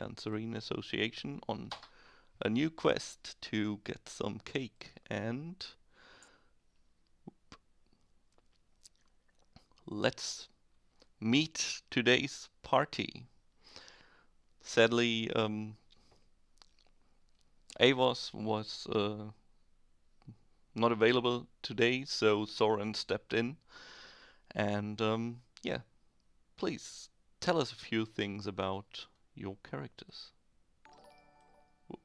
Anserine Association on a new quest to get some cake, and let's meet today's party. Sadly, Avos was not available today, so Soren stepped in. And yeah, please tell us a few things about your characters. Whoop.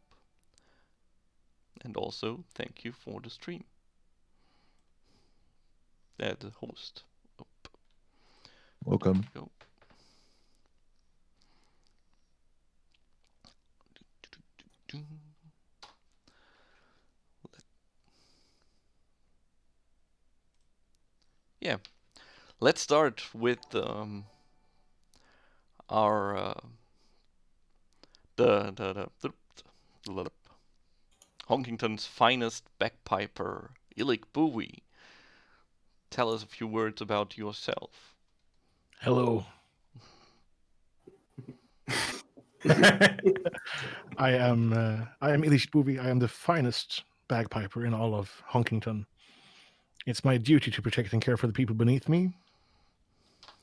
And also, thank you for the stream. The host. Oop. Welcome. Go. Yeah, let's start with our the Honkington's finest bagpiper, Illik Bowie. Tell us a few words about yourself. Hello. I am Illich Bowie. I am the finest bagpiper in all of Honkington. It's my duty to protect and care for the people beneath me,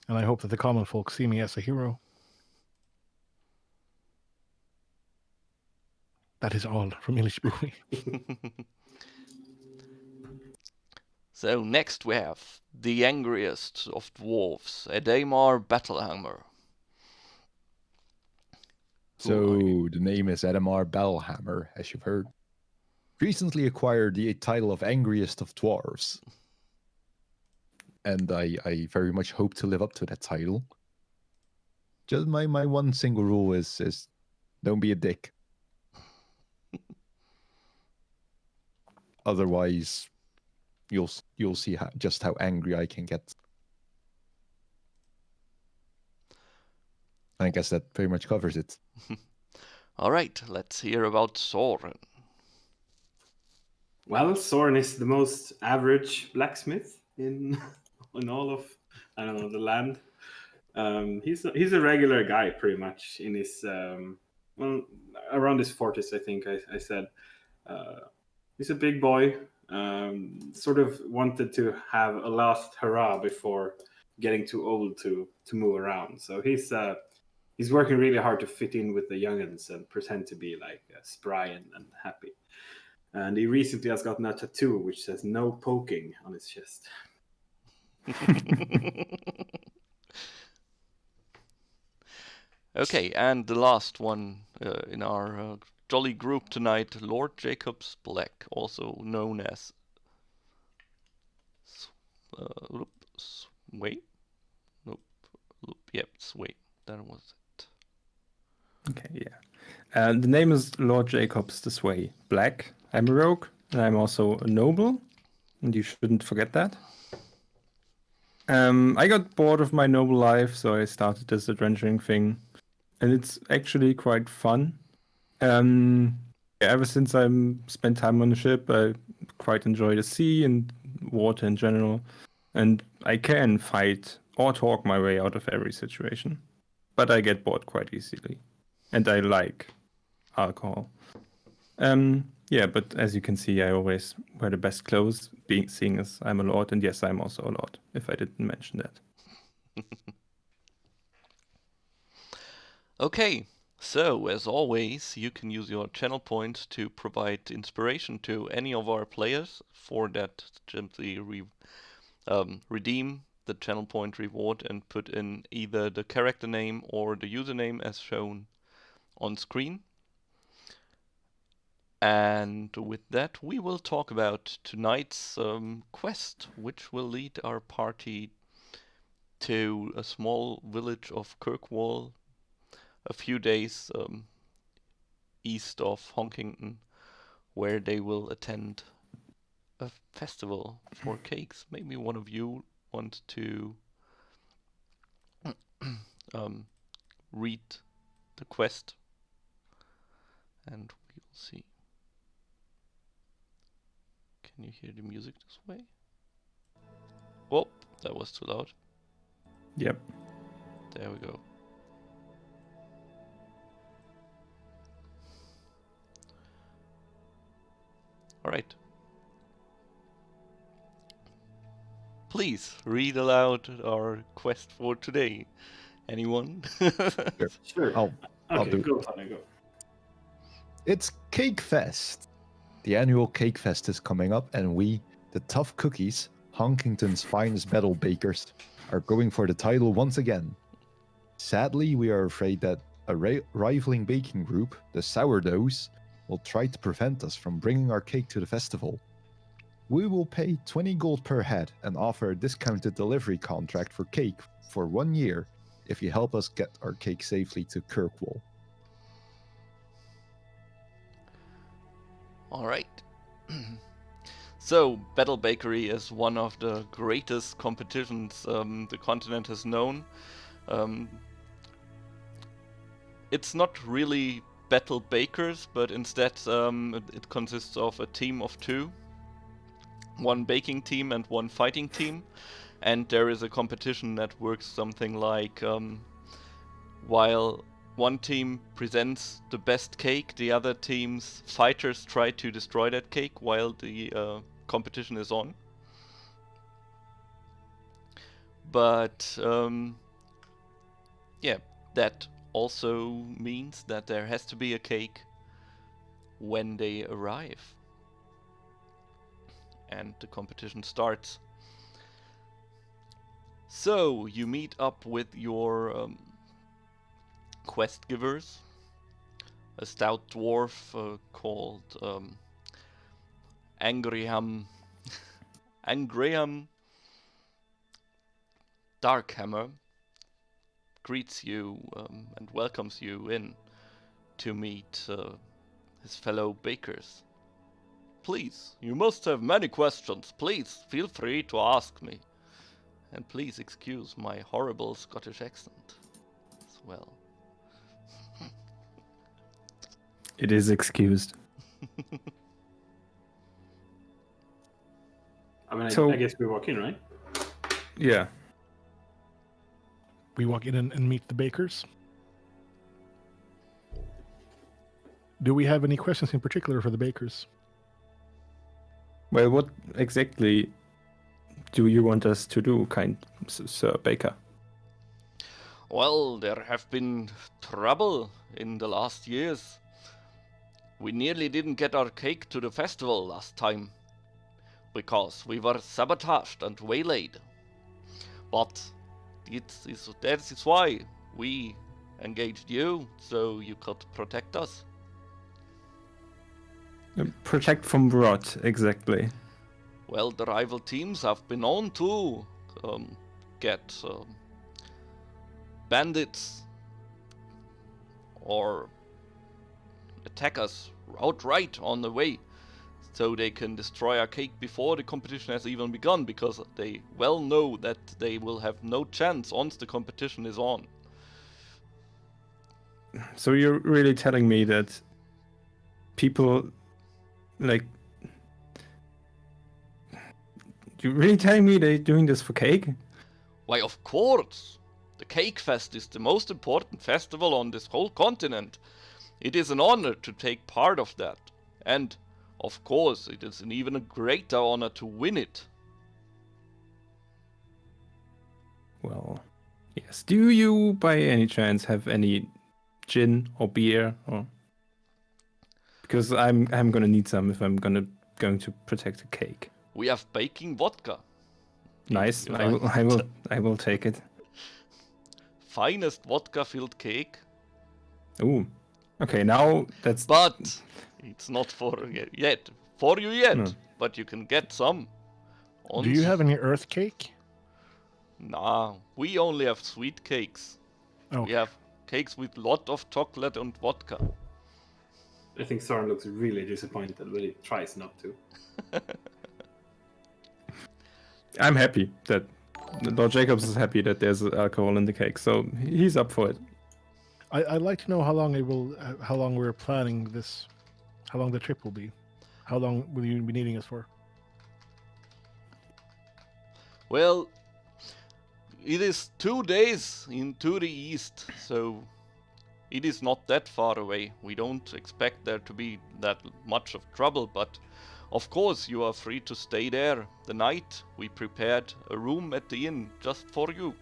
and I hope that the common folk see me as a hero. That is all from Illich Bowie. So next we have the angriest of dwarves, Adamar Battlehammer. So the name is Adamar Battlehammer, as you've heard. Recently acquired the title of angriest of dwarves. And I very much hope to live up to that title. Just my one single rule is don't be a dick. Otherwise, you'll see just how angry I can get. I guess that very much covers it. All right, let's hear about Soren. Well, Soren is the most average blacksmith in all of, I don't know, the land. He's a regular guy, pretty much, in his well, around his 40s, I think I said. He's a big boy. Sort of wanted to have a last hurrah before getting too old to move around. So he's working really hard to fit in with the youngins and pretend to be like spry and happy. And he recently has gotten a tattoo which says "No poking" on his chest. Okay, and the last one in our jolly group tonight, Lord Jacobs Black, also known as Sway? Nope. Yep, Sway. That was it. Okay, yeah. The name is Lord Jacobs the Sway Black. I'm a rogue, and I'm also a noble, and you shouldn't forget that. I got bored of my noble life, so I started this adventuring thing, and it's actually quite fun. Ever since I spent time on the ship, I quite enjoy the sea and water in general, and I can fight or talk my way out of every situation, but I get bored quite easily, and I like alcohol. Yeah, but as you can see, I always wear the best clothes, seeing as I'm a lord, and yes, I'm also a lord, if I didn't mention that. Okay, so as always, you can use your channel point to provide inspiration to any of our players. For that, simply redeem the channel point reward and put in either the character name or the username as shown on screen. And with that, we will talk about tonight's quest, which will lead our party to a small village of Kirkwall, a few days east of Honkington, where they will attend a festival for cakes. Maybe one of you want to read the quest, and we'll see. Can you hear the music this way? Oh, that was too loud. Yep. There we go. Alright. Please read aloud our quest for today. Anyone? Sure. I'll Okay, do it. go, Tony, go. It's Cakefest. The annual Cakefest is coming up, and we, the Tough Cookies, Honkington's finest battlebakers, are going for the title once again. Sadly, we are afraid that a rivaling baking group, the Sourdoughs, will try to prevent us from bringing our cake to the festival. We will pay 20 gold per head and offer a discounted delivery contract for cake for 1 year if you help us get our cake safely to Kirkwall. Alright. So, Battle Bakery is one of the greatest competitions the continent has known. It's not really battle bakers, but instead it consists of a team of 2. One baking team and one fighting team. And there is a competition that works something like while one team presents the best cake, the other team's fighters try to destroy that cake while the competition is on. But yeah, that also means that there has to be a cake when they arrive. And the competition starts. So, you meet up with your quest givers. A stout dwarf called Angraham Darkhammer greets you and welcomes you in to meet his fellow bakers. Please, you must have many questions. Please, feel free to ask me. And please excuse my horrible Scottish accent as well. It is excused. I mean, So- I guess we walk in, right? Yeah. We walk in and meet the bakers. Do we have any questions in particular for the bakers? Well, what exactly do you want us to do, kind Sir Baker? Well, there have been trouble in the last years. We nearly didn't get our cake to the festival last time because we were sabotaged and waylaid. But that is why we engaged you, so you could protect us. Protect from what, exactly? Well, the rival teams have been known to get bandits or attack us outright on the way, so they can destroy our cake before the competition has even begun, because they well know that they will have no chance once the competition is on. So you're really telling me that people, like... You're really telling me they're doing this for cake? Why, of course! The Cakefest is the most important festival on this whole continent. It is an honor to take part of that. And, of course, it is an even greater honor to win it. Well, yes. Do you, by any chance, have any gin or beer? Or... Because I'm gonna need some if I'm going to protect the cake. We have baking vodka. Nice. You I will take it. Finest vodka-filled cake. Ooh. Okay, now that's... But it's not for yet. For you yet. No. But you can get some. Do you have any earth cake? Nah, we only have sweet cakes. Oh, We have cakes with lot of chocolate and vodka. I think Soren looks really disappointed, but he tries not to. I'm happy that Lord Jacobs is happy that there's alcohol in the cake, so he's up for it. I'd like to know how long we're planning this, how long the trip will be. How long will you be needing us for? Well, it is 2 days into the east, so it is not that far away. We don't expect there to be that much of trouble, but Of course, you are free to stay there the night. We prepared a room at the inn just for you.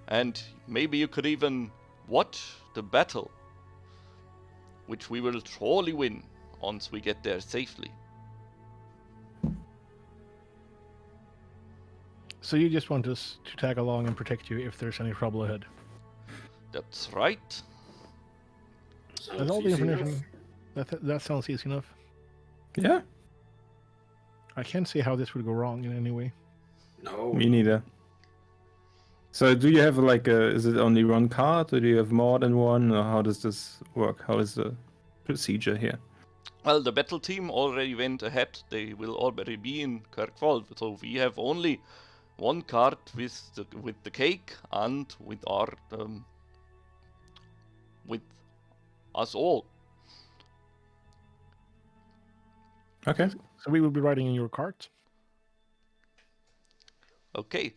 And maybe you could even watch the battle, which we will surely win once we get there safely. So you just want us to tag along and protect you if there's any trouble ahead? That's right. That's all the information. That sounds easy enough. Yeah, I can't see how this would go wrong in any way. No. me neither. So do you have like is it only one card, or do you have more than one, or how does this work? How is the procedure here? Well, the battle team already went ahead. They will already be in Kirkwald, so we have only one card with the cake and with our with us all. Okay. So we will be riding in your cart. Okay.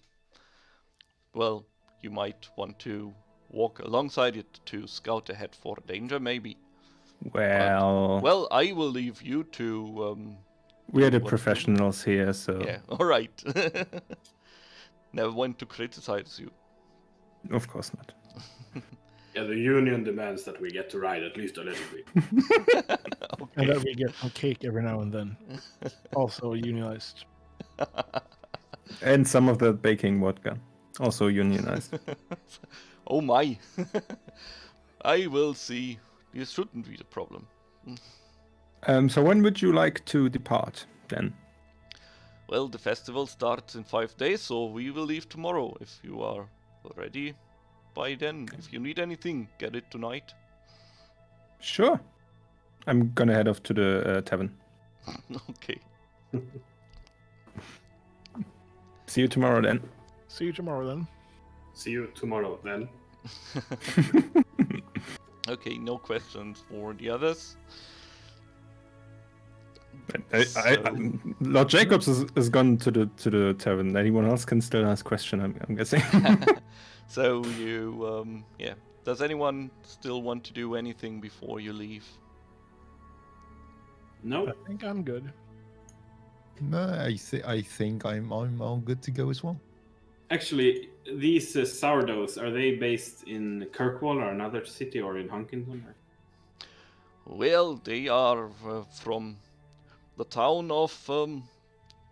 Well, you might want to walk alongside it to scout ahead for danger, maybe. Well, Well, I will leave you to. we are the what- professionals here, so Yeah. All right. Never want to criticize you. of course not. Yeah, the union demands that we get to ride at least a little bit. And that we get some cake every now and then. Also unionized. And some of the baking vodka, also unionized. Oh my. I will see. This shouldn't be the problem. So when would you like to depart then? Well, the festival starts in 5 days, so we will leave tomorrow. If you are ready by then. If you need anything, get it tonight. Sure. I'm gonna head off to the tavern. Okay. See you tomorrow then. See you tomorrow then. See you tomorrow then. Okay, no questions for the others. Lord Jacobs is gone to the tavern. Anyone else can still ask question, I'm guessing. So you, yeah. Does anyone still want to do anything before you leave? No. I think I'm good. No, I think I'm all good to go as well. Actually, these sourdoughs, are they based in Kirkwall or another city or in Honkington? Well, they are from the town of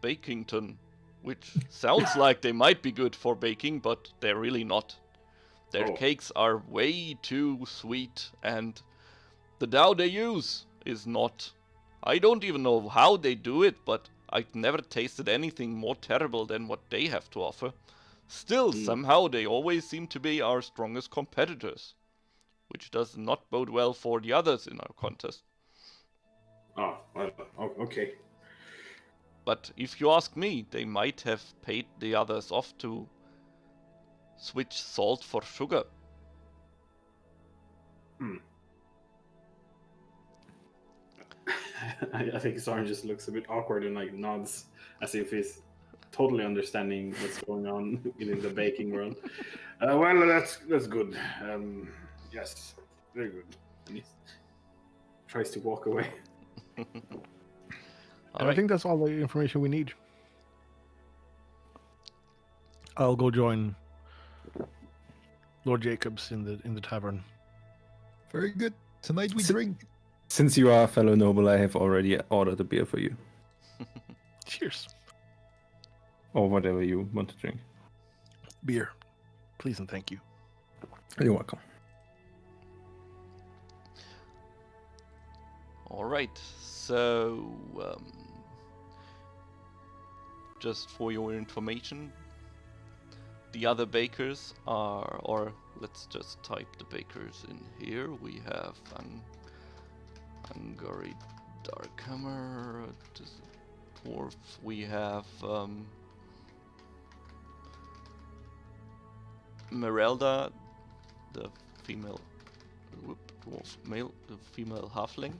Bakington, which sounds like they might be good for baking, but they're really not. Their Oh. cakes are way too sweet, and the dough they use is not. I don't even know how they do it, but I've never tasted anything more terrible than what they have to offer. Still, somehow they always seem to be our strongest competitors, which does not bode well for the others in our contest. Oh, well, okay. But if you ask me, they might have paid the others off to switch salt for sugar. I think Soren just looks a bit awkward and like nods as if he's totally understanding what's going on within the baking world. Well, that's good. Yes, very good. And he tries to walk away. And I think that's all the information we need. I'll go join Lord Jacobs in the tavern. Very good. Tonight we drink. Since you are a fellow noble, I have already ordered a beer for you. Cheers. Or whatever you want to drink. Beer. Please and thank you. You're welcome. All right, so just for your information, the other bakers are, or let's just type the bakers in here. We have Hungary Darkhammer, dwarf. We have Merelda, the female dwarf male, the female halfling.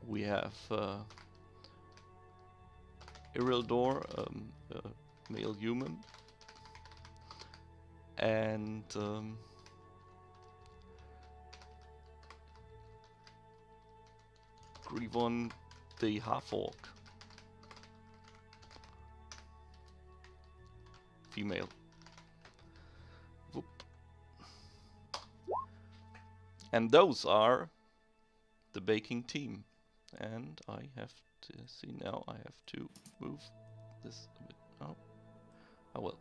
We have Irildor, a male human, and Grivon the half-orc. Female. Whoop. And those are the baking team. And I have to see now, I have to move this a bit. Oh well.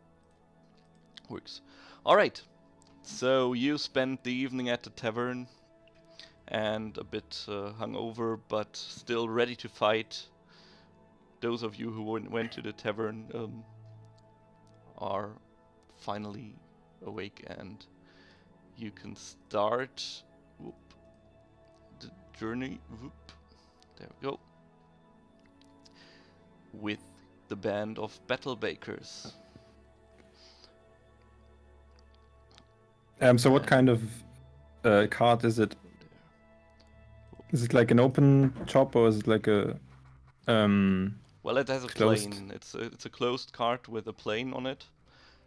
Works. Alright. So you spent the evening at the tavern and a bit hungover, but still ready to fight. Those of you who went to the tavern are finally awake, and you can start the journey. There we go. With the band of battlebakers. So what kind of cart is it? Is it like an open shop, or is it like a Well, it has a closed? plane. It's a closed cart with a plane on it,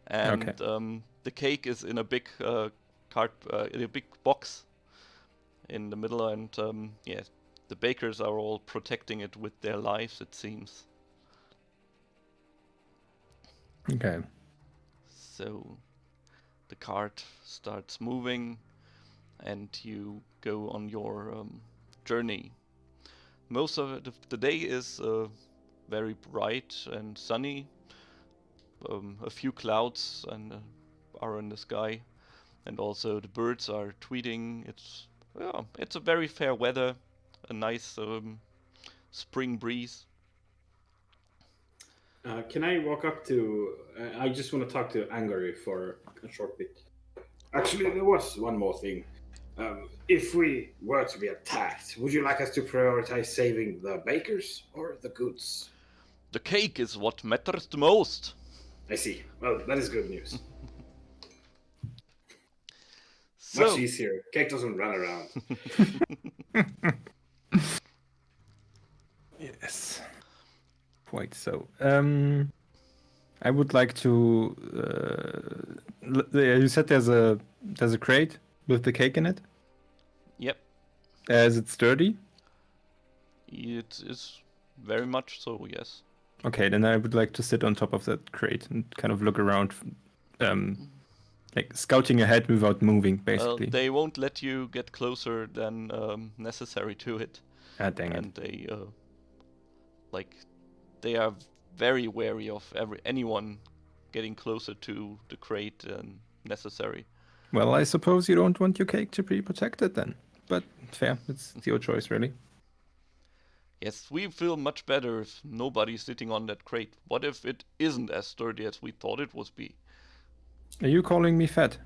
and the cake is in a big in a big box in the middle, and yeah, the bakers are all protecting it with their lives, it seems. Okay. So the cart starts moving, and you go on your journey. Most of the day is very bright and sunny. A few clouds are in the sky, and also the birds are tweeting. It's a very fair weather, a nice spring breeze. Can I walk up to? I just want to talk to Angary for a short bit. Actually, there was one more thing. If we were to be attacked, would you like us to prioritize saving the bakers or the goods? The cake is what matters the most. I see. Well, that is good news. So, Much easier. Cake doesn't run around. Yes. Quite so. I would like to. You said there's a crate with the cake in it. yep, Is it sturdy? it is very much so, yes. Okay, then I would like to sit on top of that crate and kind of look around, like scouting ahead without moving, basically. They won't let you get closer than necessary to it. Ah, dang it. And they are very wary of anyone getting closer to the crate than necessary. Well, I suppose you don't want your cake to be protected then. But fair, it's your choice, really. Yes, we feel much better if nobody's sitting on that crate. What if it isn't as sturdy as we thought it would be? Are you calling me fat?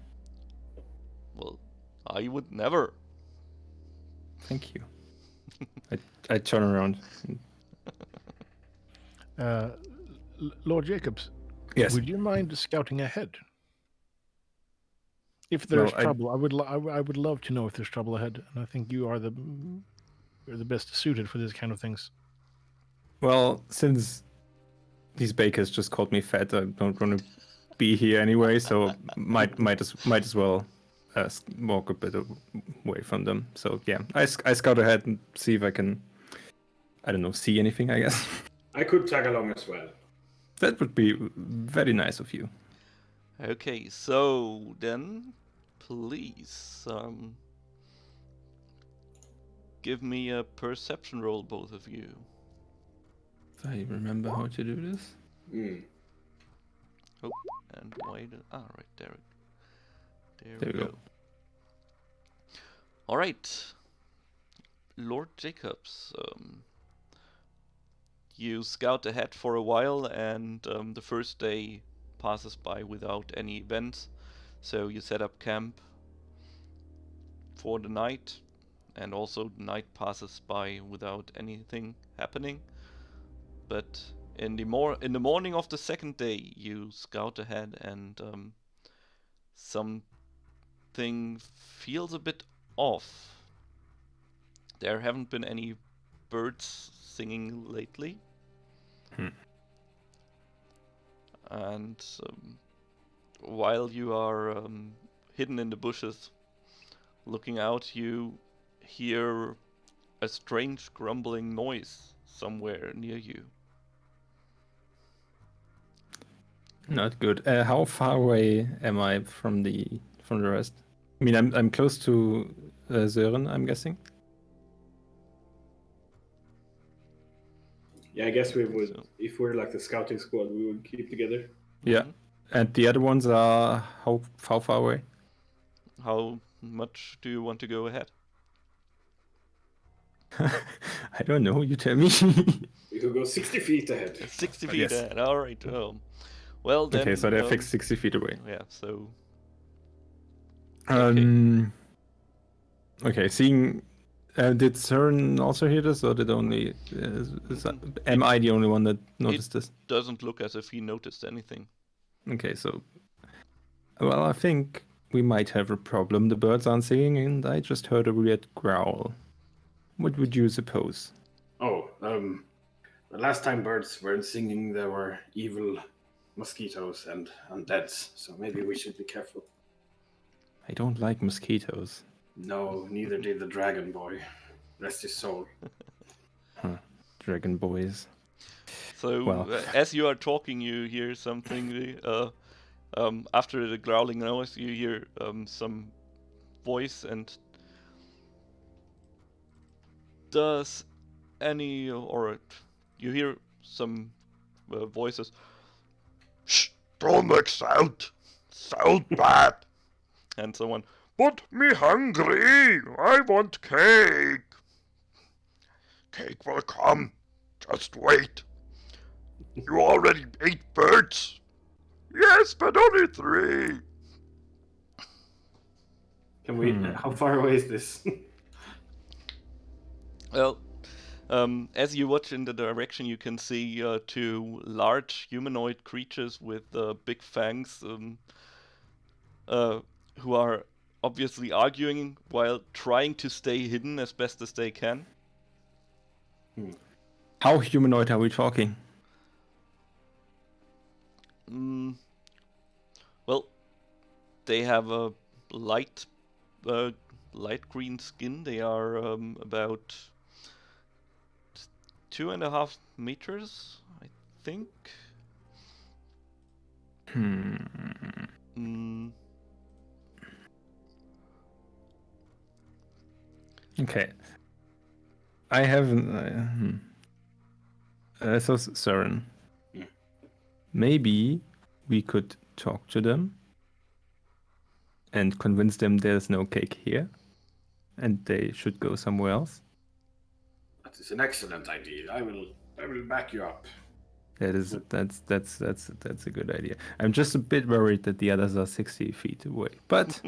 Well, I would never. Thank you. I turn around. Lord Jacobs, Yes. would you mind scouting ahead? If there's trouble, I would love to know if there's trouble ahead, and I think you're the best suited for this kind of things. Well, since these bakers just called me fat, I don't want to be here anyway, so might as well walk a bit away from them. So yeah, I scout ahead and see if I can, I don't know, see anything, I guess. I could tag along as well. That would be very nice of you. Okay, so then please give me a perception roll, both of you. If I remember how to do this. Oh, and why right, there There we go. All right, Lord Jacobs, you scout ahead for a while, and the first day passes by without any events. So you set up camp for the night, and also the night passes by without anything happening. But in the morning of the second day, you scout ahead, and something feels a bit off. There haven't been any birds singing lately. And while you are hidden in the bushes, looking out, you hear a strange grumbling noise somewhere near you. Not good. How far away am I from the rest? I mean, I'm close to Soren, I'm guessing. Yeah, I guess we would. So- If we're like the scouting squad, we would keep together. Yeah. Mhm. And the other ones are how far away? How much do you want to go ahead? I don't know. You tell me. We could go 60 feet ahead. 60 feet Yes. ahead. All right. Well then. Okay, so they're fixed 60 feet away. Yeah. So. Okay. Okay. Seeing, did Soren also hear this, or did only? Am I the only one that noticed this? Doesn't look as if he noticed anything. Okay, so. Well, I think we might have a problem. The birds aren't singing, and I just heard a weird growl. What would you suppose? Oh, the last time birds weren't singing, there were evil mosquitoes and undeads. So maybe we should be careful. I don't like mosquitoes. No, neither did the dragon boy. Rest his soul. Dragon boys. So Well. As you are talking, you hear something. After the growling noise, you hear some voice, and does any or you hear some voices. Shh! Don't make sound. Sound bad. And someone. But me hungry. I want cake. Cake will come. Just wait. You already ate birds. Yes, but only 3. Can we? How far away is this? Well, as you watch in the direction, you can see 2 large humanoid creatures with big fangs, who are obviously arguing while trying to stay hidden as best as they can. How humanoid are we talking? Well, they have a light green skin. They are about 2.5 meters, I think. Okay. I haven't. So, Soren. Yeah. Maybe we could talk to them and convince them there's no cake here and they should go somewhere else. That is an excellent idea. I will back you up. That's a good idea. I'm just a bit worried that the others are 60 feet away, but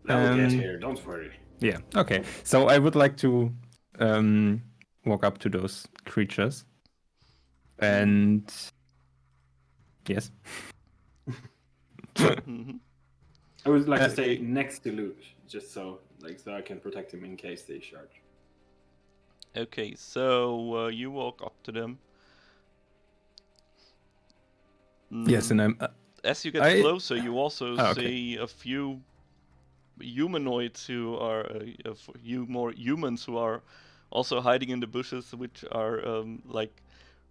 They'll get here. Don't worry. yeah. Okay. So I would like to walk up to those creatures and yes. Mhm. I would like to stay next to Luke, just so I can protect him in case they charge. Okay, so you walk up to them. Yes, and I'm. As you get closer, you also okay. see a few humanoids who are a few more humans who are also hiding in the bushes, which are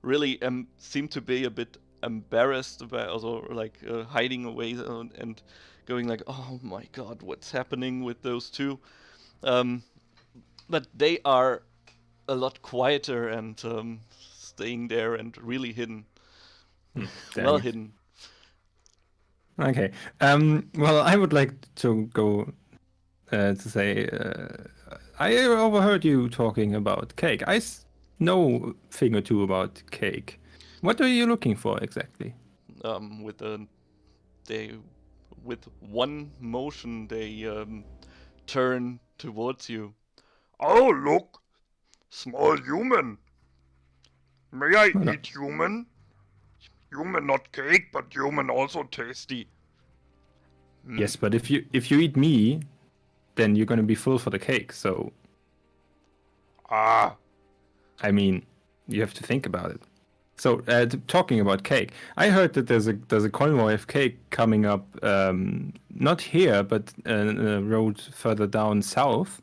really seem to be a bit embarrassed about, also hiding away and going like, oh my god, what's happening with those 2? But they are a lot quieter and staying there and really hidden. Well hidden. Okay. Well, I would like to go to say I overheard you talking about cake. I know a thing or 2 about cake. What are you looking for exactly? With one motion, they turn towards you. Oh, look! Small human! May I eat human? Human not cake, but human also tasty. Yes, but if you eat me, then you're gonna be full for the cake, so I mean, you have to think about it. So, talking about cake, I heard that there's a convoy of cake coming up, not here, but a road further down south.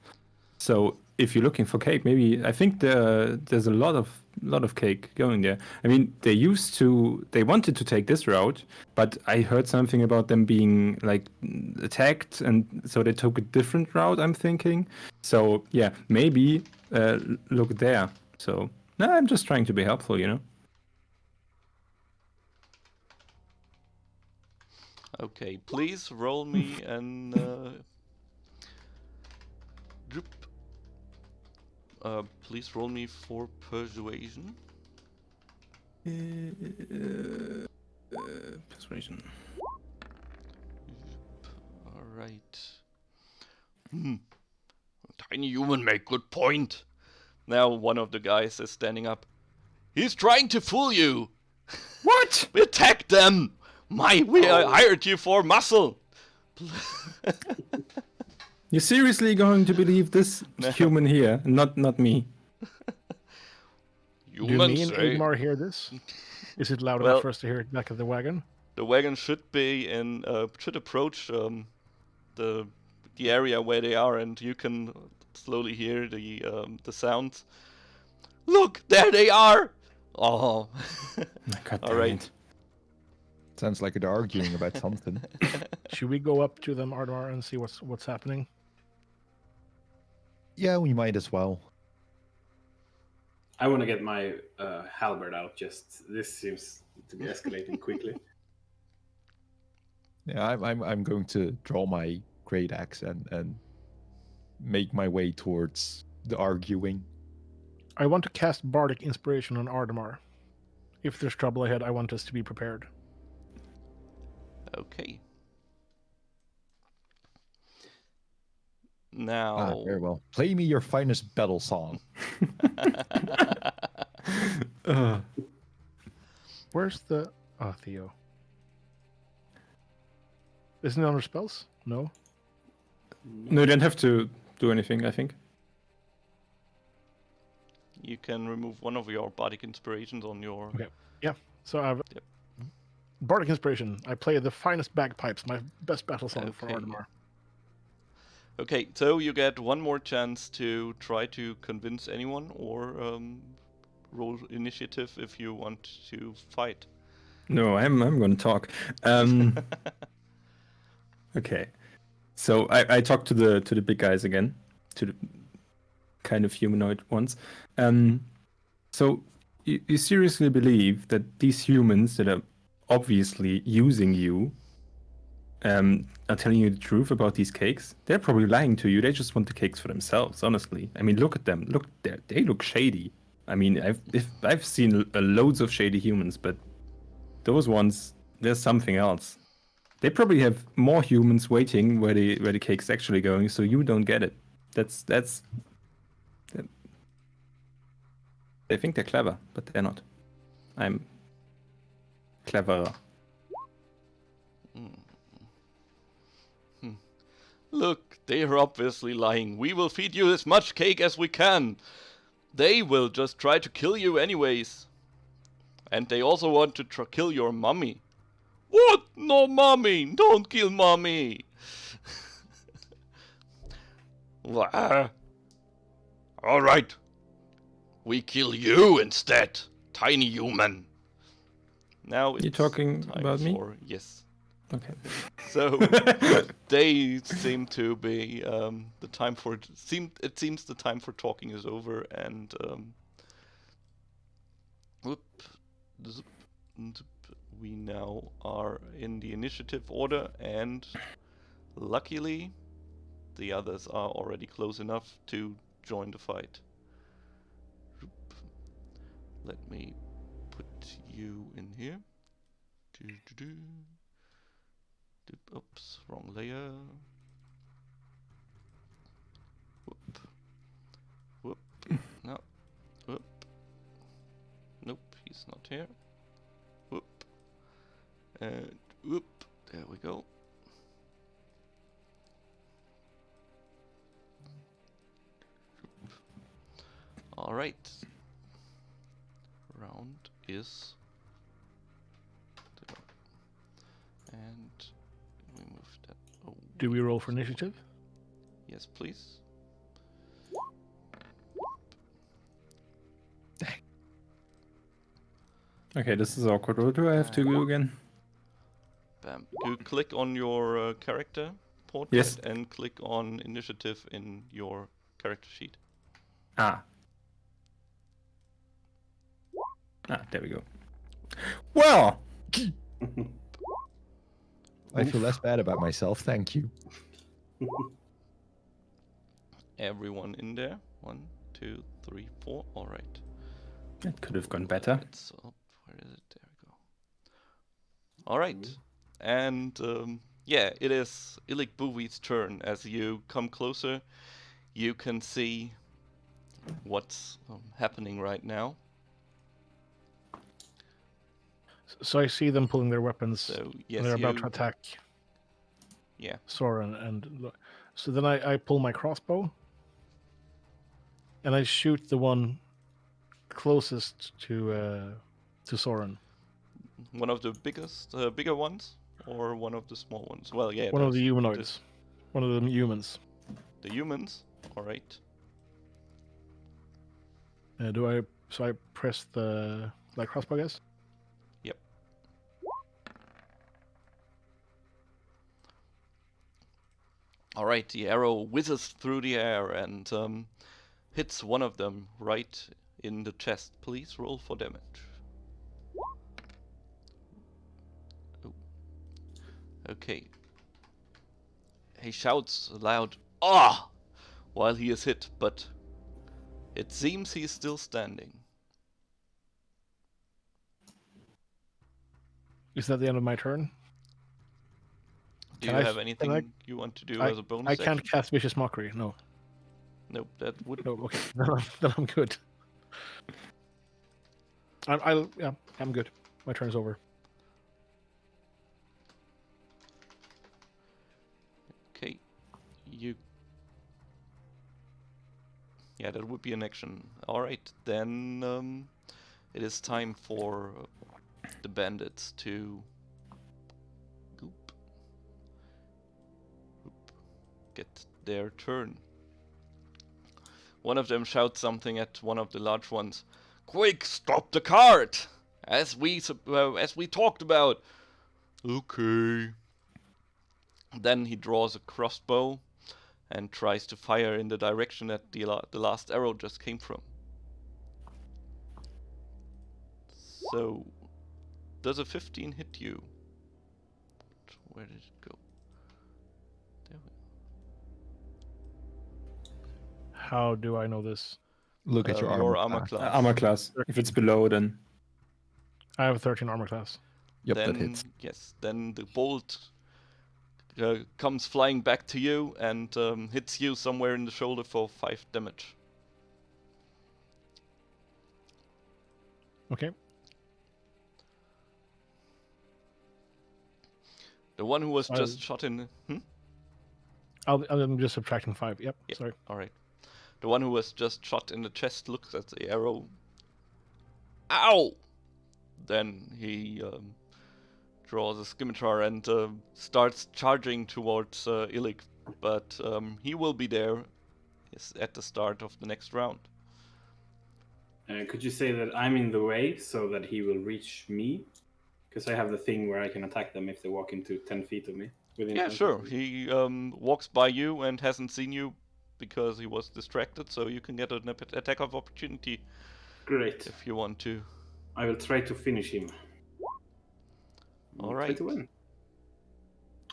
So, if you're looking for cake, maybe I think there's a lot of cake going there. I mean, they wanted to take this route, but I heard something about them being like attacked, and so they took a different route. I'm thinking. So yeah, maybe look there. So no, I'm just trying to be helpful, you know. Okay, please roll me an please roll me for persuasion. Persuasion. All right. Tiny human make good point. Now one of the guys is standing up. He's trying to fool you. What? We attacked them. We hired you for muscle. You're seriously going to believe this human here, not me? Do me and Igmar hear this? Is it loud Well- enough for us to hear it back of the wagon? The wagon should approach the area where they are, and you can slowly hear the sounds. Look, there they are. Oh, God all damn right. it. Sounds like they're arguing about something. Should we go up to them, Ardmar, and see what's happening? Yeah, we might as well. I want to get my halberd out. This seems to be escalating quickly. Yeah, I'm going to draw my great axe and make my way towards the arguing. I want to cast Bardic Inspiration on Ardmar. If there's trouble ahead, I want us to be prepared. Okay. Now, Very well. Play me your finest battle song. Where's the... Oh, Theo. Isn't it under spells? No? No, you don't have to do anything, I think. you can remove one of your bardic inspirations on your. Okay. Yeah. So I've Yep. Bardic Inspiration. I play the finest bagpipes, my best battle song for Okay. Ardmar. Okay, so you get one more chance to try to convince anyone, or roll initiative if you want to fight. No, I'm going to talk. Okay, so I talked to the big guys again, to the kind of humanoid ones. So you seriously believe that these humans that are obviously using you are telling you the truth about these cakes? They're probably lying to you. They just want the cakes for themselves, honestly. I mean, look at them. Look, they look shady. I mean, I've seen loads of shady humans, but those ones, there's something else. They probably have more humans waiting where the cake's actually going, so you don't get it. That's. They think they're clever, but they're not. I'm cleverer. Look, they are obviously lying. We will feed you as much cake as we can. They will just try to kill you anyways. And they also want to kill your mummy. What? No mummy! Don't kill mummy! Alright. We kill you instead, tiny human. Now it's You talking time about me? Yes. Okay. So they seem to be the time for it seems the time for talking is over, and zip, we now are in the initiative order, and luckily the others are already close enough to join the fight. Let me put you in here. Oops, wrong layer. Whoop. Whoop. No. Whoop. Nope, he's not here. Whoop. And whoop. There we go. Alright. Round is... And we move that. Oh, Do we roll for initiative? yes, please. Okay, this is awkward. What do I have to do again? Bam. You click on your character portrait Yes. and click on initiative in your character sheet. Ah, there we go. Well, I feel less bad about myself. Thank you. Everyone in there. 1, 2, 3, 4. All right. it could have gone better. It's up. Where is it? There we go. All right. And yeah, it is Illik Boovy's turn. As you come closer, you can see what's happening right now. So I see them pulling their weapons. So and yes, they're about you. to attack Yeah. Soren, and so then I pull my crossbow, and I shoot the one closest to Soren. One of the biggest, bigger ones, or one of the small ones? Well, yeah. One of the there's humanoids. One of the humans. The humans. All right. So I press the crossbow, I guess? Yep. All right. The arrow whizzes through the air and hits one of them right in the chest. Please roll for damage. Oh. Okay. He shouts aloud, "Ah!" while he is hit, but it seems he's still standing. Is that the end of my turn? Do Can you I- have can anything I- you want to do as a bonus I action? can't cast Vicious Mockery, no. Nope, that would. No, okay. Then I'm good. I'm good. My turn's over. Okay, you. Yeah, that would be an action. All right, then it is time for the bandits to get their turn. One of them shouts something at one of the large ones. "Quick, stop the cart! As we talked about." Okay. Then he draws a crossbow and tries to fire in the direction that the last arrow just came from. So, does a 15 hit you? Where did it go? There we How do I know this? Look at your armor. class. Armor class. If it's below, then I have a 13 armor class. Yep, then, that hits. Yes, then the bolt comes flying back to you and hits you somewhere in the shoulder for 5 damage. Okay. The one who was just shot in... I'm just subtracting 5. Yep. Yep. Sorry. Alright. The one who was just shot in the chest looks at the arrow. Ow! Then he draws a scimitar and starts charging towards Illik. But he will be there at the start of the next round. Could you say that I'm in the way so that he will reach me? Because I have the thing where I can attack them if they walk into 10 feet of me. Within Yeah, 10 sure. feet. He walks by you and hasn't seen you because he was distracted, so you can get an attack of opportunity Great. if you want to. I will try to finish him. All Try right. to win.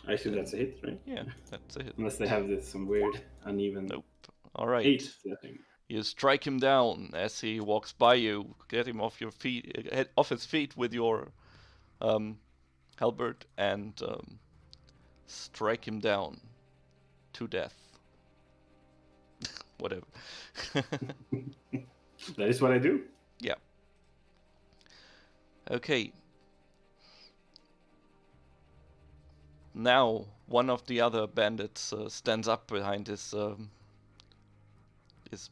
I assume that's a hit, right? Yeah, that's a hit. Unless they have some weird uneven. Nope. All right. 8, I think. You strike him down as he walks by you. Get him off your feet, off his feet with your halberd, and strike him down to death. Whatever. That is what I do. Yeah. Okay. Now, one of the other bandits stands up behind his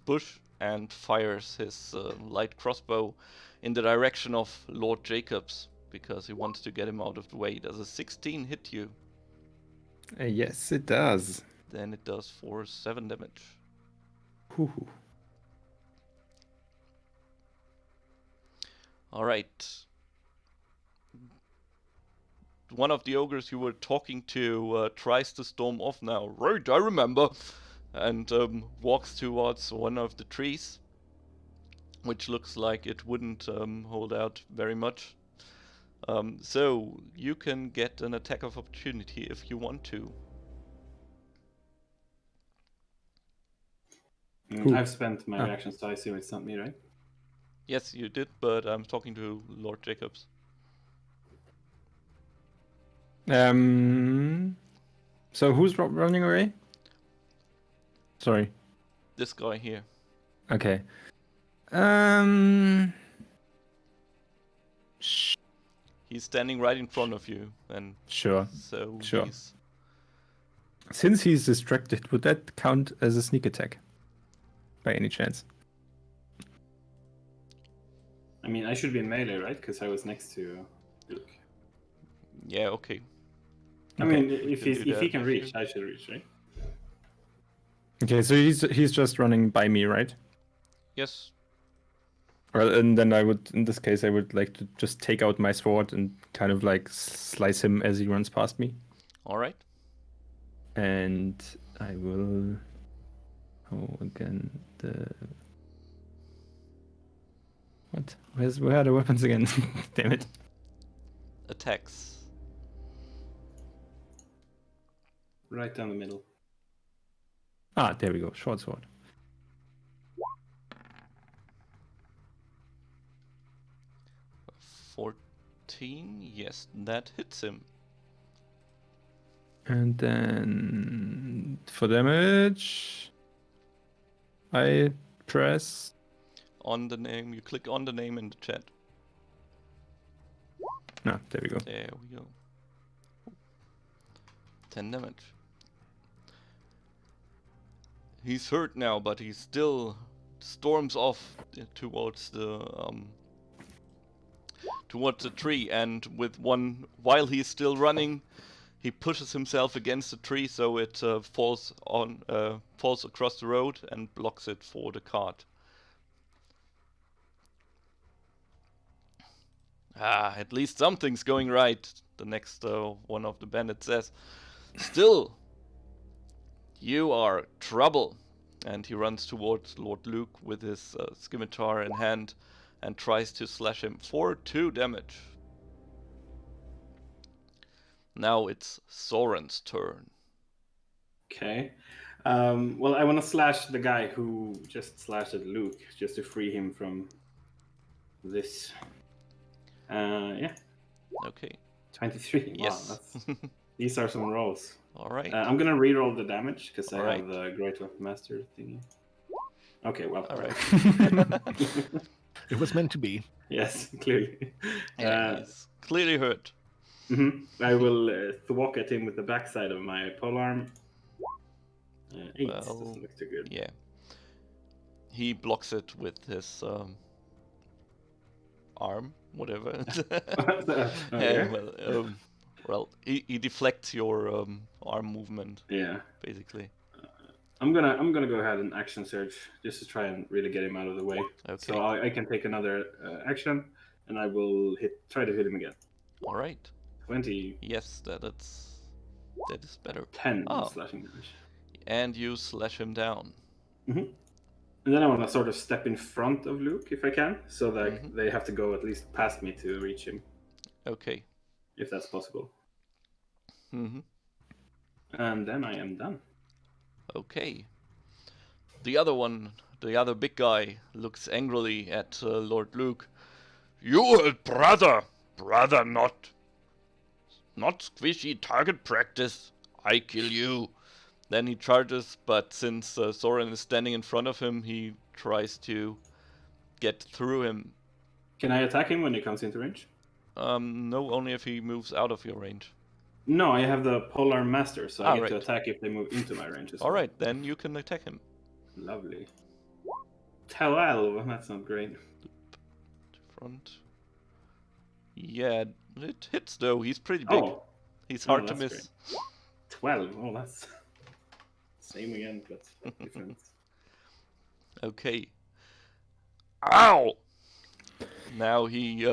bush and fires his light crossbow in the direction of Lord Jacobs because he wants to get him out of the way. Does a 16 hit you? yes, it does. Then it does for 7 damage. Whew. All right. one of the ogres you were talking to tries to storm off now. Right, I remember. And walks towards one of the trees, which looks like it wouldn't hold out very much. So you can get an attack of opportunity if you want to. I've spent my reaction, so I assume it's not me, right? Yes, you did, but I'm talking to Lord Jacobs. So who's running away? Sorry. This guy here. Okay. He's standing right in front of you, and Sure. so Sure. he's... Since he's distracted, would that count as a sneak attack? By any chance? I mean, I should be in melee, right? Because I was next to Luke. Yeah, okay. I mean, if can do he that can if reach, you- I should reach, right? Okay, so he's just running by me, right? Yes. Well, and then in this case, I would like to just take out my sword and kind of like slice him as he runs past me. All right. And I will. Oh, again, what? Where are the weapons again? Damn it. Attacks. Right down the middle. Ah, there we go. Short sword. Uh, 14. Yes, that hits him. And then for damage, I press. On the name, you click on the name in the chat. No, there we go. There we go. 10 damage. He's hurt now, but he still storms off towards the tree, and with one, while he's still running, he pushes himself against the tree so it falls across the road and blocks it for the cart. Ah, at least something's going right, the next one of the bandits says. Still, you are trouble. And he runs towards Lord Luke with his scimitar in hand and tries to slash him for 2 damage. Now it's Soren's turn. Okay. Well, I want to slash the guy who just slashed at Luke, just to free him from this. Yeah, Okay. 23. Yes. Wow, these are some rolls. All right. I'm gonna re-roll the damage because I Alright. have the Great Weapon Master thingy. Okay, well. All right. It was meant to be. Yes, clearly. Yeah, he's clearly hurt. I will thwack at him with the backside of my polearm. 8 Well, doesn't look too good. Yeah. He blocks it with his arm, whatever. Okay. Well, he deflects your arm movement, Yeah. basically. I'm gonna go ahead and action surge just to try and really get him out of the way. Okay. So I can take another action, and I will try to hit him again. All right. 20. Yes, that is better. 10 Oh. slashing damage. And you slash him down. And then I want to sort of step in front of Luke if I can, so that they have to go at least past me to reach him, Okay. if that's possible. Mm-hmm. And then I am done. Okay. The other big guy, looks angrily at Lord Luke. You brother! Brother, not squishy target practice. I kill you. Then he charges, but since Soren is standing in front of him, he tries to get through him. Can I attack him when he comes into range? No, only if he moves out of your range. No, I have the Polar Master, so I get to right. attack if they move into my range as well. Alright, then you can attack him. Lovely. 12, that's not great. Front. Yeah, it hits though. He's pretty big. Oh, He's hard to that's miss. great. 12, oh, that's same again, but different. Okay. Ow! Now he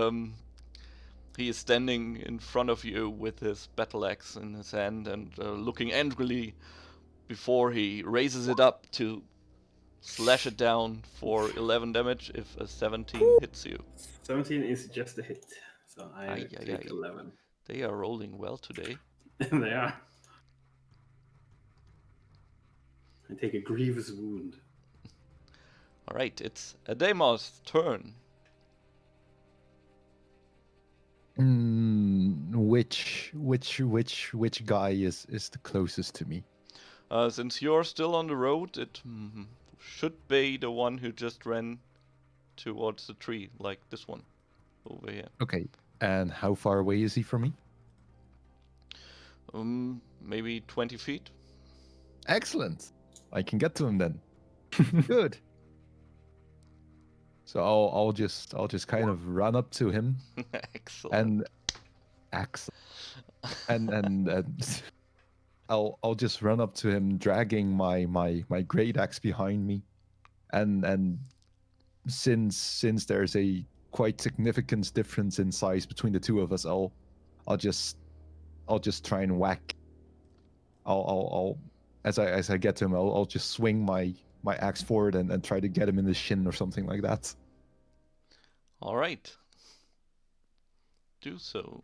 He is standing in front of you with his battle axe in his hand and looking angrily before he raises it up to slash it down for 11 damage if a 17 hits you. 17 is just a hit, so I Ay, ay, take ay. 11. They are rolling well today. They are. I take a grievous wound. Alright, it's Adema's turn. Which guy is the closest to me? Since you're still on the road, it should be the one who just ran towards the tree, like this one over here. Okay. And how far away is he from me? Maybe 20 feet. Excellent. I can get to him then. Good. So I'll just kind of run up to him Excellent. and I'll just run up to him, dragging my great axe behind me, and since there's a quite significant difference in size between the two of us, I'll just try and whack. I'll as I get to him, I'll just swing my axe forward and try to get him in the shin or something like that. All right. Do so.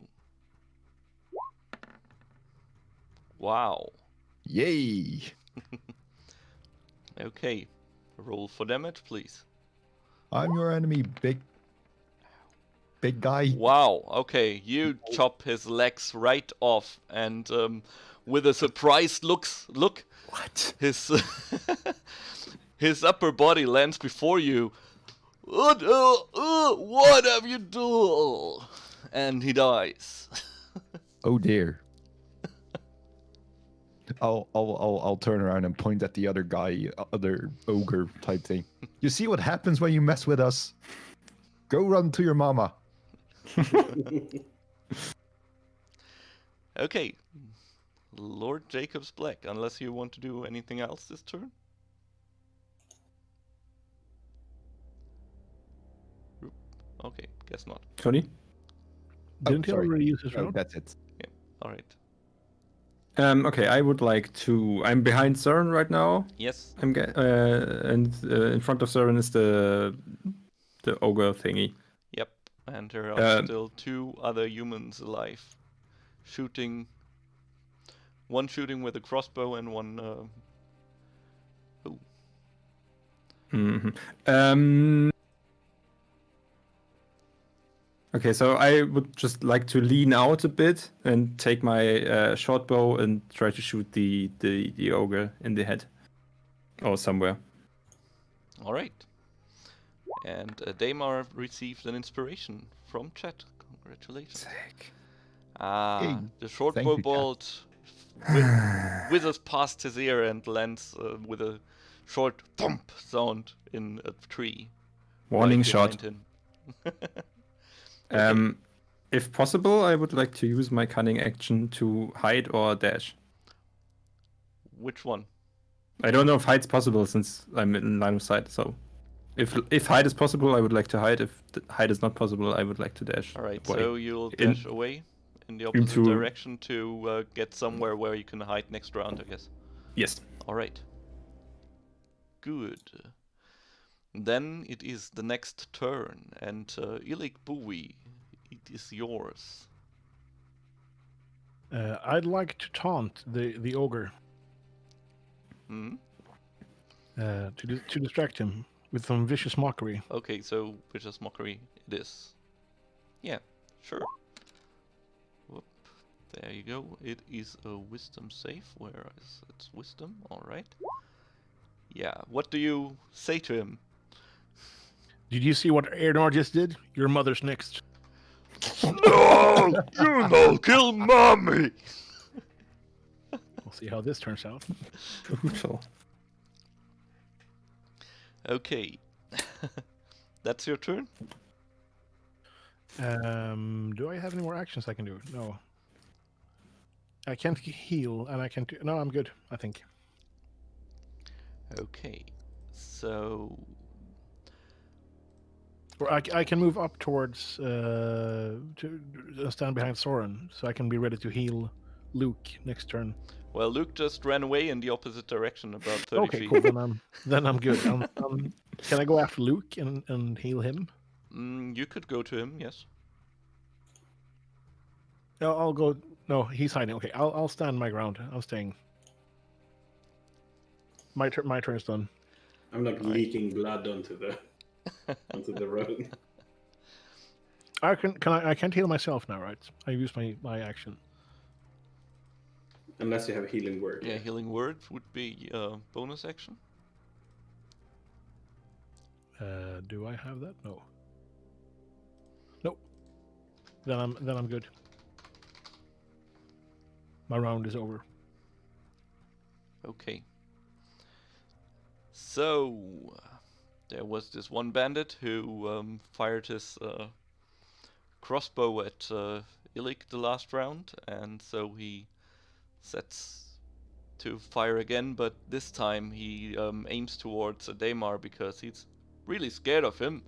Wow. Yay! Okay. Roll for damage, please. I'm your enemy, big guy. Wow. Okay. You chop his legs right off, and with a surprised look, What? his his upper body lands before you. What have you done? And he dies. Oh dear. I'll turn around and point at the other guy, other ogre type thing. You see what happens when you mess with us? Go run to your mama. Okay. Lord Jacob's Black, unless you want to do anything else this turn. Oop. Okay, guess not. Tony? Didn't he sorry. already use his Oh, round? that's it. Alright. Okay, I would like to. I'm behind Soren right now. Yes. And in front of Soren is the ogre thingy. Yep. And there are Um, still two other humans alive. Shooting. One shooting with a crossbow and one. Mhm. Okay, so I would just like to lean out a bit and take my short bow and try to shoot the ogre in the head or somewhere. Alright. And Damar received an inspiration from chat. Congratulations. Sick. Hey, The short thank bow you, chat. bolt whizzes past his ear and lands with a short thump sound in a tree. Warning right shot. behind him. If possible, I would like to use my cunning action to hide or dash. Which one? I don't know if hide's possible since I'm in line of sight. So, if hide is possible, I would like to hide. If hide is not possible, I would like to dash. Alright, away. so you'll In- dash away in the opposite into- direction to get somewhere where you can hide next round, I guess. Yes. Alright. Good. Then it is the next turn, and Ilik Bowie, it is yours. I'd like to taunt the ogre Hmm? to distract him with some vicious mockery. Okay, so vicious mockery it is. Yeah, sure. Whoop. There you go. It is a wisdom save. Where is its wisdom? Alright. Yeah, what do you say to him? Did you see what Erdnor just did? Your mother's next. No! You no kill mommy! We'll see how this turns out. Brutal. Okay. That's your turn? Do I have any more actions I can do? No. I can't heal, and I can't. No, I'm good. I think. Okay. So Or I can move up towards to stand behind Soren, so I can be ready to heal Luke next turn. Well, Luke just ran away in the opposite direction, about 30 Okay, feet. cool. Then I'm good. Can I go after Luke and heal him? You could go to him, yes. No, I'll go. No, he's hiding. Okay, I'll stand my ground. I'm staying. My turn is done. I'm like leaking blood onto the road. I can't heal myself now, right? I use my action. Unless you have healing word. Yeah, healing word would be bonus action. Do I have that? No. Nope. Then I'm good. My round is over. Okay. So there was this one bandit who fired his crossbow at Illik the last round, and so he sets to fire again, but this time he aims towards Daimar because he's really scared of him.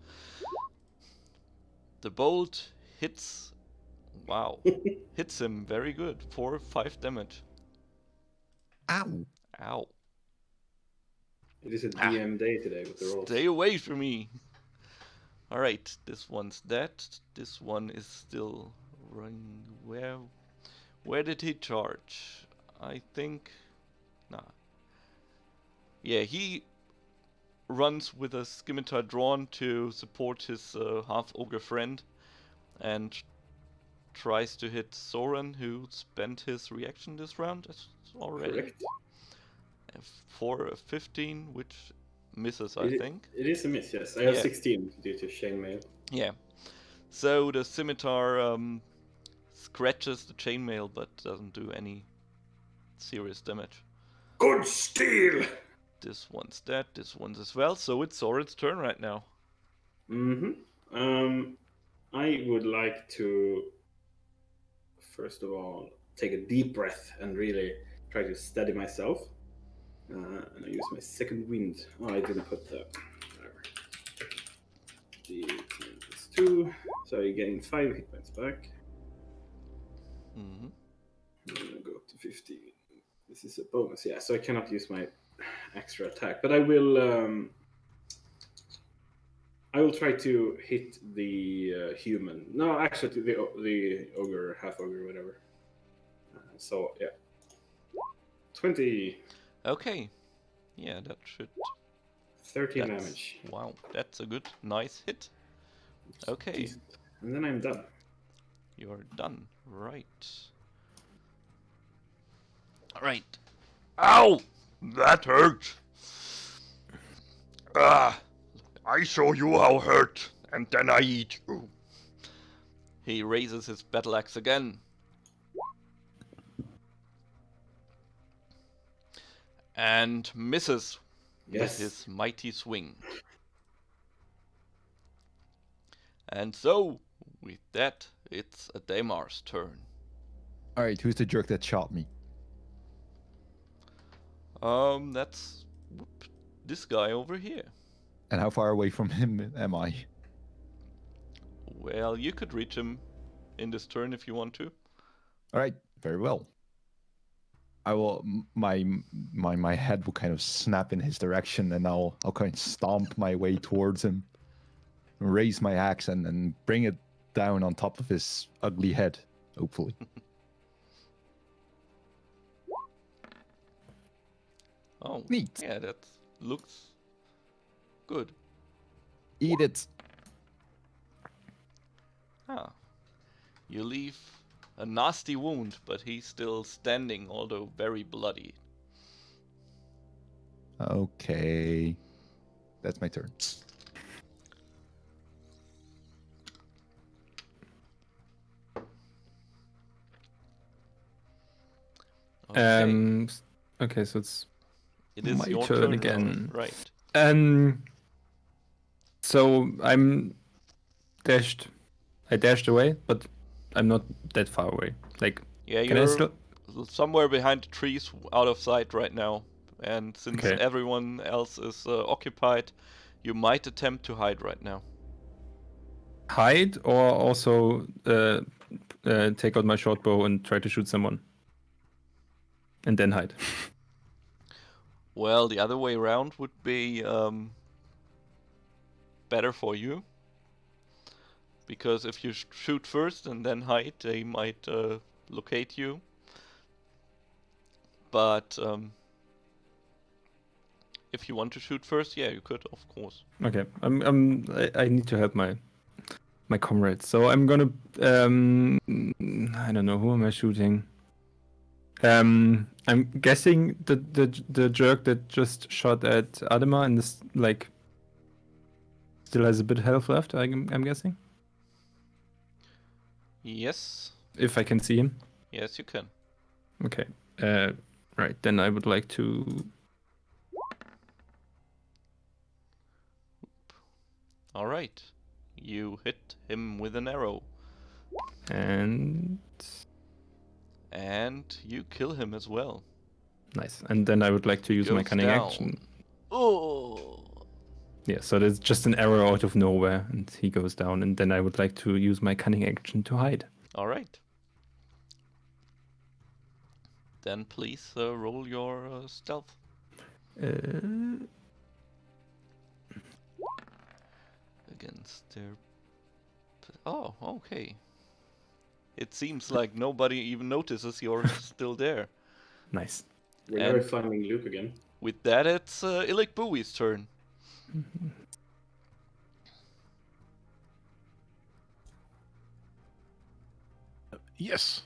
The bolt hits. Wow. Hits him very good. 5 damage. Ow. Ow. It is a DM day today with the rolls. Stay away from me. Alright, this one's dead. This one is still running. Where did he charge? I think... Nah. Yeah, he runs with a scimitar drawn to support his half-ogre friend and tries to hit Soren, who spent his reaction this round already. Correct. For a 15, which misses, I think. It is a miss, yes. I have Yeah. 16 due to chainmail. Yeah. So the scimitar scratches the chainmail, but doesn't do any serious damage. Good steel! This one's dead, this one's as well, so it's Soren's turn right now. I would like to, first of all, take a deep breath and really try to steady myself. And I use my second wind. Oh, I didn't put the... Whatever. D10 plus 2. So you gain 5 hit points back. Mm-hmm. I'm gonna go up to 15. This is a bonus, yeah, so I cannot use my extra attack. But I will try to hit the human. No, actually, the ogre, half ogre, whatever. So, yeah. 20. Okay. Yeah, that should... 13 damage. Wow, that's a good, nice hit. Okay, Decent. And then I'm done. you're done. Right. Alright. Ow! That hurt! I show you how hurt, and then I eat you. He raises his battle axe again. And misses Yes. with his mighty swing. And so, with that, it's a Daimar's turn. Alright, who's the jerk that shot me? That's this guy over here. And how far away from him am I? Well, you could reach him in this turn if you want to. Alright, very well. I will my head will kind of snap in his direction, and I'll kind of stomp my way towards him, raise my axe, and then bring it down on top of his ugly head, hopefully. Oh, Neat. yeah, that looks good. Eat it. Ah, you leave a nasty wound, but he's still standing, although very bloody. Okay. That's my turn. Okay, Okay, so it's it is my your turn turn again. now. Right. So I'm dashed. I dashed away, but I'm not that far away. Like, Yeah, can I you're still? somewhere behind the trees, out of sight right now. And since Okay. everyone else is occupied, you might attempt to hide right now. hide or also take out my short bow and try to shoot someone? And then hide. Well, the other way around would be better for you. Because if you shoot first and then hide, they might locate you. But if you want to shoot first, yeah, you could, of course. Okay, I need to help my comrades. So I'm gonna I don't know, who am I shooting? I'm guessing the jerk that just shot at Adema and this like still has a bit of health left. I'm guessing. Yes. If I can see him. Yes, you can. Okay. Right, then I would like to. All right. You hit him with an arrow. And you kill him as well. nice. And then I would like to use my Goes cunning down. action. Oh. Yeah, so there's just an arrow out of nowhere and he goes down. And then I would like to use my cunning action to hide. All right. Then please roll your stealth. Against their... Oh, okay. It seems like nobody even notices you're still there. Nice. We're And- never finding Luke again. With that, it's Illic Bowie's turn. Yes.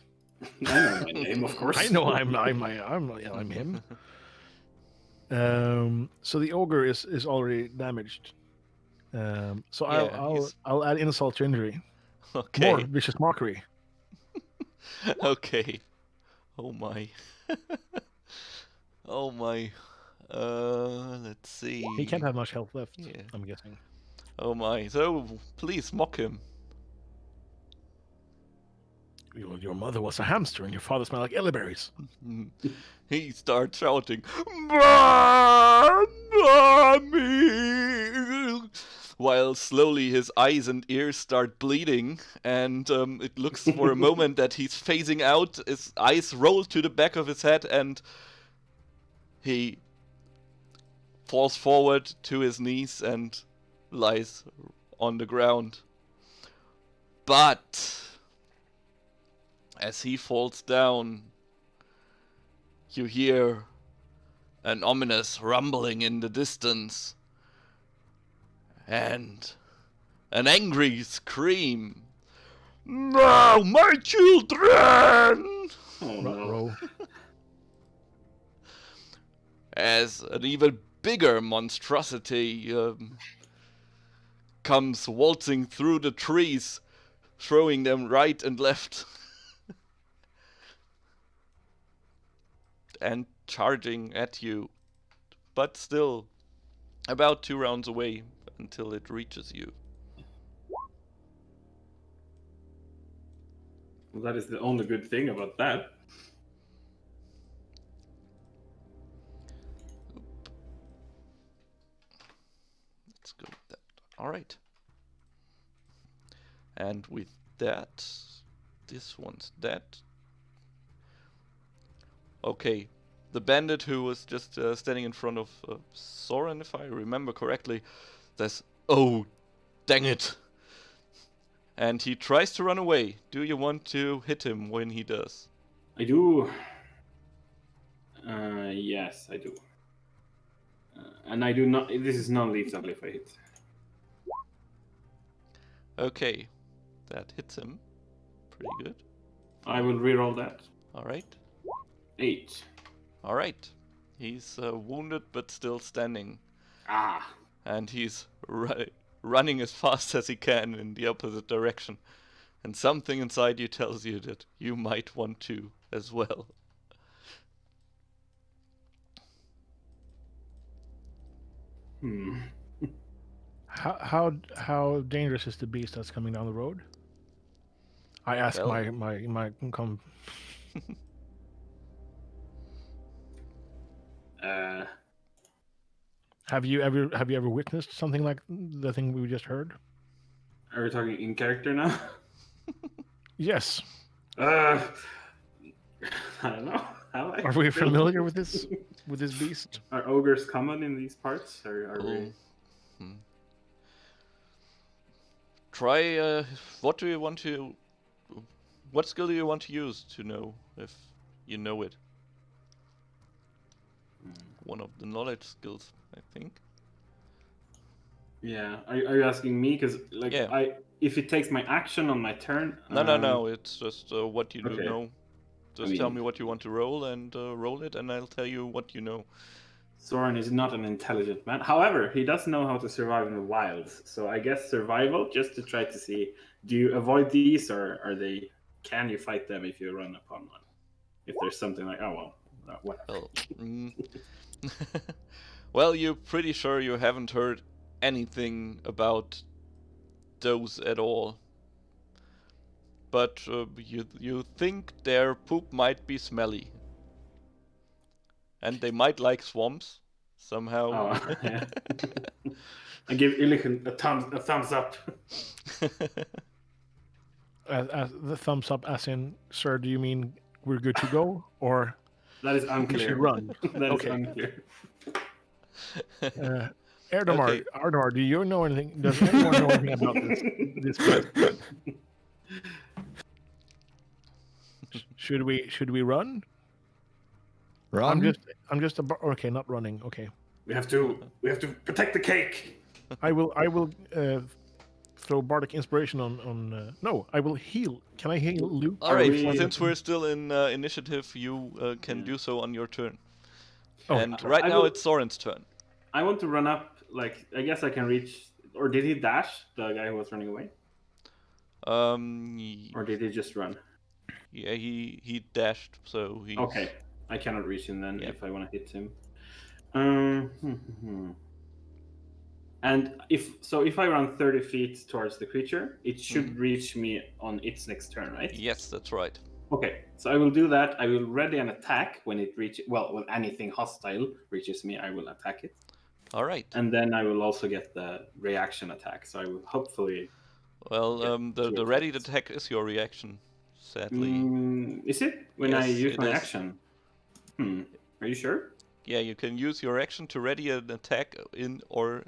I know my name, of course. I know I'm him. So the ogre is already damaged. So Yeah, he's- I'll add insult to injury. Okay. More vicious mockery. Okay. Oh my. Oh my. Let's see. He can't have much health left. Yeah. I'm guessing. Oh my. So please mock him. Your mother was a hamster and your father smelled like elderberries. He starts shouting, "Mommy!" while slowly his eyes and ears start bleeding, and it looks for a moment that he's phasing out. His eyes roll to the back of his head, and he falls forward to his knees and lies on the ground. But as he falls down, you hear an ominous rumbling in the distance and an angry scream. No, my children! Oh no. Row. As an even bigger monstrosity comes waltzing through the trees, throwing them right and left. And charging at you, but still about 2 rounds away until it reaches you. Well, that is the only good thing about that. Let's go with that. All right. And with that, this one's dead. Okay, the bandit who was just standing in front of Soren, if I remember correctly, says, "Oh, dang it!" And he tries to run away. Do you want to hit him when he does? I do. Yes, I do. And I do not. This is non-lethal if I hit. Okay, that hits him. Pretty good. I will reroll that. All right. 8. All right. He's wounded but still standing. Ah. And he's running as fast as he can in the opposite direction. And something inside you tells you that you might want to as well. How dangerous is the beast that's coming down the road? I ask Well- my Have you ever witnessed something like the thing we just heard? Are we talking in character now? Yes. I don't know. Are we familiar with this beast? Are ogres common in these parts? Are we... Try. What do you want to? What skill do you want to use to know if you know it? One of the knowledge skills, I think. Yeah. Are you asking me? Because Yeah. if it takes my action on my turn. No. It's just what you do okay. know. Just tell me what you want to roll and roll it, and I'll tell you what you know. Soren is not an intelligent man. However, he does know how to survive in the wilds. So I guess survival, just to try to see, do you avoid these, or are they? Can you fight them if you run upon one? If there's something like, oh well, whatever. Well, you're pretty sure you haven't heard anything about those at all. But you think their poop might be smelly. And they might like swamps somehow. Oh, yeah. I give Illichen a thumbs up. The thumbs up, as in, sir, do you mean we're good to go, or that is unclear. We should run? That is unclear. Ardmar, do you know anything? Does anyone know anything about this place? Should we run? Run? I'm just okay, not running. Okay. We have to protect the cake. I will throw bardic inspiration on. No, I will heal. Can I heal Luke? All right. Since we're still in initiative, you can do so on your turn. Oh, and right now it's Soren's turn. I want to run up. Like, I guess I can reach. Or did he dash? The guy who was running away. Or did he just run? Yeah, he dashed. So he. Okay, I cannot reach him then if I want to hit him. And if I run 30 feet towards the creature, it should reach me on its next turn, right? Yes, that's right. Okay, so I will do that. I will ready an attack when it reaches. Well, when anything hostile reaches me, I will attack it. All right. And then I will also get the reaction attack. So I will hopefully. Well, the ready attack is your reaction. Sadly. Is it when I use my action? Are you sure? Yeah, you can use your action to ready an attack or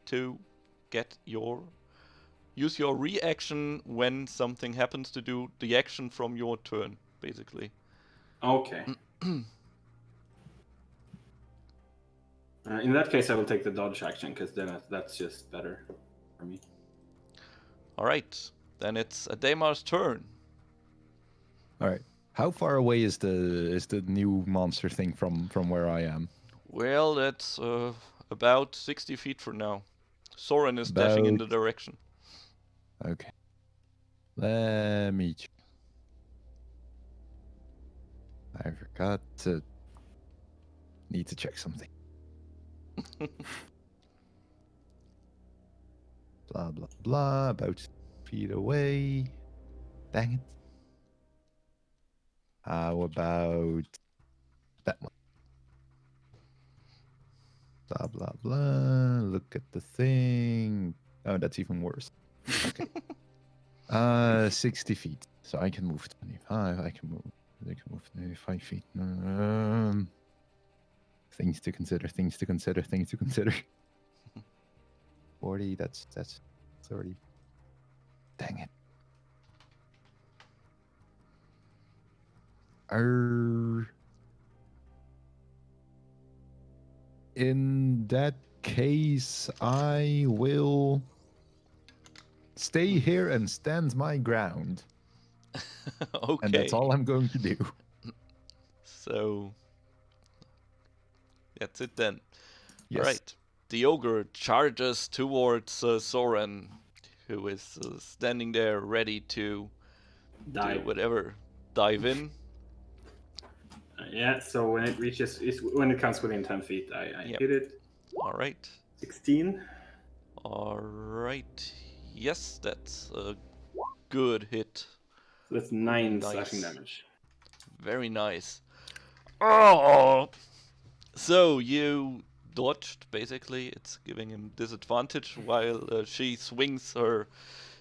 to use your reaction when something happens to do the action from your turn, basically. Okay. In that case, I will take the dodge action because then that's just better for me. All right, then it's Ademar's turn. All right. How far away is the new monster thing from where I am? Well, that's about 60 feet from now. Soren is dashing in the direction. Okay. Let me check. I forgot to... Need to check something. Blah, blah, blah. About 6 feet away. Dang it. How about that one? Blah, blah, blah. Look at the thing. Oh, that's even worse. Okay. 60 feet. So I can move 25. I can move 25 feet. Things to consider. 40, that's 30. Dang it. In that case, I will stay here and stand my ground. Okay. And that's all I'm going to do. So that's it then. Yes. All right. The ogre charges towards Soren, who is standing there ready to dive. Do whatever. Dive in. Yeah, so when it comes within 10 feet, I hit it. All right. 16. All right. Yes, that's a good hit. So that's 9 slashing damage. Very nice. Oh! So you dodged, basically. It's giving him disadvantage while she swings her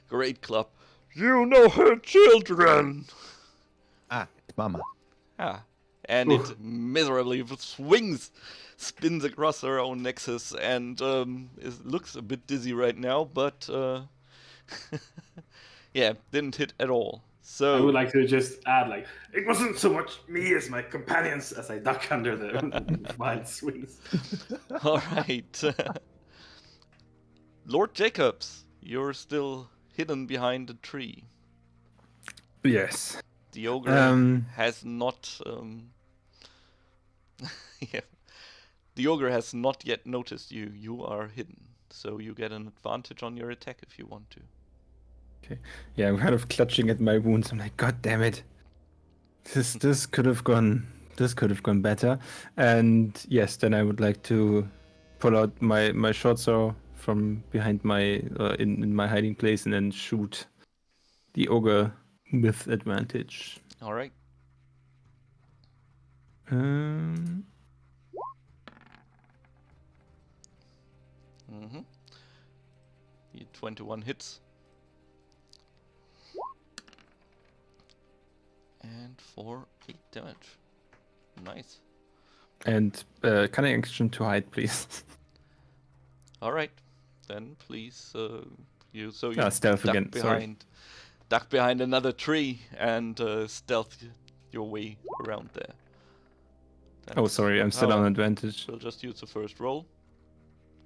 great club. You know her children! Ah, it's Mama. Ah, and it miserably spins across her own nexus, and it looks a bit dizzy right now, but yeah, didn't hit at all. So I would like to just add, like, it wasn't so much me as my companions as I duck under the wild swings. all right, Lord Jacobs, you're still hidden behind a tree. Yes. The ogre has not. Yeah, the ogre has not yet noticed you. You are hidden, so you get an advantage on your attack if you want to. Okay. Yeah, I'm kind of clutching at my wounds. I'm like, God damn it. This could have gone better. And yes, then I would like to pull out my short sword from behind my in my hiding place and then shoot the ogre with advantage. All right. Um, Mm-hmm. 21 hits. And for 8 damage. Nice. and cunning action to hide, please. All right. Then please, you Stealth duck again. Sorry. duck behind another tree and stealth your way around there. Oh, sorry, I'm still on advantage. We'll just use the first roll.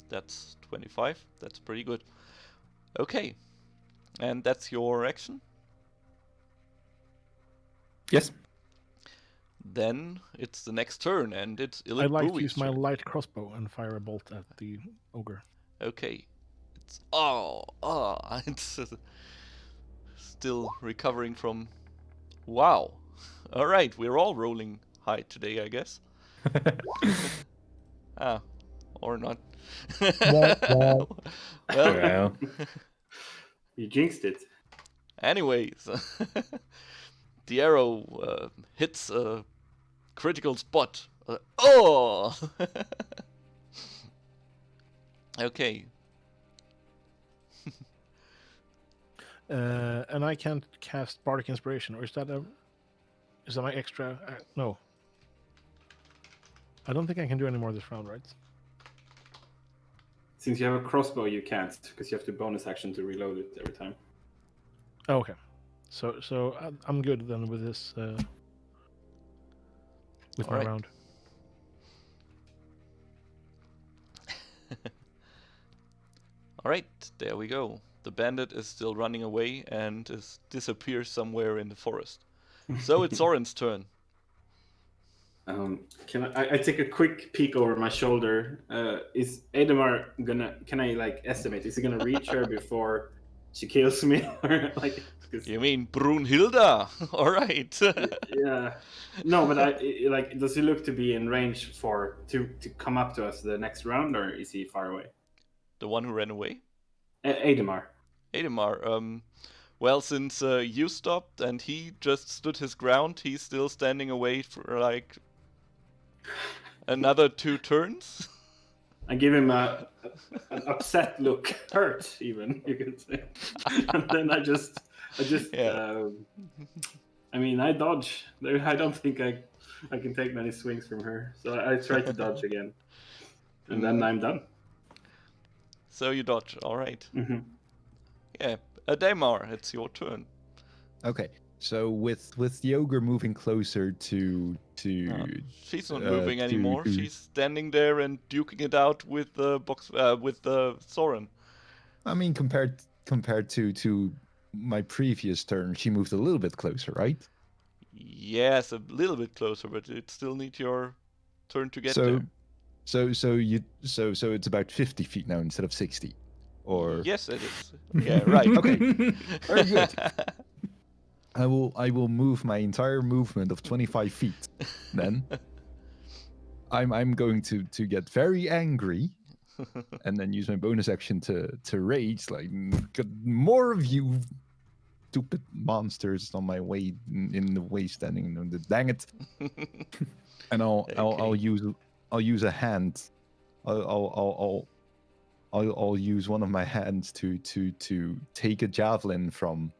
That's 25. That's pretty good. Okay. And that's your action? Yes. Then it's the next turn, and it's I'd like to Illibui's use my turn. light crossbow and fire a bolt at the ogre. Okay. It's it's still recovering from. Wow. All right, we're all rolling high today, I guess. Or not. Well, Well, You jinxed it. anyways, the arrow hits a critical spot. Okay. And I can't cast Bardic Inspiration, or is that my extra? No. I don't think I can do any more this round, right? Since you have a crossbow, you can't, because you have to bonus action to reload it every time. Oh, okay. So I'm good then with this. With All my right. round. All right, there we go. The bandit is still running away and disappears somewhere in the forest. So it's Soren's turn. Can I take a quick peek over my shoulder? Is Ademar gonna? Can I like estimate? Is he gonna reach her before she kills me? Or like? You mean Brunhilda? All right. Yeah. No, but like, does he look to be in range to come up to us the next round, or is he far away? The one who ran away? Ademar. Ademar, well, since you stopped and he just stood his ground, he's still standing away for like another 2 turns. I give him an upset look, hurt even, you could say. And then I just Yeah. I mean, I dodge. I don't think I can take many swings from her, so I try to dodge again, and then I'm done. So you dodge, all right. Mm-hmm. Yeah, Ademar, it's your turn. Okay, so with the ogre moving closer to She's not moving to- anymore. to- She's standing there and duking it out with Soren. I mean, compared to my previous turn, she moved a little bit closer, right? Yes, a little bit closer, but it still needs your turn to get so, there. so it's about 50 feet now instead of 60, or Yes, it is. Yeah, right. Okay, very good. I will move my entire movement of 25 feet. Then I'm going to get very angry, and then use my bonus action to rage. Like, get more of you, stupid monsters, on my way in the way standing. Dang it! And I'll use a hand. I'll I'll use one of my hands to take a javelin from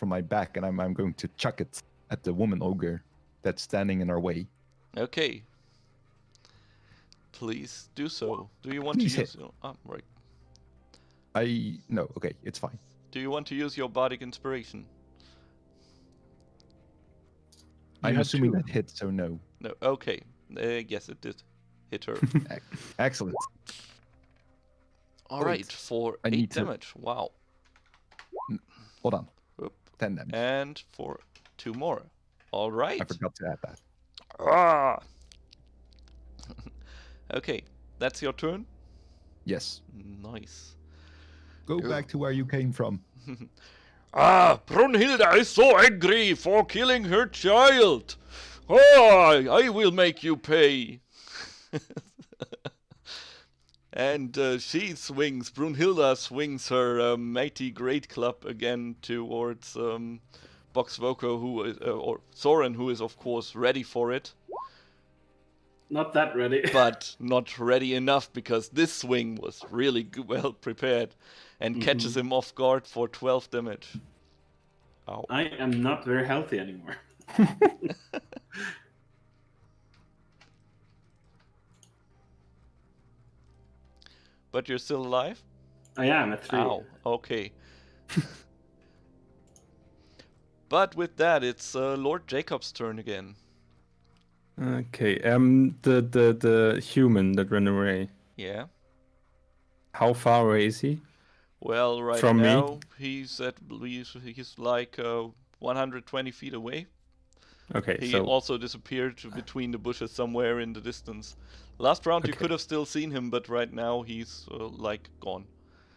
my back, and I'm going to chuck it at the woman ogre that's standing in our way. Okay. Please do so. Do you want Please to use? hit. Right. No, okay, it's fine. Do you want to use your bardic inspiration? You I'm had assuming two. that hit, so no. No. Okay. Yes, it did hit her. Excellent. All Wait, right, for I 8 need to- damage. Wow. Hold on. Oop. 10 damage. And for 2 more. All right. I forgot to add that. Ah. Okay, that's your turn. Yes. Nice. Go Go. back to where you came from. Brunhilde is so angry for killing her child. Oh, I will make you pay. And Brunhilde swings her mighty great club again towards Boxvoko, or Soren, who is of course ready for it, Not that ready. but not ready enough because this swing was really well prepared and catches him off guard for 12 damage. Ow. I am not very healthy anymore. But you're still alive? I am at 3. Ow, okay. But with that, it's Lord Jacob's turn again. Okay. The human that ran away. Yeah. How far away is he? Well, right From me? now he's like 120 feet away. Okay, He so also disappeared between the bushes somewhere in the distance. Last round you Okay. could have still seen him, but right now he's like gone.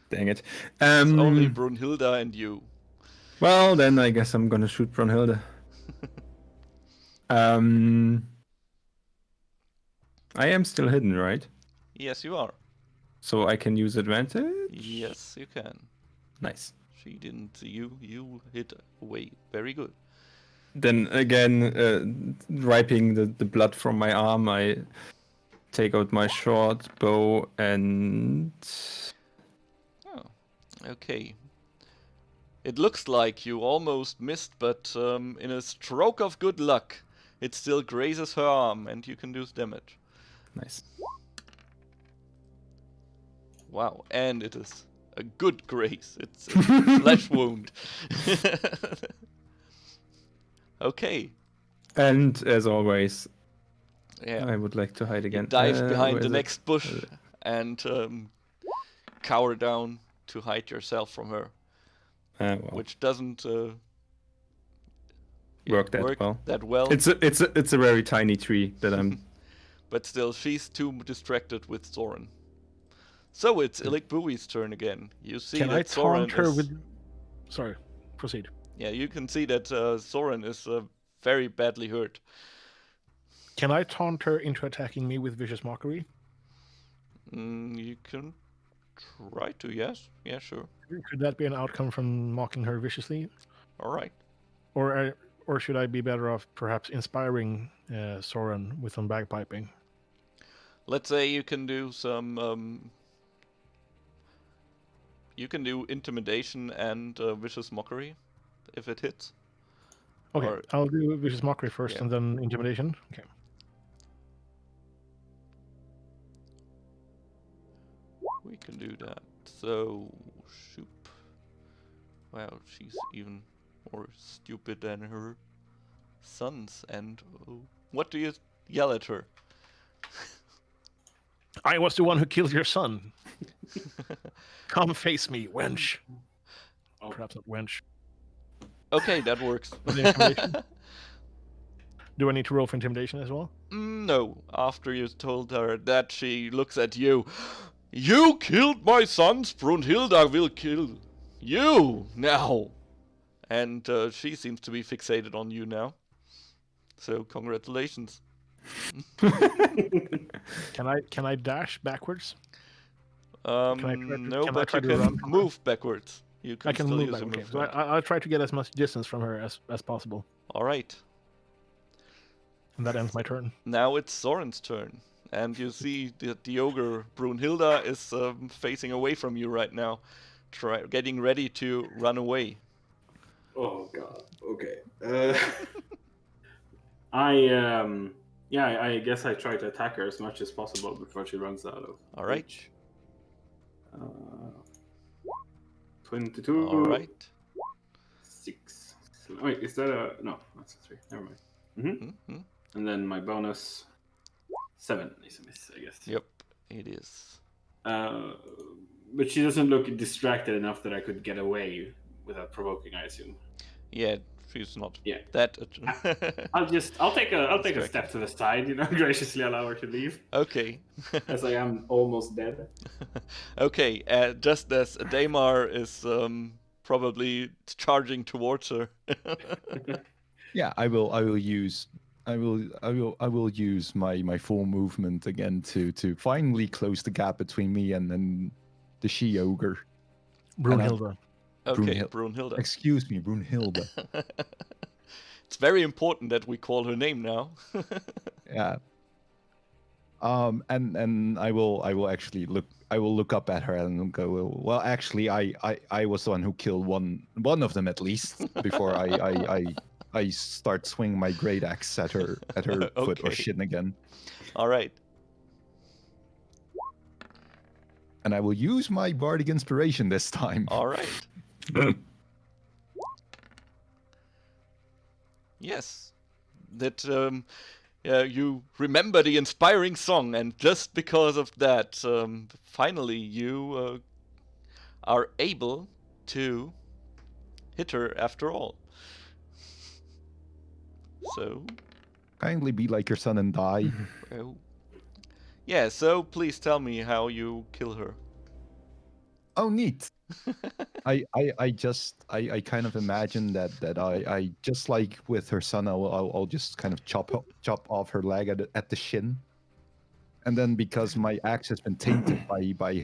dang it. It's only Brunhilde and you. Well, then I guess I'm gonna shoot Brunhilde. I am still hidden, right? Yes, you are. So I can use advantage? Yes, you can. Nice. She didn't see you. You hit away. Very good. Then again, wiping the blood from my arm, I take out my short bow and... Oh, okay. It looks like you almost missed, but in a stroke of good luck, it still grazes her arm, and you can do damage. Nice. Wow, and it is a good graze. It's a flesh wound. Okay. And as always, Yeah. I would like to hide You again. dive behind where the is it? next bush and cower down to hide yourself from her, Well, which doesn't work that well. that well. It's a very tiny tree that I'm. But still, she's too distracted with Soren. So it's Ilikbui's turn again. You see Can I that Soren taunt her is... with? Sorry, proceed. Yeah, you can see that Soren is very badly hurt. Can I taunt her into attacking me with vicious mockery? You can try to, yes. Yeah, sure. Could that be an outcome from mocking her viciously, All right. or should I be better off perhaps inspiring Soren with some bagpiping? Let's say you can do some... you can do intimidation and vicious mockery, if it hits. Okay, Or- I'll do vicious mockery first, Yeah. and then intimidation. Okay. We can do that. So, shoop. Wow, she's even more stupid than her sons. And what do you yell at her? I was the one who killed your son. Come face me, wench. Oh. Perhaps not wench. Okay, that works. With intimidation? Do I need to roll for intimidation as well? No, after you told her that, she looks at you. You killed my sons, Brunhilde will kill you now. And she seems to be fixated on you now. So congratulations. Can I dash backwards? No, can I but try you to can run from her? move backwards. You can I can still move use back. a Okay, so movement. I'll try to get as much distance from her as possible, All right. and that ends my turn. Now it's Soren's turn. and you see that the ogre Brunhilda is facing away from you right now, getting ready to run away. Oh god. Okay. I guess I try to attack her as much as possible before she runs out of All right. reach. 22. All right. 6. Wait, is that a... No, that's a 3. Never mind. Mm-hmm. And then my bonus 7 is a miss, I guess. Yep, it is. But she doesn't look distracted enough that I could get away without provoking, I assume. Yeah, she's not Yeah. that. I'll take a step to the side, graciously allow her to leave, Okay. as I am almost dead. Okay, just as Daimar is probably charging towards her. Yeah, I will use my full movement again to finally close the gap between me and then the she ogre. Brunhilda. Okay, Brunhilda. Excuse me, Brunhilda. It's very important that we call her name now. Yeah. And I will actually look up at her and go, well, actually, I was the one who killed one of them at least before I start swinging my great axe at her foot or Okay. shin again. All right. And I will use my bardic inspiration this time. All right. Yes. That you remember the inspiring song, and just because of that, finally you are able to hit her after all. So, Kindly be like your son and die. oh. Yeah, so please tell me how you kill her. Oh, neat. I kind of imagine that I just like with her son, I'll just kind of chop off her leg at the shin, and then because my axe has been tainted by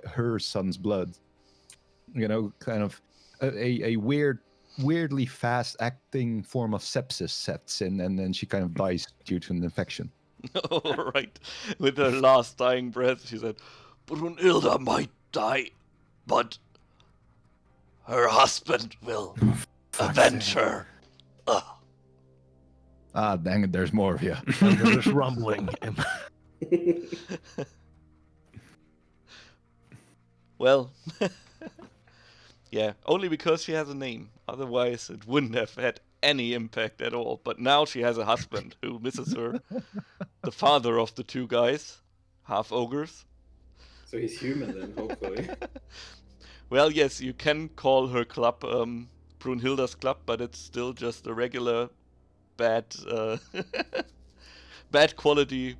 her son's blood, kind of a weirdly fast acting form of sepsis sets in, and then she kind of dies due to an infection. All right. With her last dying breath, she said, Brunhilda might die, but her husband will avenge her. Ugh. Ah, dang it! There's more of you. And there's rumbling. Well, yeah, only because she has a name. Otherwise, it wouldn't have had any impact at all. But now she has a husband who misses her. The father of the two guys, half ogres. So he's human then, hopefully. Well, yes, you can call her club Brunhilda's club, but it's still just a regular bad bad quality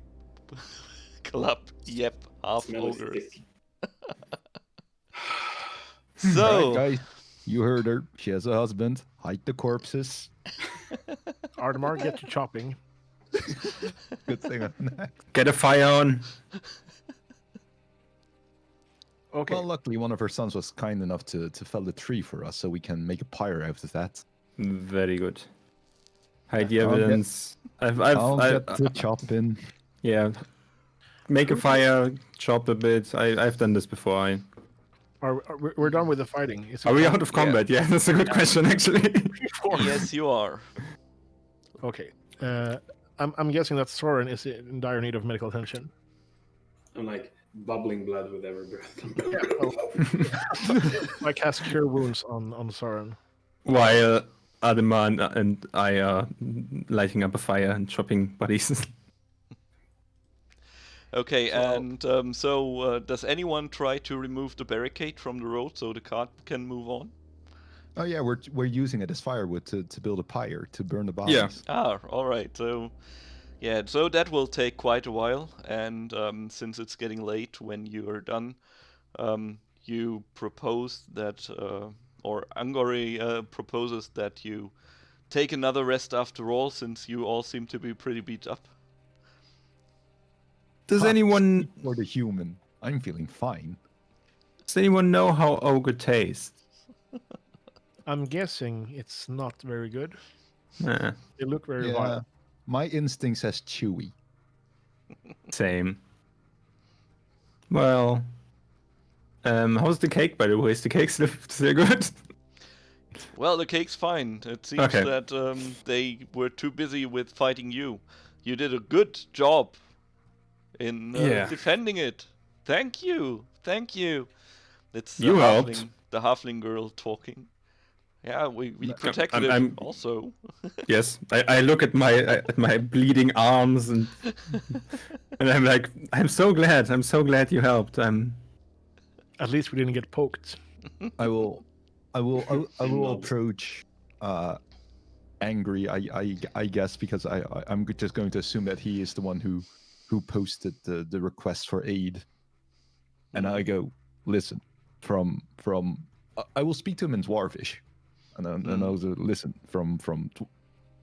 club. Yep, half Smelly ogres. stick. So, Alright, guys, you heard her. She has a husband. Hide the corpses. Ardmar, get to chopping. Good thing on that. Get a fire on. Okay. Well, luckily, one of her sons was kind enough to fell the tree for us, so we can make a pyre out of that. Very good. Hide the I'll get- evidence. I'll get the chopping. Yeah. Make a fire, chop a bit. I've done this before. We're done with the fighting. Are we out of combat? Yeah, that's a good question, actually. yes, you are. Okay. I'm guessing that Soren is in dire need of medical attention. I'm like bubbling blood with every breath. I cast Cure Wounds on Soren. While Ademan and I are lighting up a fire and chopping bodies. Okay, and does anyone try to remove the barricade from the road so the cart can move on? Oh yeah, we're using it as firewood to build a pyre to burn the bodies. Yeah. Ah, all right. So, yeah, so that will take quite a while, and since it's getting late when you are done, you propose that, or Angori proposes that you take another rest after all, since you all seem to be pretty beat up. Does anyone Or the human? I'm feeling fine. know how ogre tastes? I'm guessing it's not very good. Nah. They look very Yeah, vile. my instinct says chewy. Same. Well, how's the cake, by the way? Is the cake still good? Well, the cake's fine. It seems Okay. that they were too busy with fighting you. You did a good job in Yeah. defending it. Thank you. Thank you. It's You helped. the halfling girl talking. Yeah, we protected I'm- it also. Yes, I look at my bleeding arms and I'm like, I'm so glad you helped. At least we didn't get poked. I will Nods. approach angry. I guess because I'm just going to assume that he is the one who posted the request for aid, and I go, listen, from I will speak to him in Dwarvish, and I'll say, listen from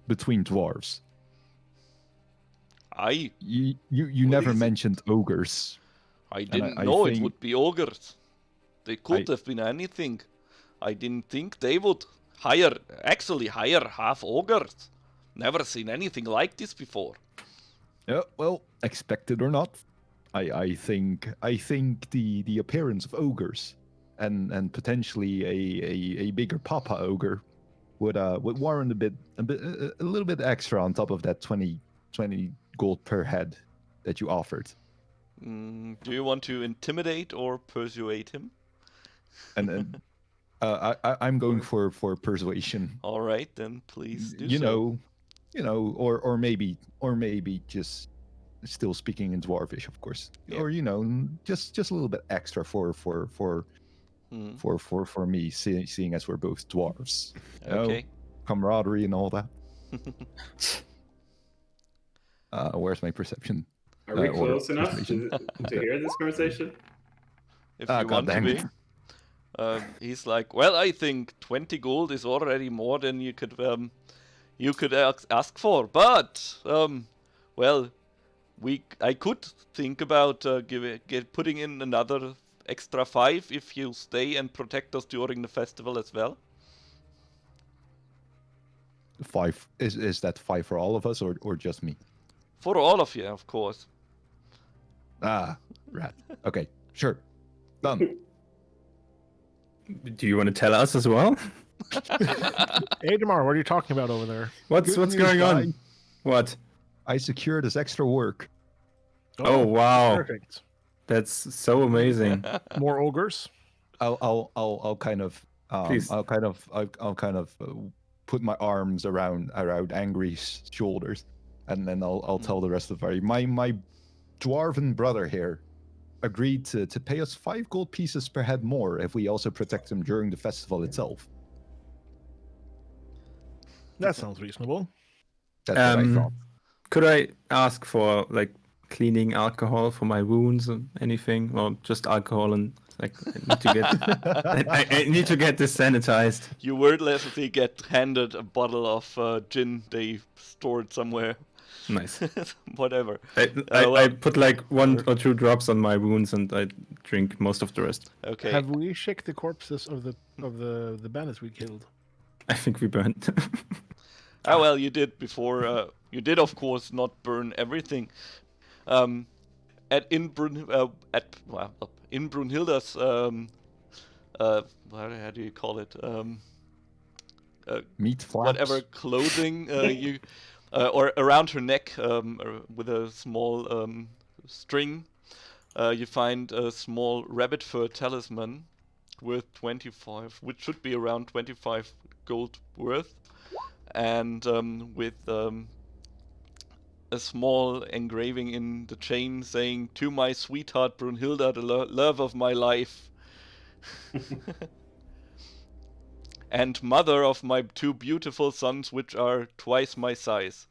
between dwarves. You What never is it? mentioned ogres. I didn't I know it think- would be ogres. They could I- have been anything. I didn't think they would hire half ogres. Never seen anything like this before. Yeah, well, expected or not, I think the appearance of ogres and potentially a bigger papa ogre would warrant a little bit extra on top of that 20 gold per head that you offered. Do you want to intimidate or persuade him? And I'm going for persuasion. All right, then please do You so. know, or maybe just still speaking in Dwarvish, of course, Yeah. or just a little bit extra for me, seeing as we're both dwarves. You know, Okay. camaraderie and all that. Where's my perception? Are we or close enough persuasion? to hear this conversation? If Ah, you want to God be. dang He's like, well, I think 20 gold is already more than you could ask for, but well, I could think about putting in another extra 5 if you stay and protect us during the festival as well. 5 is that 5 for all of us or just me? For all of you, of course. Ah, rat. Okay, sure, done. Do you want to tell us as well? Hey, Damar, what are you talking about over there? What's Good news, going on? guy. What? I secured this extra work. Oh, wow. Perfect. That's so amazing. More ogres. I'll kind of Please. I'll kind of put my arms around Angry's shoulders, and then I'll tell the rest of the party. My dwarven brother here agreed to pay us 5 gold pieces per head more if we also protect him during the festival itself. That sounds reasonable. That's what I thought. Could I ask for like cleaning alcohol for my wounds or anything, or just alcohol and like I need to get I need to get this sanitized. You wordlessly get handed a bottle of gin they stored somewhere. Nice. Whatever. I put like 1 or 2 drops on my wounds and I drink most of the rest. Okay. Have we checked the corpses of the bandits we killed? I think we burned. Ah, well, you did before. You did, of course, not burn everything. In Brunhilda's how do you call it? Meat flaps. Whatever clothing you or around her neck with a small string. You find a small rabbit fur talisman worth 25, which should be around 25 gold worth, and with a small engraving in the chain saying, "To my sweetheart Brunhilda, the love of my life." And mother of my 2 beautiful sons, which are twice my size.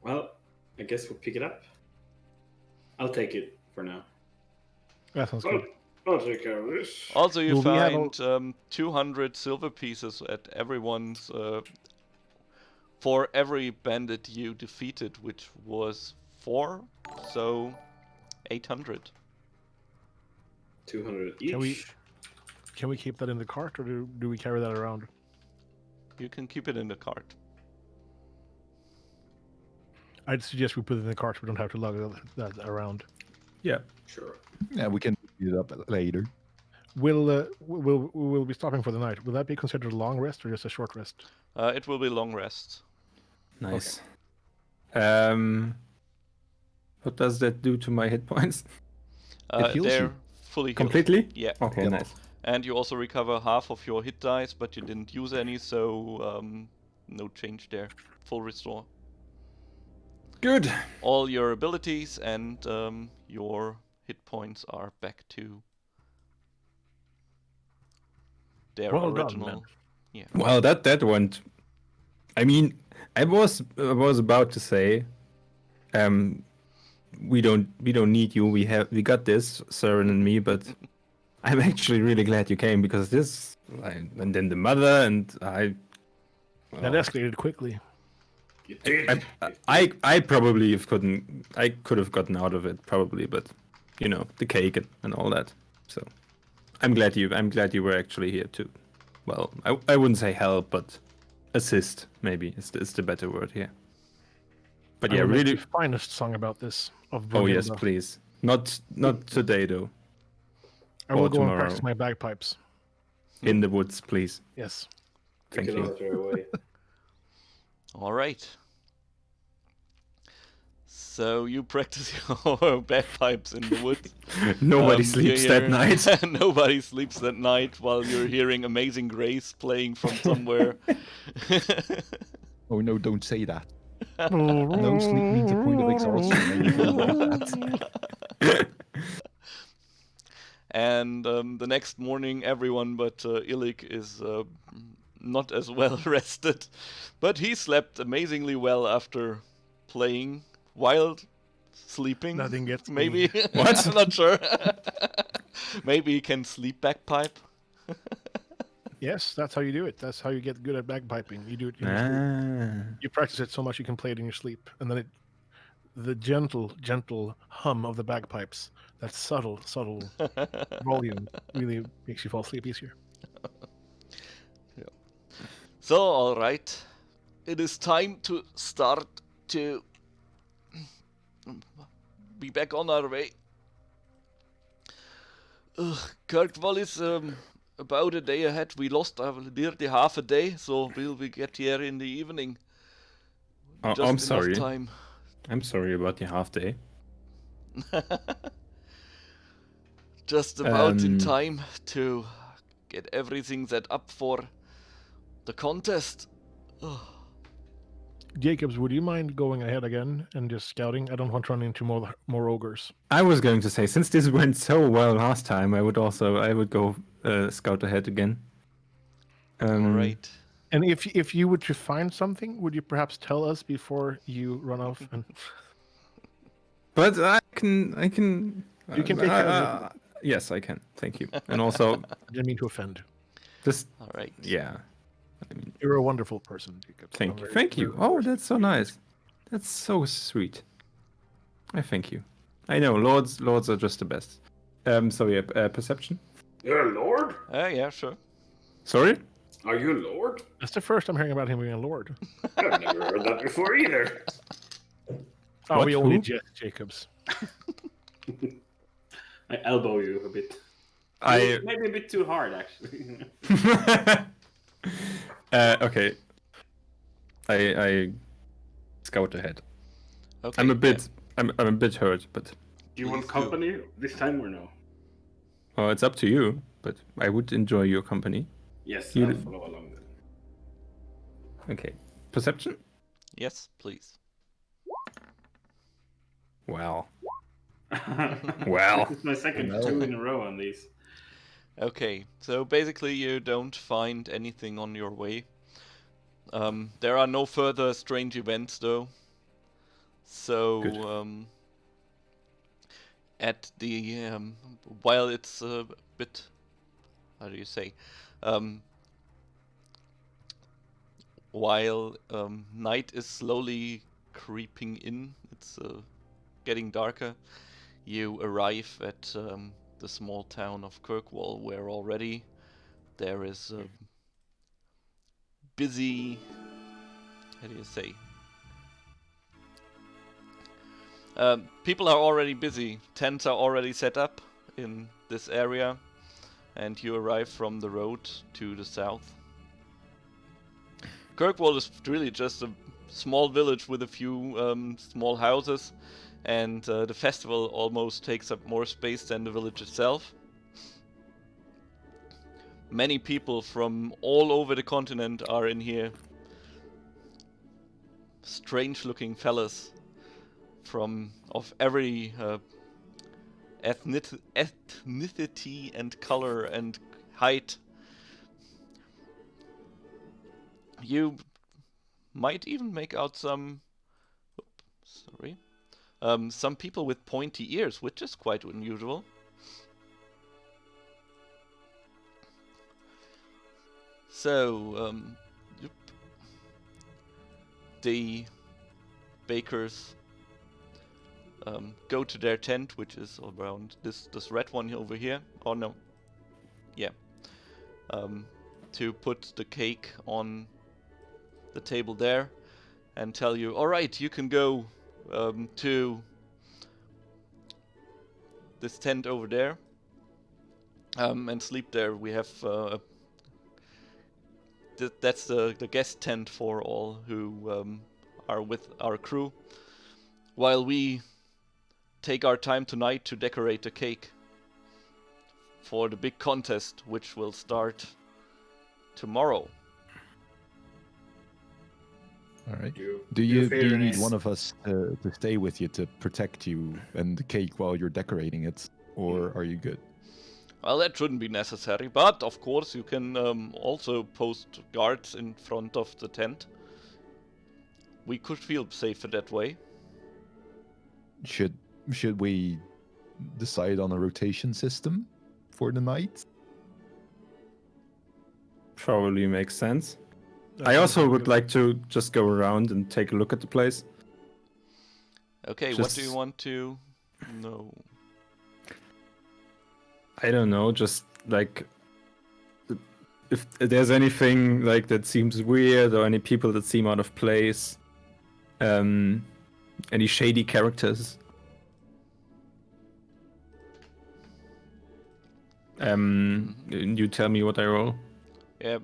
Well, I guess we'll pick it up. I'll take it for now. That sounds good. I'll take care of this. Also, you Will we have find 200 silver pieces at everyone's for every bandit you defeated, which was 4, so 800. 200 each. Can we keep that in the cart, or do we carry that around? You can keep it in the cart. I'd suggest we put it in the cart. We don't have to lug that around. Yeah. Sure. Yeah, we can pick it up later. We'll be stopping for the night. Will that be considered a long rest or just a short rest? It will be long rest. Nice. What does that do to my hit points? heals They're you. fully healed. Completely? Yeah. Okay, Yep. nice. And you also recover half of your hit dice, but you didn't use any, so no change there. Full restore. Good. All your abilities and your hit points are back to their Well done, original. man. Yeah. Well, that went. I mean, I was about to say, we don't need you. We got this, Soren and me. But I'm actually really glad you came because this, and then the mother and I. That escalated quickly. You did. I probably could have gotten out of it probably, but you know, the cake and all that. So I'm glad you were actually here too. Well, I wouldn't say help, but assist maybe is the better word here. But I yeah, will make really. the finest song about this of Oh yes, Brunhilde. please. Not today though. I will or go and tomorrow. practice my bagpipes. In the woods, please. Yes. Thank Take it you. out your way. All right. So you practice your bagpipes in the woods. Nobody You sleeps that hear- night. Nobody sleeps that night while you're hearing Amazing Grace playing from somewhere. Oh no, don't say that. No sleep means a point of exhaustion, and you don't want that. And the next morning, everyone but Illik is not as well rested. But he slept amazingly well after playing while sleeping. Nothing gets me. Maybe. What? I'm not sure. Maybe he can sleep bagpipe. Yes, that's how you do it. That's how you get good at bagpiping. You do it in your sleep. Ah. You practice it so much you can play it in your sleep, and then the gentle hum of the bagpipes, that subtle volume, really makes you fall asleep easier. So, all right, it is time to start to be back on our way. Kirkwall is about a day ahead. We lost nearly half a day, so we'll get here in the evening. Oh, Just I'm enough sorry. time. I'm sorry about the half day. Just about in Um, time to get everything set up for the contest. Jacobs, would you mind going ahead again and just scouting? I don't want to run into more ogres. I was going to say, since this went so well last time, I would go scout ahead again. All right. And if you were to find something, would you perhaps tell us before you run off? And But I can. You can take care of it. Yes, I can. Thank you. And also, I didn't mean to offend. just All right. yeah. I mean, You're a wonderful person, Jacobs. thank I'm you. very- Thank you. very Oh, impressed. that's so nice. That's so sweet. I thank you. I know lords are just the best. So yeah, perception. You're a lord? Yeah, sure. Sorry. Are you a lord? That's the first I'm hearing about him being a lord. I've never heard that before either. Oh, What, we only who? jest, Jacobs. I elbow you a bit. I Maybe a bit too hard, actually. okay. I scout ahead. Okay. I'm a yeah. bit I'm a bit hurt, but Do you want Please do. company this time or no? well, it's up to you. But I would enjoy your company. Yes, You I'll do- follow along then. Okay. Perception. Yes, please. Wow. Well. It's my second No. 2 in a row on these. Okay, so basically you don't find anything on your way. There are no further strange events though. So Good. at the while it's a bit, how do you say, while night is slowly creeping in, it's getting darker. You arrive at the small town of Kirkwall, where already there is busy. How do you say? People are already busy. Tents are already set up in this area, and you arrive from the road to the south. Kirkwall is really just a small village with a few small houses, and the festival almost takes up more space than the village itself. Many people from all over the continent are in here. Strange-looking fellas of every ethnicity and color and height. You might even make out some people with pointy ears, which is quite unusual. So, the bakers go to their tent, which is around this red one over here. Oh no, yeah. To put the cake on the table there, and tell you, all right, you can go to this tent over there and sleep there. We have that's the guest tent for all who are with our crew, while we take our time tonight to decorate the cake for the big contest, which will start tomorrow. All right. Do you need one of us to stay with you to protect you and the cake while you're decorating it, or are you good? Well, that shouldn't be necessary, but of course you can also post guards in front of the tent. We could feel safer that way. Should we decide on a rotation system for the night? Probably makes sense. I also would like to just go around and take a look at the place. Okay, what do you want to know? I don't know, just like if there's anything like that seems weird or any people that seem out of place. Any shady characters. You tell me what I roll. Yeah,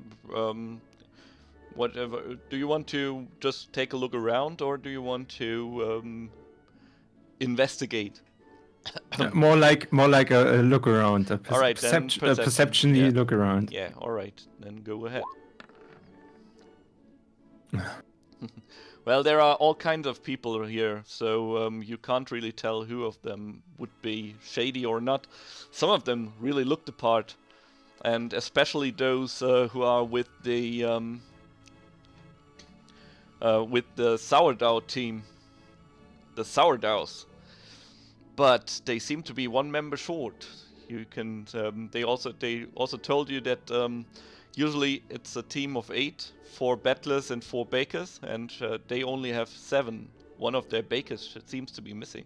whatever. Do you want to just take a look around, or do you want to investigate? More like a look around. A All right, then perception-y yeah. look around. Yeah, all right, then go ahead. Well, there are all kinds of people here, so you can't really tell who of them would be shady or not. Some of them really look the part, and especially those who are with the sourdough team, the sourdoughs. But they seem to be one member short. You can. They also told you that usually it's a team of 8, 4 battlers and 4 bakers, and they only have 7. One of their bakers seems to be missing.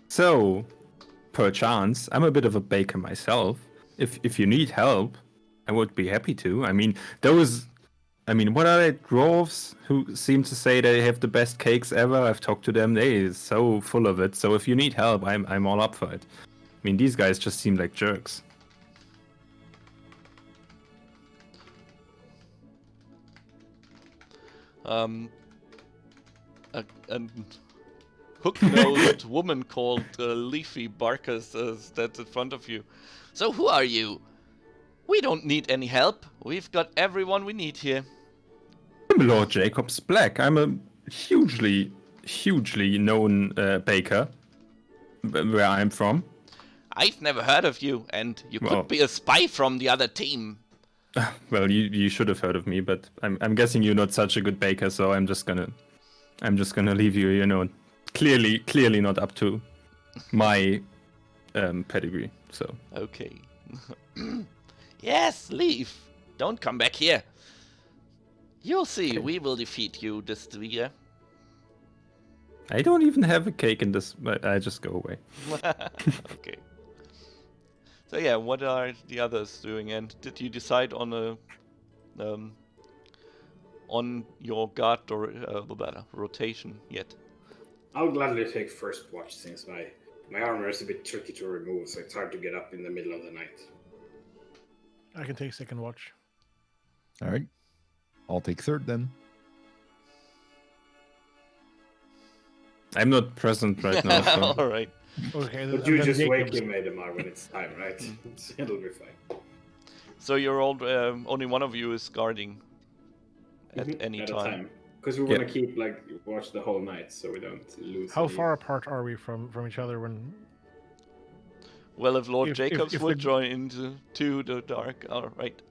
So, perchance, I'm a bit of a baker myself. If you need help, I would be happy to. What are they, dwarves who seem to say they have the best cakes ever? I've talked to them, they're so full of it. So if you need help, I'm all up for it. I mean, these guys just seem like jerks. A hook-nosed woman called Leafy Barkers that's in front of you. So who are you? We don't need any help. We've got everyone we need here. I'm Lord Jacobs Black. I'm a hugely known baker where I'm from. I've never heard of you, and you could be a spy from the other team. Well, you should have heard of me, but I'm guessing you're not such a good baker, so I'm just gonna leave you, clearly not up to my pedigree. So okay. Yes, leave. Don't come back here. You'll see. Okay. We will defeat you this year. I don't even have a cake in this. I just go away. Okay. So yeah, what are the others doing? And did you decide on a on your guard or rotation yet? I'll gladly take first watch since my armor is a bit tricky to remove, so it's hard to get up in the middle of the night. I can take second watch. All right. I'll take third then. I'm not present right now, so All right. Okay, But then- you then just wake Jacob's- him, Edemar, when it's time, right? It'll be fine. So you're all only one of you is guarding at Mhm, any at a time. Because we Yeah. want to keep watch the whole night, so we don't lose. How any- far apart are we from each other when? Well, if Lord If- Jacobs if would the- join into the dark, all right.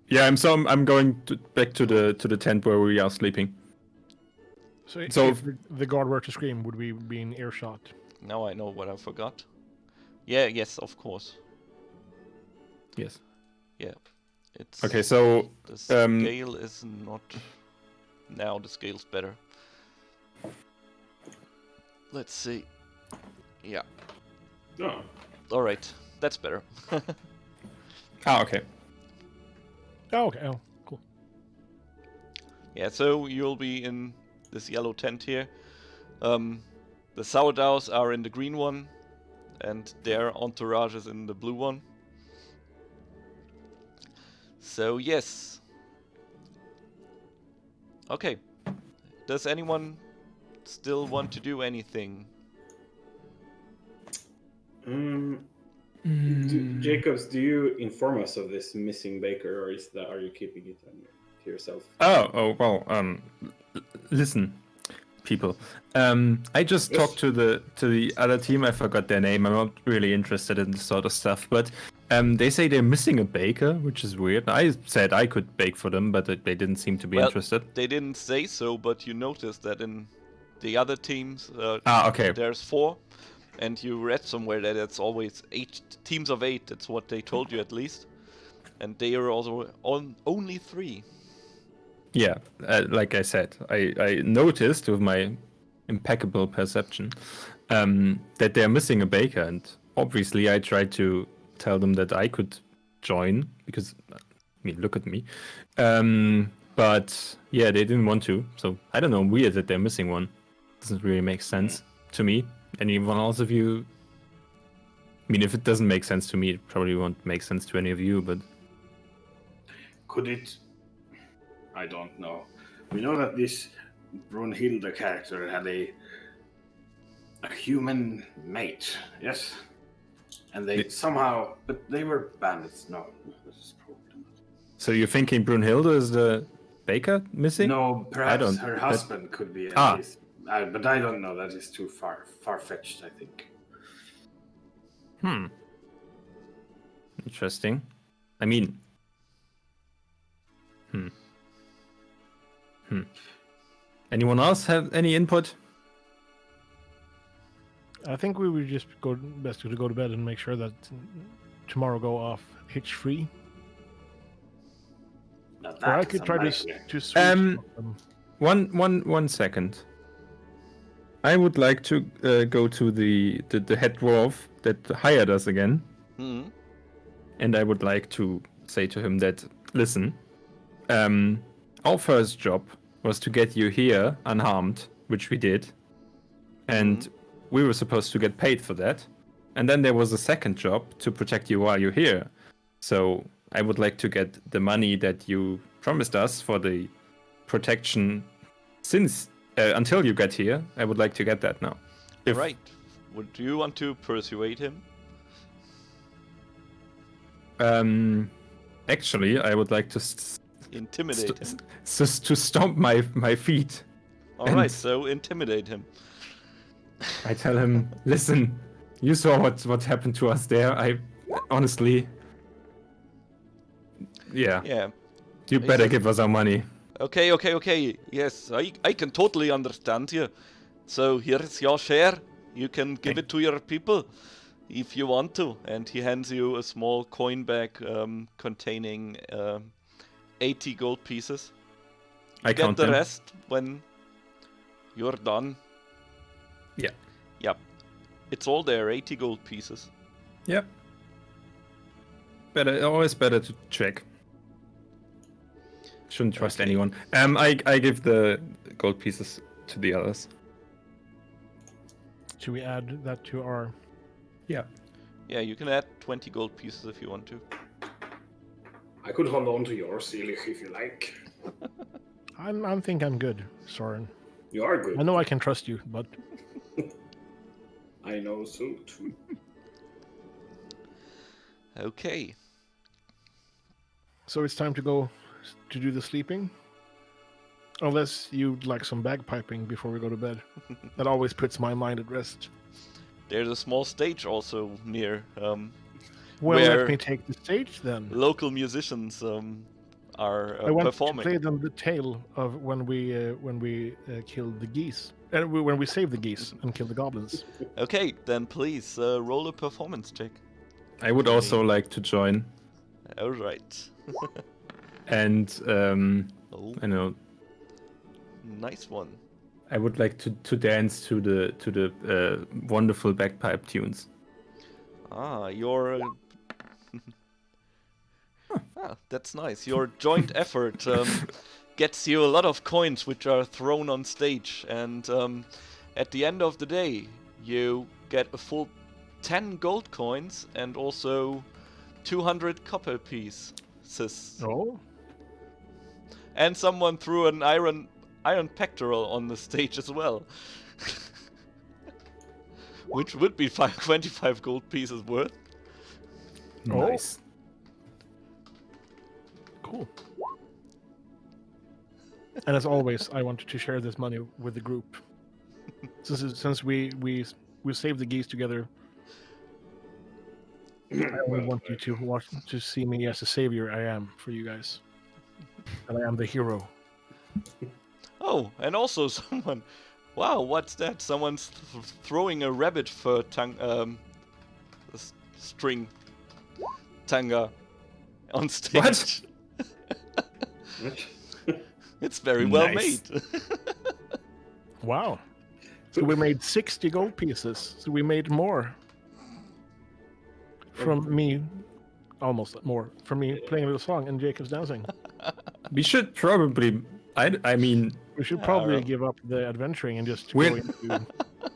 yeah, I'm going back to the tent where we are sleeping. So, So- if the guard were to scream, would we be in earshot? Now I know what I forgot. Yeah, yes, of course. Yes. Yeah, it's Okay, so the um, scale is not. Now the scale's better. Let's see. Yeah. Oh, All right, that's better. okay. Oh, okay. Oh, cool. Yeah, so you'll be in this yellow tent here. The sourdoughs are in the green one, and their entourage is in the blue one. So yes. Okay. Does anyone still want to do anything? Jacobs, do you inform us of this missing baker, or are you keeping it to yourself? Oh well. Listen, people. I just Yes. talked to the other team. I forgot their name. I'm not really interested in this sort of stuff, but they say they're missing a baker, which is weird. I said I could bake for them, but they didn't seem to be Well, interested. They didn't say so, but you noticed that in the other teams, Okay. there's 4, and you read somewhere that it's always 8 teams of 8. That's what they told you at least, and they are also on only 3. Yeah, like I said, I noticed with my impeccable perception that they're missing a baker, and obviously I tried to tell them that I could join because, I mean, look at me. But yeah, they didn't want to. So I don't know. Weird that they're missing one. Doesn't really make sense to me. Anyone else of you? I mean, if it doesn't make sense to me, it probably won't make sense to any of you. But Could it? I don't know. We know that this Brunhilde character had a human mate, yes, and they somehow, but they were bandits. No, this is probably not. so you're thinking Brunhilde is the baker missing? No, perhaps don't- her that- husband could be. Ah. But I don't know. That is too far-fetched, I think. Interesting. I mean, anyone else have any input? I think we would just best to go to bed and make sure that tomorrow go off hitch free. Now Or I that is could a try nightmare. to switch. One second. I would like to go to the head dwarf that hired us again, Hmm. and I would like to say to him that, listen, our first job was to get you here unharmed, which we did, and we were supposed to get paid for that. And then there was a second job to protect you while you're here. So I would like to get the money that you promised us for the protection since until you get here. I would like to get that now. If- Right. Would you want to persuade him? Actually, I would like to Intimidate him. to stomp my feet. All right, and- so intimidate him. I tell him, listen, you saw what happened to us there. I honestly, yeah, Yeah. you He better says- give us our money. Okay. Yes, I can totally understand you. So here's your share. You can give it to your people if you want to. And he hands you a small coin bag containing 80 gold pieces. I Get count the them. rest when you're done. Yeah. Yep. It's all there, 80 gold pieces. Yep. Always better to check. Shouldn't trust anyone. I give the gold pieces to the others. Should we add that to our? Yeah. Yeah, you can add 20 gold pieces if you want to. I could hold on to yours, Illich, if you like. I think I'm good, Soren. You are good. I know I can trust you, but I know so too. Okay. so it's time to go to do the sleeping. Unless you'd like some bagpiping before we go to bed. That always puts my mind at rest. There's a small stage also near. Well, Where- let me take the stage then. Local musicians are I want performing. to play them the tale of when we killed the geese. When we saved the geese and killed the goblins. Okay, then please roll a performance check. I would also like to join. All right. And Oh, I know nice one. I would like to dance to the wonderful bagpipe tunes. Ah, your. That's nice. Your joint effort gets you a lot of coins, which are thrown on stage, and at the end of the day, you get a full 10 gold coins and also 200 copper pieces. Oh, And someone threw an iron pectoral on the stage as well. Which would be 25 gold pieces worth. Oh. Nice. cool. And as always, I wanted to share this money with the group. Since we saved the geese together, I only want you to see me as the savior I am for you guys. And I am the hero. Oh, and also someone. Wow, what's that? Someone's throwing a rabbit fur string tanga on stage. What? It's very well Nice. made. Wow. So we made 60 gold pieces. So we made more. From me, almost more. From me playing a little song and Jacob's dancing. We should probably. I mean, We should probably well. give up the adventuring and just We're- go into...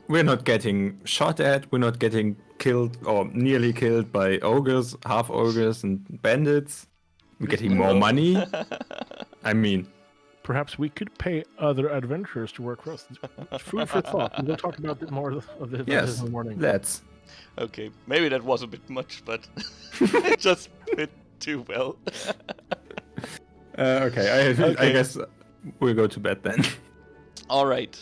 we're not getting shot at. We're not getting killed or nearly killed by ogres, half ogres, and bandits. We're getting more money. I mean, Perhaps we could pay other adventurers to work for us. Food for thought. We'll talk about it more of this yes, in the morning. let's. Okay, maybe that was a bit much, but it just fit too well. Okay, I Okay. guess we'll go to bed then. All right.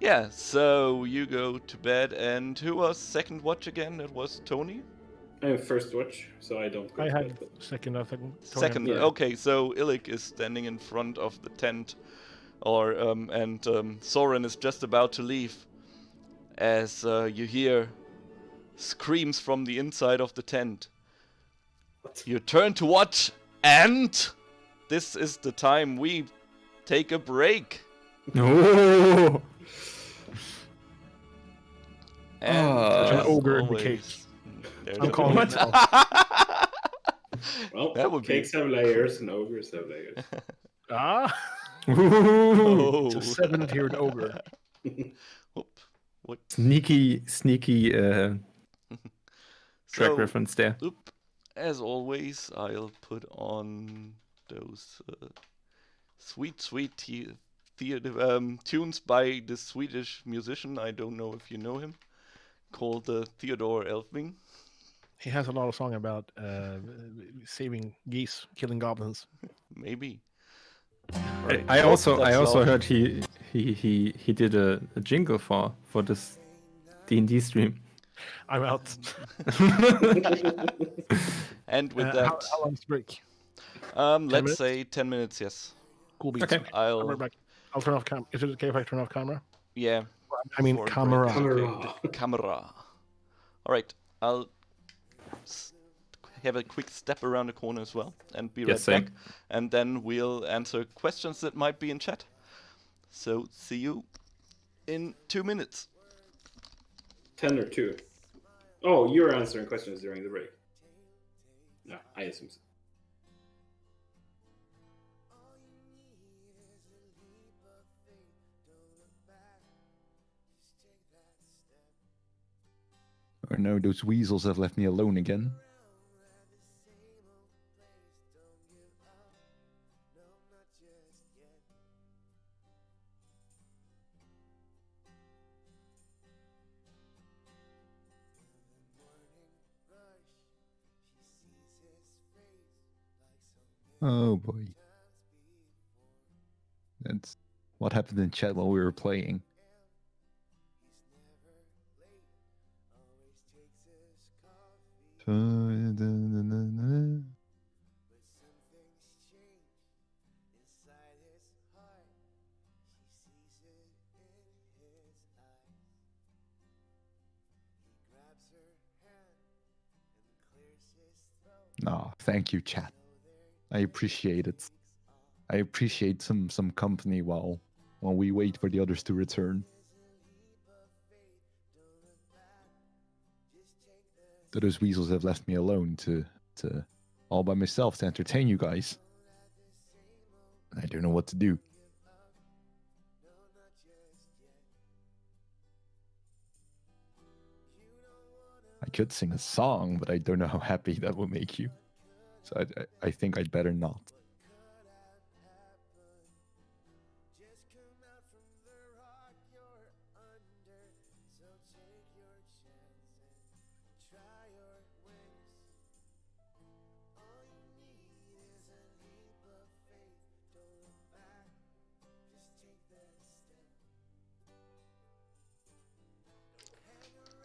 Yeah. So you go to bed, and who was second watch again? It was Tony. I have first watch, so I don't go I to had bed, but- second, I think. Tony Second. had- Yeah. Okay. So Illich is standing in front of the tent, and Soren is just about to leave, as you hear screams from the inside of the tent. What? You turn to watch, and this is the time we take a break. Oh, And There's an as ogre in the always, case. there's I'm an calling ogre. it out. Well, That would be- cakes have layers and ogres have layers. Ah! Oh. It's a seven-tiered ogre. Whoop. What? sneaky track So, reference there. oop, as always, I'll put on those sweet tunes by this Swedish musician. I don't know if you know him, called Theodore Elfving. He has a lot of song about saving geese, killing goblins. Maybe. I Oh, also that's loud. heard he did a jingle for this D&D stream. I'm out. And with How that, long's the break? let's minutes? say 10 minutes. Yes. Cool beats. Okay. I'll be I'll. right back. I'll turn off camera. Is it okay if I turn off camera? Yeah. I mean For a break. camera. Camera. Camera. All right. I'll have a quick step around the corner as well and be right Yes, same. back. And then we'll answer questions that might be in chat. So see you in 2 minutes. 10 or 2. Oh, you're answering questions during the break. Yeah, I assume so. Or no, those weasels have left me alone again. Oh boy. That's what happened in chat while we were playing. No, thank you, chat. I appreciate it. I appreciate some company while we wait for the others to return. So those weasels have left me alone to all by myself to entertain you guys. I don't know what to do. I could sing a song, but I don't know how happy that will make you. So I think I'd better not.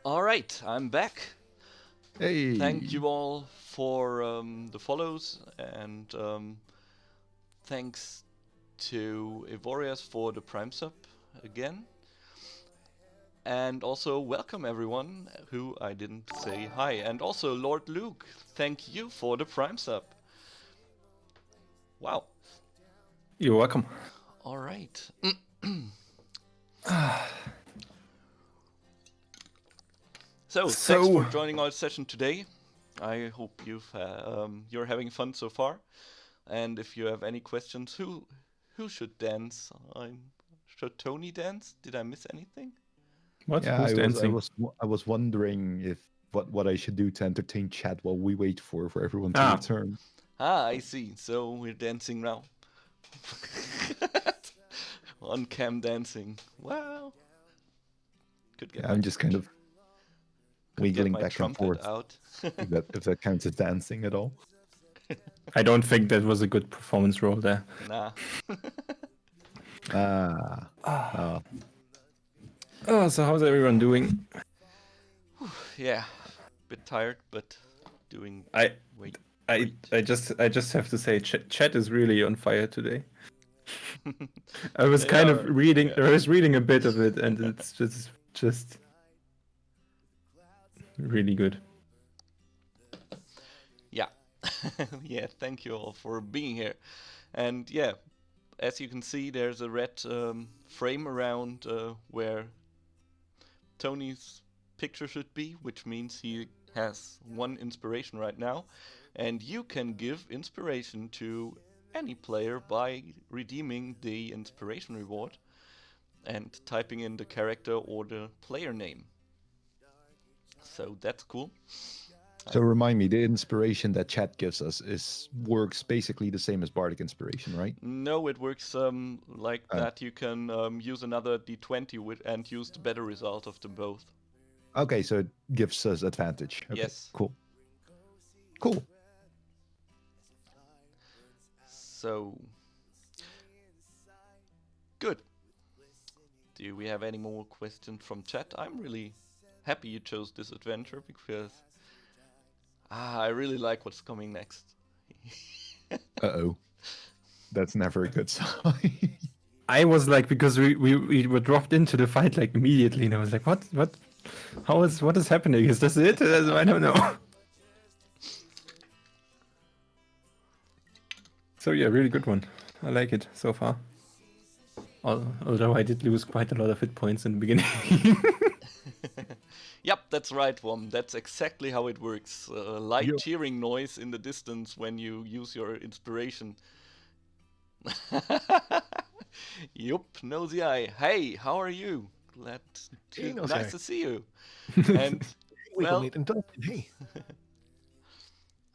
All right, I'm back. Hey! Thank you all for the follows, and thanks to Evorias for the Prime sub again. And also welcome everyone who I didn't say hi. And also Lord Luke, thank you for the Prime sub. Wow. You're welcome. All right. So, thanks for joining our session today. I hope you're having fun so far. And if you have any questions, who should dance? Should Tony dance? Did I miss anything? What? Yeah, Who's dancing? I was wondering if what I should do to entertain chat while we wait for everyone to return. Ah, I see. So we're dancing now. On cam dancing. Wow. Could get I'm just kind of wiggling back and forth. Out. if that counts as dancing at all. I don't think that was a good performance role there. Nah. Oh, so how's everyone doing? Yeah, bit tired, but doing. I just have to say, chat is really on fire today. I was reading. I was reading a bit of it, and it's just really good. Yeah. Yeah, thank you all for being here. And yeah, as you can see, there's a red frame around where Tony's picture should be, which means he has 1 inspiration right now. And you can give inspiration to any player by redeeming the inspiration reward and typing in the character or the player name. So that's cool. So remind me, the inspiration that chat gives us works basically the same as Bardic Inspiration, right? No, it works like that. You can use another d20 and use the better result of them both. Okay, so it gives us advantage. Okay, yes. Cool. So, good. Do we have any more questions from chat? I'm really happy you chose this adventure because I really like what's coming next. Uh-oh. That's never a good sign. I was like, because we were dropped into the fight like immediately, and I was like, what? What is happening? Is this it? I don't know. So yeah, really good one. I like it so far. Although I did lose quite a lot of hit points in the beginning. Yep, that's right, Wom. That's exactly how it works. Light Yo. cheering noise in the distance when you use your inspiration. Yup, nosy eye. Hey, how are you? Hey, nosy nice eye. to see you. And We well, will meet in Dungeon. Hey.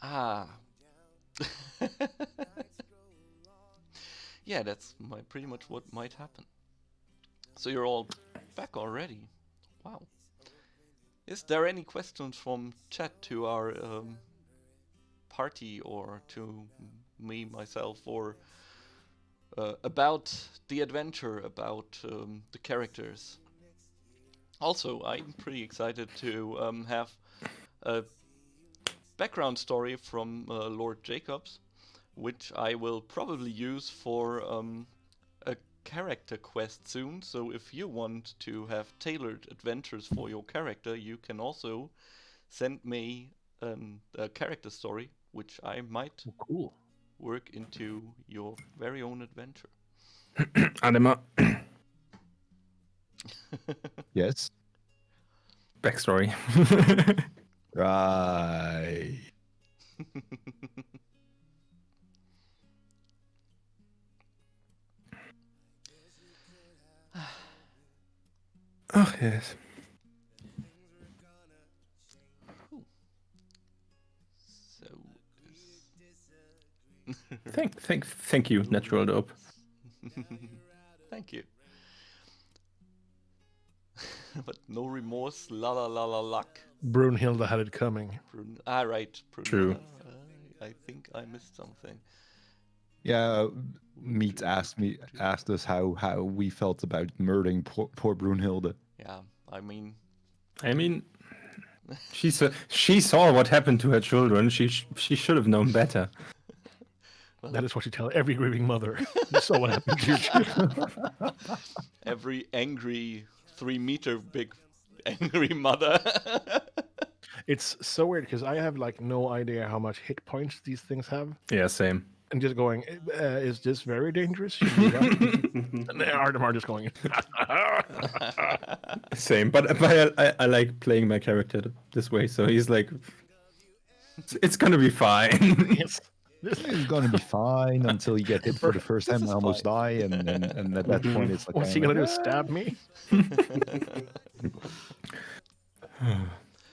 ah, yeah, that's pretty much what might happen. So you're all back already. Wow. Is there any questions from chat to our party or to me, myself, or about the adventure, about the characters? Also, I'm pretty excited to have a background story from Lord Jacobs, which I will probably use for a character quest soon. So if you want to have tailored adventures for your character, you can also send me a character story, which I might Cool. work into your very own adventure. Adema, Yes. backstory. Right. Oh, yes. So, Thank you, Natural Dope. thank you. But no remorse, la la la la luck. Brunhilde had it coming. Right. True. I think I missed something. Yeah, Meat asked us how we felt about murdering poor Brunhilde. Yeah, I mean, She saw what happened to her children. She should have known better. That is what you tell every grieving mother. You saw what happened to your children. every angry 3-meter big angry mother. It's so weird because I have like no idea how much hit points these things have. Yeah, same. And just going, is this very dangerous? Should we help?" And then Ardemar just going, Same. But I like playing my character this way. So he's like, it's gonna be fine. yes. This It's gonna be fine until you get hit for the first time This and is almost fine. die, and at that point it's like, What's he gonna do? Stab me?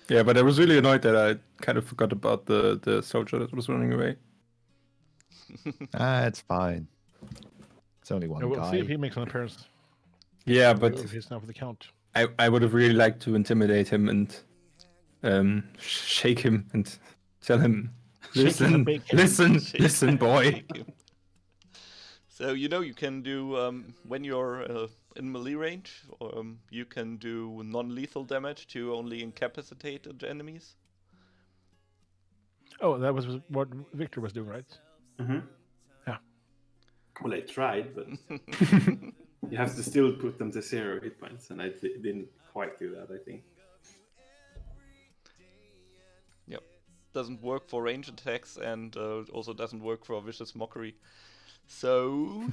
Yeah, but I was really annoyed that I kind of forgot about the soldier that was running away. Ah, it's fine. It's only one We'll see if guy. he makes an appearance. Yeah, but If he's now for the count. I would have really liked to intimidate him and shake him and tell him, Shake him and listen, bake him." listen, boy. Shake him. So you can do when you're in melee range, you can do non-lethal damage to only incapacitated enemies. Oh, that was what Victor was doing, right? Yeah. Well, I tried, but you have to still put them to 0 hit points, and I didn't quite do that, I think. Yep, doesn't work for range attacks, and also doesn't work for vicious mockery. So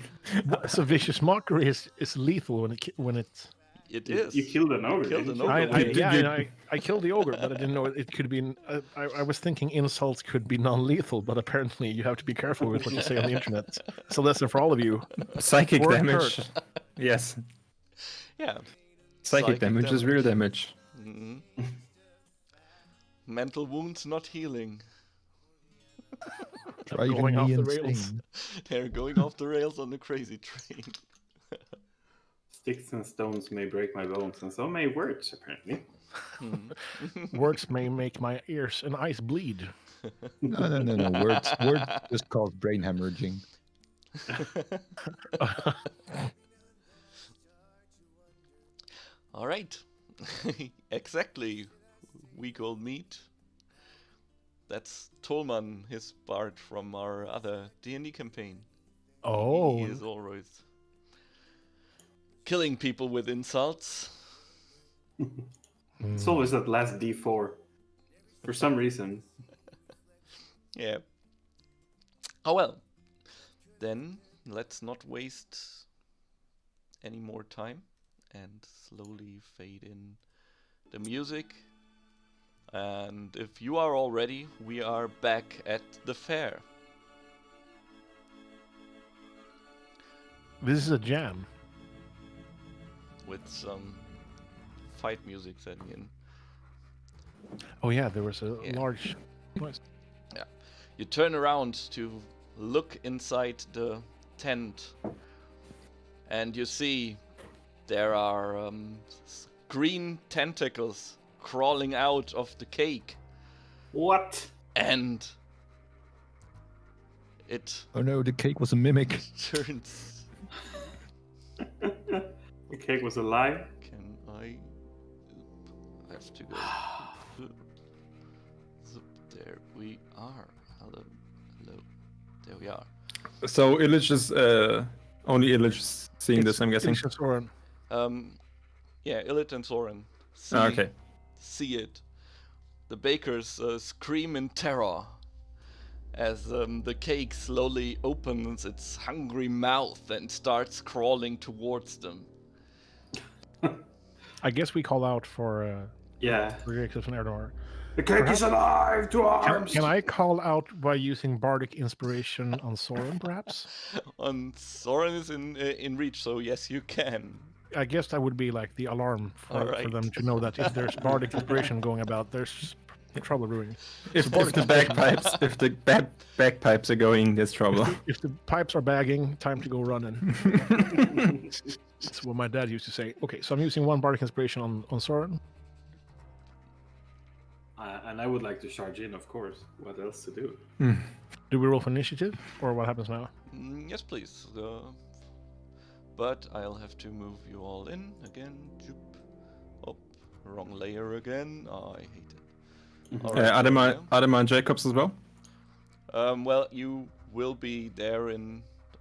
So vicious mockery is lethal when it. it is. You killed an ogre. Killed didn't an you? ogre. I killed the ogre, but I didn't know it could be. I was thinking insults could be non-lethal, but apparently you have to be careful with what you say on the internet. It's a lesson for all of you. Psychic Word damage. hurt. Yes. Yeah. Psychic damage is real damage. Mhm. Mental wounds not healing. Driving Going off me the insane. rails. They're going off the rails on the crazy train. Sticks and stones may break my bones, and so may words, apparently. Words may make my ears and eyes bleed. No. Words just cause brain hemorrhaging. All right. Exactly. Week old meat. That's Tolman, his bard from our other D&D campaign. Oh, He is always killing people with insults. It's always that last D4. For some reason. Yeah. Oh well. Then let's not waste any more time and slowly fade in the music And if you are all ready, we are back at the fair. This is a jam. With some fight music setting in. Oh yeah, there was a Yeah. large noise. You turn around to look inside the tent, and you see there are green tentacles crawling out of the cake, What? and it Oh no, the cake was a mimic. turns. The cake was alive. Can I have to go? So there we are. Hello. There we are. So Illich is only Illich is seeing this, I'm guessing. It's Soren. Yeah, Illit and Soren Okay. see it. The bakers scream in terror as the cake slowly opens its hungry mouth and starts crawling towards them. I guess we call out for Yeah. Jacobs and Erdor. The cake is alive! To arms! Can I call out by using bardic inspiration on Soren, perhaps? On Soren is in reach, so yes, you can. I guess that would be like the alarm for Alright. them to know that if there's bardic inspiration going about, there's trouble brewing. If the bagpipes are going, there's trouble. If the pipes are bagging, time to go running. That's what my dad used to say. Okay, so I'm using one bardic inspiration on Soren. And I would like to charge in, of course. What else to do? Do we roll for initiative, or what happens now? Yes, please. But I'll have to move you all in again. Joop. Oh, wrong layer again. Oh, I hate it. All right, Adama and Jacobs as well? well, you will be there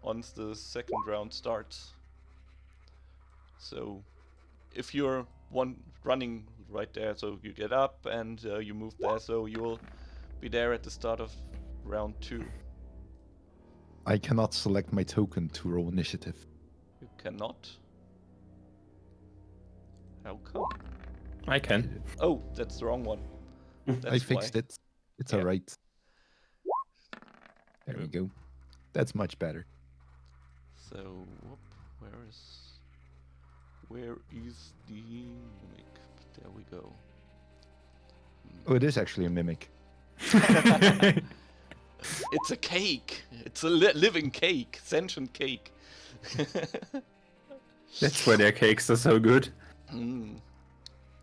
once the second round starts. So, if you're running right there, so you get up and you move there, so you'll be there at the start of round 2. I cannot select my token to roll initiative. You cannot. How come? I can. Oh, that's the wrong one. I fixed it. It's Yeah. alright. There we go. That's much better. So, where is the mimic? There we go. Oh, it is actually a mimic. It's a cake. It's a living cake, sentient cake. That's why their cakes are so good.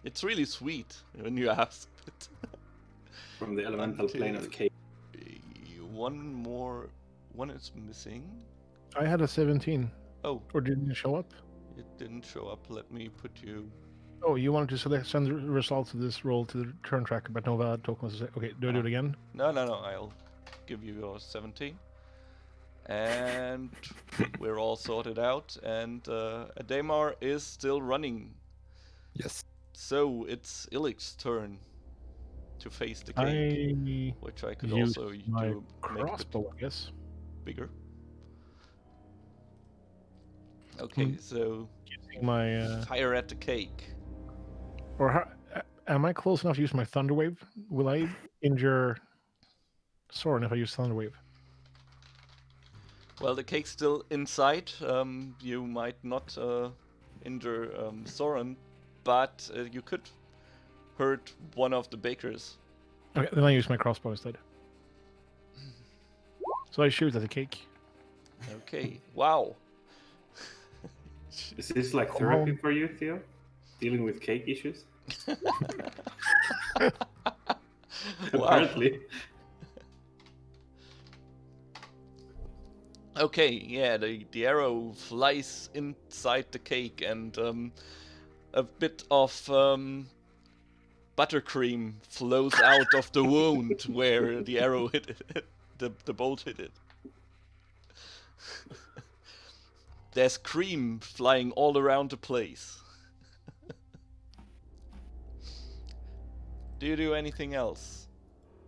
It's really sweet when you ask it. From the elemental plane of cake. One is missing. I had a 17. Oh, Or didn't it show up? it didn't show up. Let me put you. Oh, you wanted to send the results of this roll to the turn tracker, but no valid tokens. Okay, do I do it again? No. I'll give you your 17. And we're all sorted out. And Ademar is still running. Yes. So it's Illich's turn to face the cake, I which I could use also my do make it crossbow, I guess. bigger. Okay, so Using my fire at the cake. or how, am I close enough to use my thunder wave? Will I injure Soren if I use thunder wave? Well, the cake's still inside. You might not injure Soren, but you could hurt one of the bakers. Okay, then I use my crossbow instead. So I shoot at the cake. Okay, wow. Is this like therapy for you, Theo? Dealing with cake issues? Apparently. Okay, yeah, the arrow flies inside the cake, and a bit of buttercream flows out of the wound where the arrow hit it, the bolt hit it. There's cream flying all around the place. Do you do anything else?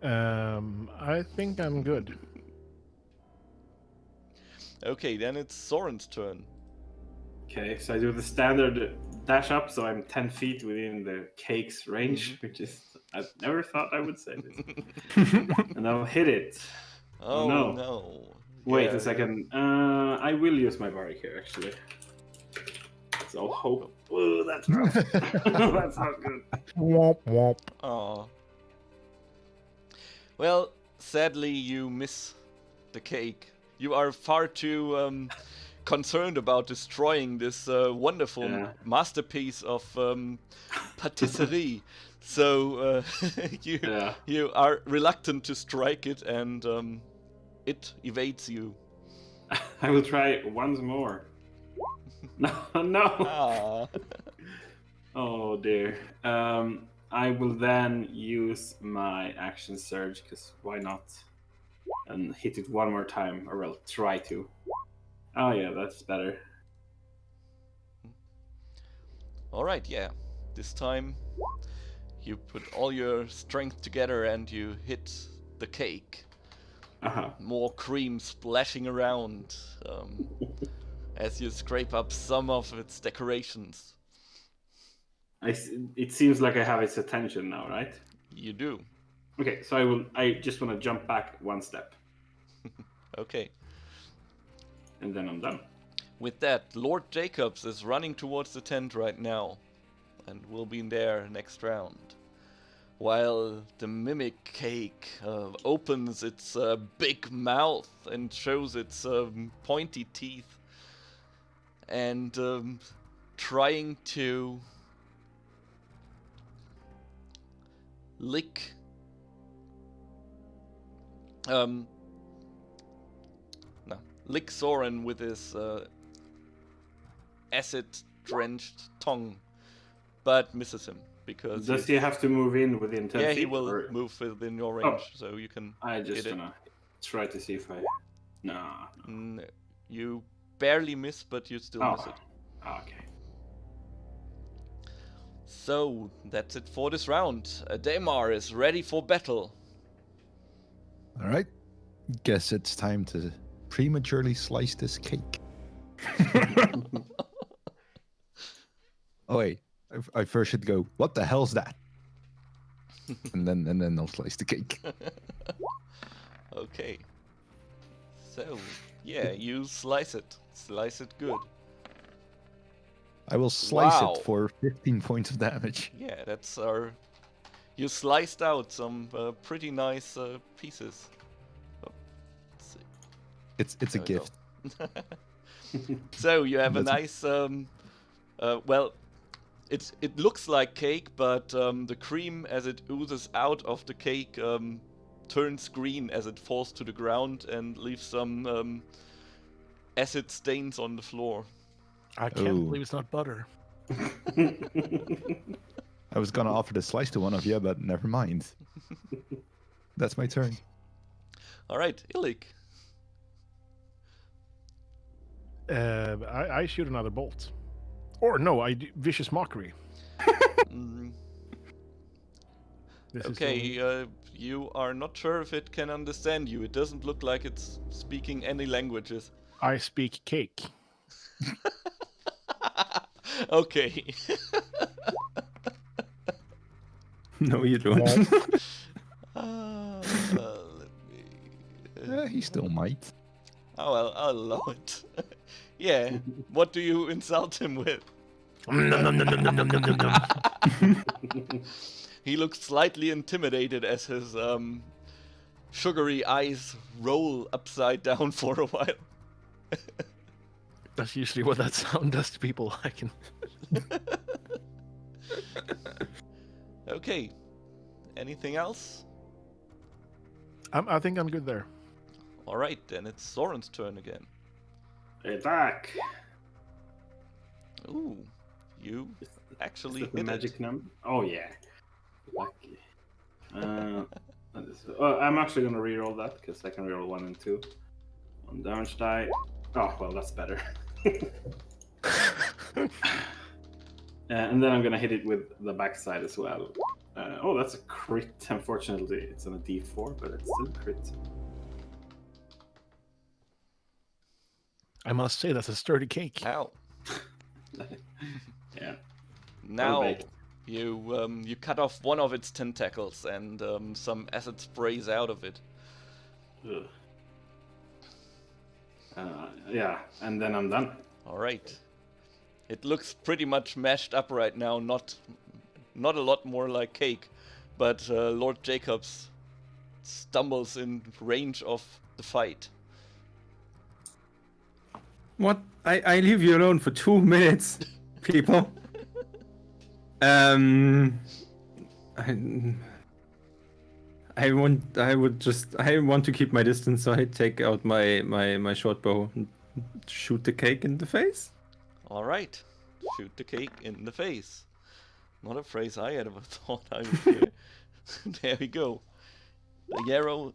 I think I'm good. Okay, then it's Soren's turn. Okay, so I do the standard dash up, so I'm 10 feet within the cake's range, which is I never thought I would say this. And I'll hit it. Oh no. no. Wait Yeah. a second. I will use my bardic here, actually. So hope. Oh, that's rough. That's not good. Womp womp. Aw. Well, sadly, you miss the cake. You are far too concerned about destroying this wonderful Yeah. masterpiece of patisserie. So you Yeah. you are reluctant to strike it, and it evades you. I will try once more. No, no. Ah. Oh dear. I will then use my action surge, because why not? And hit it one more time, or I'll try to. Oh yeah, that's better. All right, yeah. This time you put all your strength together and you hit the cake. Uh-huh. More cream splashing around as you scrape up some of its decorations. It seems like I have its attention now, right? You do. Okay, so I just want to jump back one step, Okay. and then I'm done. With that, Lord Jacobs is running towards the tent right now and will be there next round. While the mimic cake opens its big mouth and shows its pointy teeth and trying to lick lick Soren with his acid-drenched tongue, but misses him because Does he have to move in within 10 yeah, feet? he will or- move within your range, so you can I just hit it. gonna try to see if I. Nah. You barely miss, but you still miss it. Okay. So that's it for this round. Daemar is ready for battle. All right. Guess it's time to prematurely slice this cake. Oh wait, I first should go. What the hell's that? and then I'll slice the cake. Okay. So yeah, you slice it. Slice it good. I will slice Wow. it for 15 points of damage. Yeah, that's our. You sliced out some pretty nice pieces. Oh, let's see. It's a There we go. gift. So you have a That's- nice. Well, it looks like cake, but the cream, as it oozes out of the cake, turns green as it falls to the ground and leaves some acid stains on the floor. I can't Oh. believe it's not butter. I was gonna offer the slice to one of you, but never mind. That's my turn. All right, Illik. I shoot another bolt. Or no, I do vicious mockery. Mm, This is okay, you are not sure if it can understand you. It doesn't look like it's speaking any languages. I speak cake. Okay. No, you don't. Let me. He still might. Oh well, I'll allow it. Yeah. What do you insult him with? Nom, nom, nom, nom, nom, nom, nom, nom. He looks slightly intimidated as his sugary eyes roll upside down for a while. That's usually what that sound does to people. I can. Okay. Anything else? I think I'm good there. All right, then it's Soren's turn again. Attack. Ooh, you actually Is that the hit magic it. number? Oh yeah. Lucky. I'm actually gonna reroll that because I can reroll 1 and 2. 1 damage die. Oh well, that's better. And then I'm gonna hit it with the backside as well. Oh, that's a crit. Unfortunately, it's on a D4, but it's still a crit. I must say that's a sturdy cake. Ow. Yeah. Now, baked. You cut off one of its tentacles, and some acid sprays out of it. Ugh. Yeah, and then I'm done. All right. It looks pretty much mashed up right now. Not a lot more like cake, but Lord Jacobs stumbles in range of the fight. What? I leave you alone for 2 minutes, people. I want to keep my distance, so I take out my short bow and shoot the cake in the face. All right. Shoot the cake in the face. Not a phrase I had ever thought I would hear. There we go. The arrow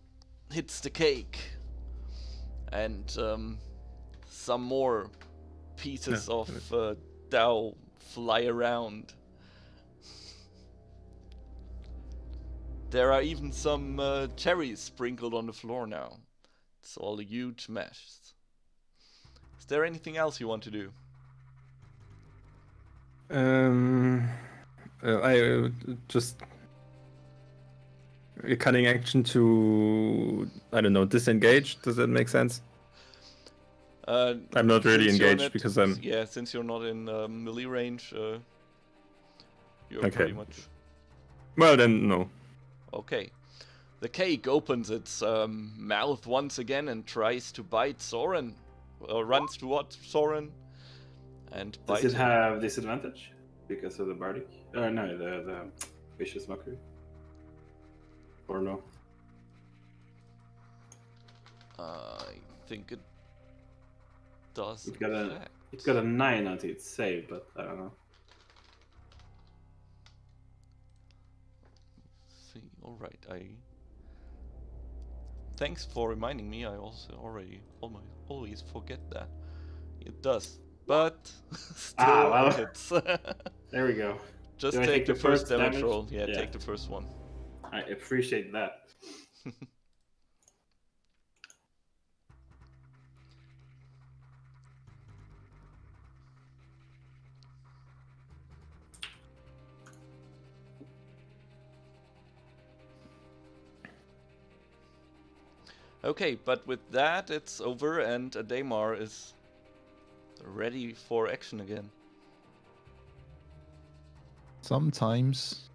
hits the cake, and some more pieces of dough fly around. There are even some cherries sprinkled on the floor now. It's all a huge mess. Is there anything else you want to do? I just a cunning action to, I don't know, disengage. Does that make sense? I'm not really engaged because I'm. Yeah, since you're not in melee range, you're Okay. pretty much. Well then, no. Okay. The cake opens its mouth once again and tries to bite Soren. Runs towards Soren and bites Does it him. have disadvantage because of the bardic? No, the vicious mockery. Or no? I think it does. It's got a 9 until it's saved, but I don't know. See, all right. Thanks for reminding me. I also always forget that. It does, but still well. hits. There we go. Just Do I take the first damage damage? roll. Yeah, Yeah. take the first one. I appreciate that. Okay, but with that, it's over, and Ademar is ready for action again. Sometimes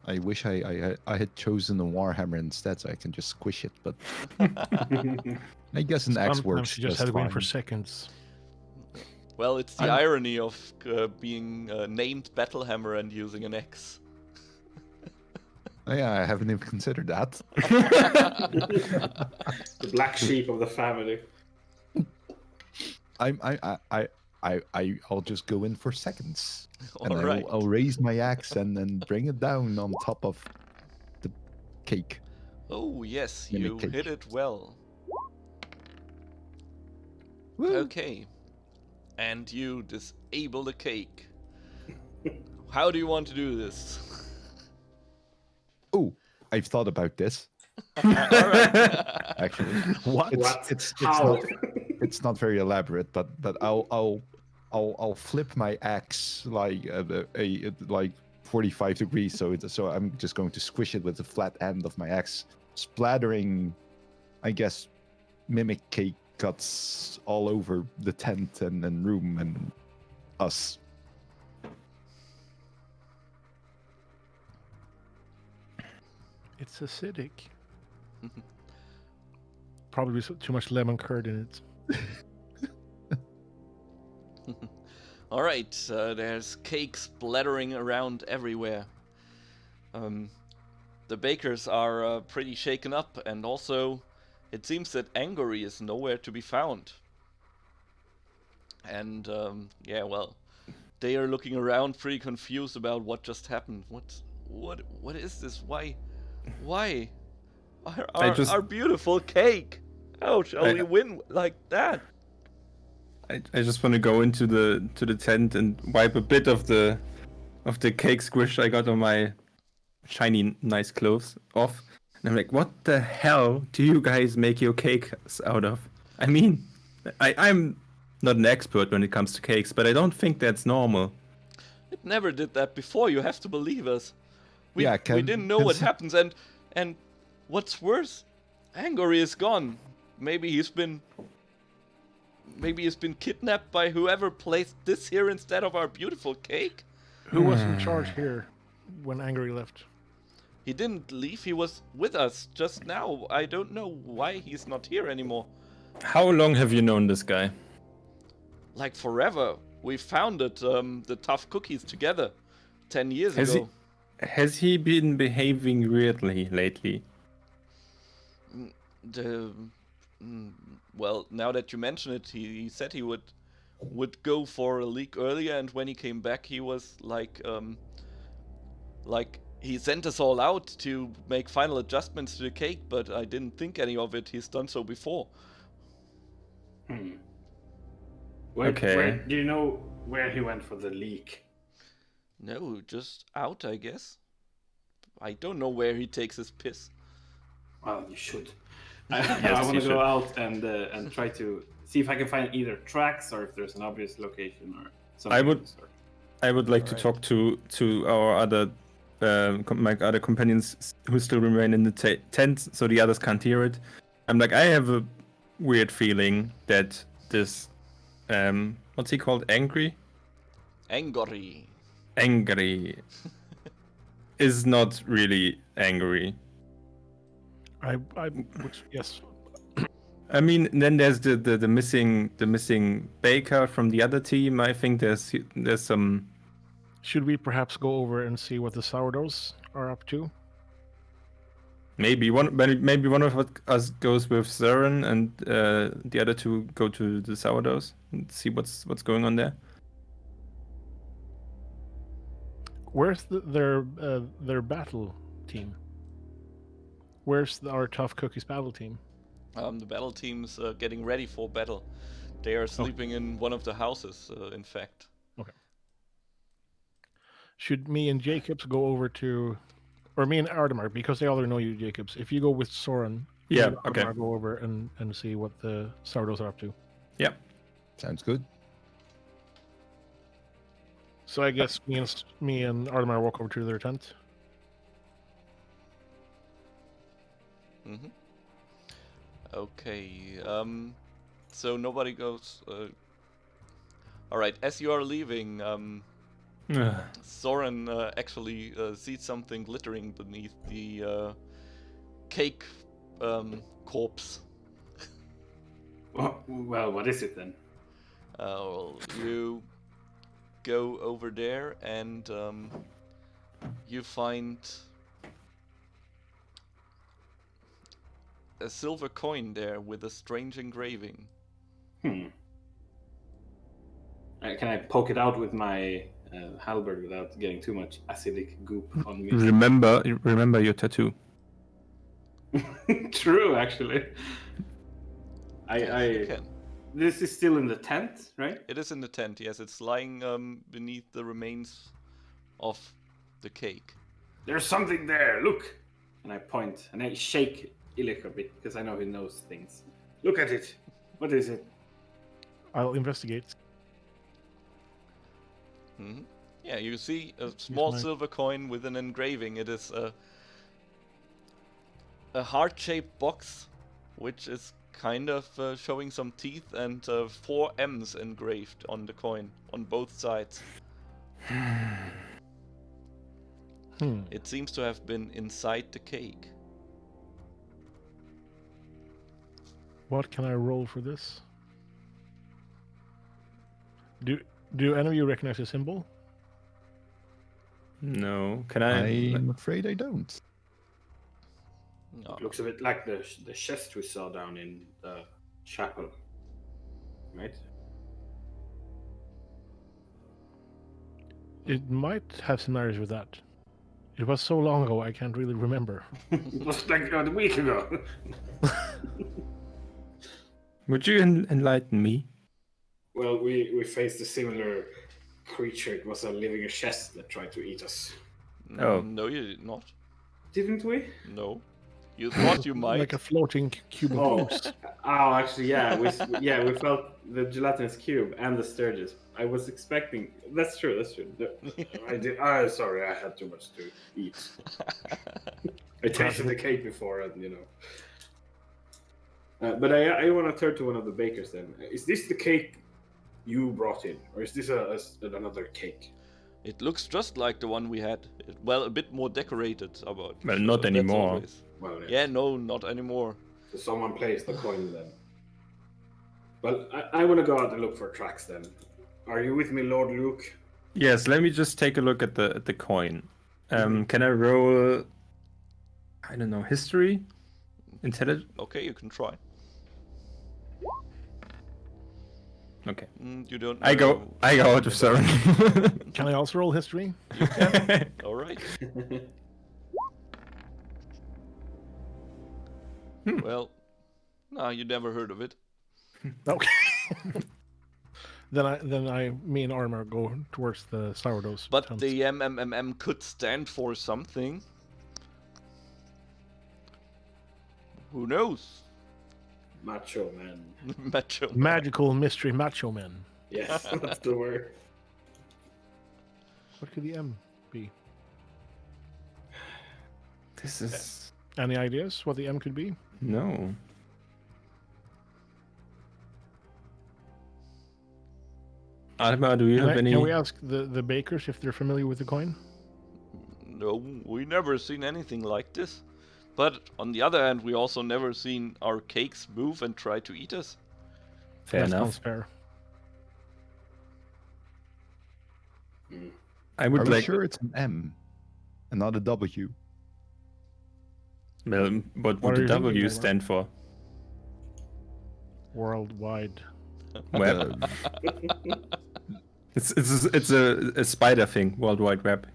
I wish I had chosen a Warhammer instead, so I can just squish it. But I guess an axe Sometimes works you just had just to win for fine. seconds. Well, it's the I'm- irony of being named Battlehammer and using an X. Oh, yeah, I haven't even considered that. The black sheep of the family. I'll just go in for seconds, and All right. I'll raise my axe and then bring it down on top of the cake. Oh yes, Mimic you cake. hit it well. Woo. Okay, and you disable the cake. How do you want to do this? Oh, I've thought about this. All right. Actually, what? It's How? it's not very elaborate, but I'll flip my axe like like 45 degrees, so I'm just going to squish it with the flat end of my axe, splattering, I guess, mimic cake cuts all over the tent and room and us. It's acidic. Probably too much lemon curd in it. All right, there's cake splattering around everywhere. The bakers are pretty shaken up, and also it seems that Angry is nowhere to be found. And yeah, well, they are looking around, pretty confused about what just happened. What is this? Why? Our beautiful cake. How shall we win like that? I just want to go into the tent and wipe a bit of the cake squish I got on my shiny nice clothes off. And I'm like, what the hell do you guys make your cakes out of? I mean, I'm not an expert when it comes to cakes, but I don't think that's normal. It never did that before. You have to believe us. We didn't know what can- happens, and what's worse, Angori is gone. Maybe he's been kidnapped by whoever placed this here instead of our beautiful cake. Who was in charge here when Angry left? He didn't leave. He was with us just now. I don't know why he's not here anymore. How long have you known this guy? Like forever. We founded the Tough Cookies together 10 years ago. Has he been behaving weirdly lately? Well, now that you mention it, he said he would go for a leak earlier, and when he came back, he was like he sent us all out to make final adjustments to the cake, but I didn't think any of it. He's done so before. Okay. Do you know where he went for the leak? No, just out, I guess. I don't know where he takes his piss. Well, you should. Yes, I want you to should. go out and try to see if I can find either tracks or if there's an obvious location or something. I would- of the sort. I would like to Alright. talk to our other my other companions who still remain in the tent, so the others can't hear it. I'm like, I have a weird feeling that this what's he called? Angry is not really angry. I would, yes. I mean, then there's the missing baker from the other team. I think there's some. Should we perhaps go over and see what the sourdoughs are up to? Maybe one of us goes with Soren and the other two go to the sourdoughs and see what's going on there. Where's their battle team? Where's our Tough Cookies battle team? The battle team's getting ready for battle. They are sleeping in one of the houses, in fact. Should me and Jacobs go over to, or me and Ardemar, because they already know you, Jacobs. If you go with Soren, me Yeah, and okay. Ardemar go over and see what the sourdoughs are up to. Sounds good. So I guess me and Ardemar walk over to their tent. Mm-hmm. Okay. So nobody goes. All right. As you are leaving, Soren actually sees something glittering beneath the cake corpse. Well, what is it then? Well, you go over there and you find a silver coin there with a strange engraving. Can I poke it out with my halberd without getting too much acidic goop on me? Remember your tattoo. True, actually. You can. This is still in the tent, right? It is in the tent, yes. It's lying beneath the remains of the cake. There's something there. Look, and I point and I shake Illich a bit because I know he knows things. Look at it. What is it? I'll investigate. Hmm. Yeah, you see a small my- silver coin with an engraving. It is a heart-shaped box, which is kind of showing some teeth and 4 M's engraved on the coin on both sides. It seems to have been inside the cake. What can I roll for this? Do any of you recognize the symbol? No, can I? I'm afraid I don't. No. It looks a bit like the chest we saw down in the chapel, right? It might have similarities with that. It was so long ago, I can't really remember. It was like a week ago. Would you enlighten me? Well, we faced a similar creature. It was a living chest that tried to eat us. Oh. No, you did not. Didn't we? No. You thought you might. Like a floating cube of Oh, ooze. actually, yeah, we felt the gelatinous cube and the Sturgis. I was expecting. That's true. I did. Sorry, I had too much to eat. I tasted the cake before, and But I want to turn to one of the bakers. Then, is this the cake you brought in, or is this another cake? It looks just like the one we had. Well, a bit more decorated, about. Well, not that's anymore. always- Well, yes. Yeah, no, not anymore. So someone placed the coin then. Well, I want to go out and look for tracks then. Are you with me, Lord Luke? Yes, let me just take a look at the coin. Can I roll? I don't know, history, intelligence. Okay, you can try. Okay, You don't. I go out of Soren. Can I also roll history? All right. Well, no, you never heard of it. Okay. Me and Armor go towards the sourdoughs. But tents. the MMMM could stand for something. Who knows? Macho man. Macho. Magical mystery macho men. Yes, that's the word. What could the M be? This is Any ideas what the M could be? no. Alma, do you have any? Can we ask the bakers if they're familiar with the coin? No, we never seen anything like this. But on the other hand, we also never seen our cakes move and try to eat us. Fair That enough. sounds fair. I would Are we like. sure it's an M and not a W? Well, what What would are the you thinking, W Alma? stand for? Worldwide. Web. Uh, It's a spider thing. World Wide Web.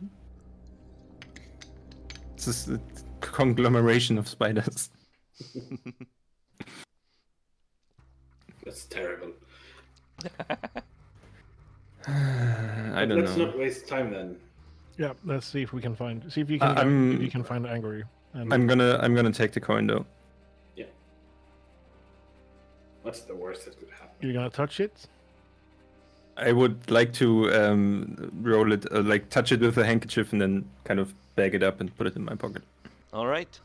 It's just a conglomeration of spiders. That's terrible. I don't Let's know. not waste time then. Yeah, let's see if we can find. See if you can. If you can find angry. And I'm gonna take the coin though. What's the worst that could happen? You're gonna touch it. I would like to roll it, like touch it with a handkerchief, and then kind of bag it up and put it in my pocket. All right.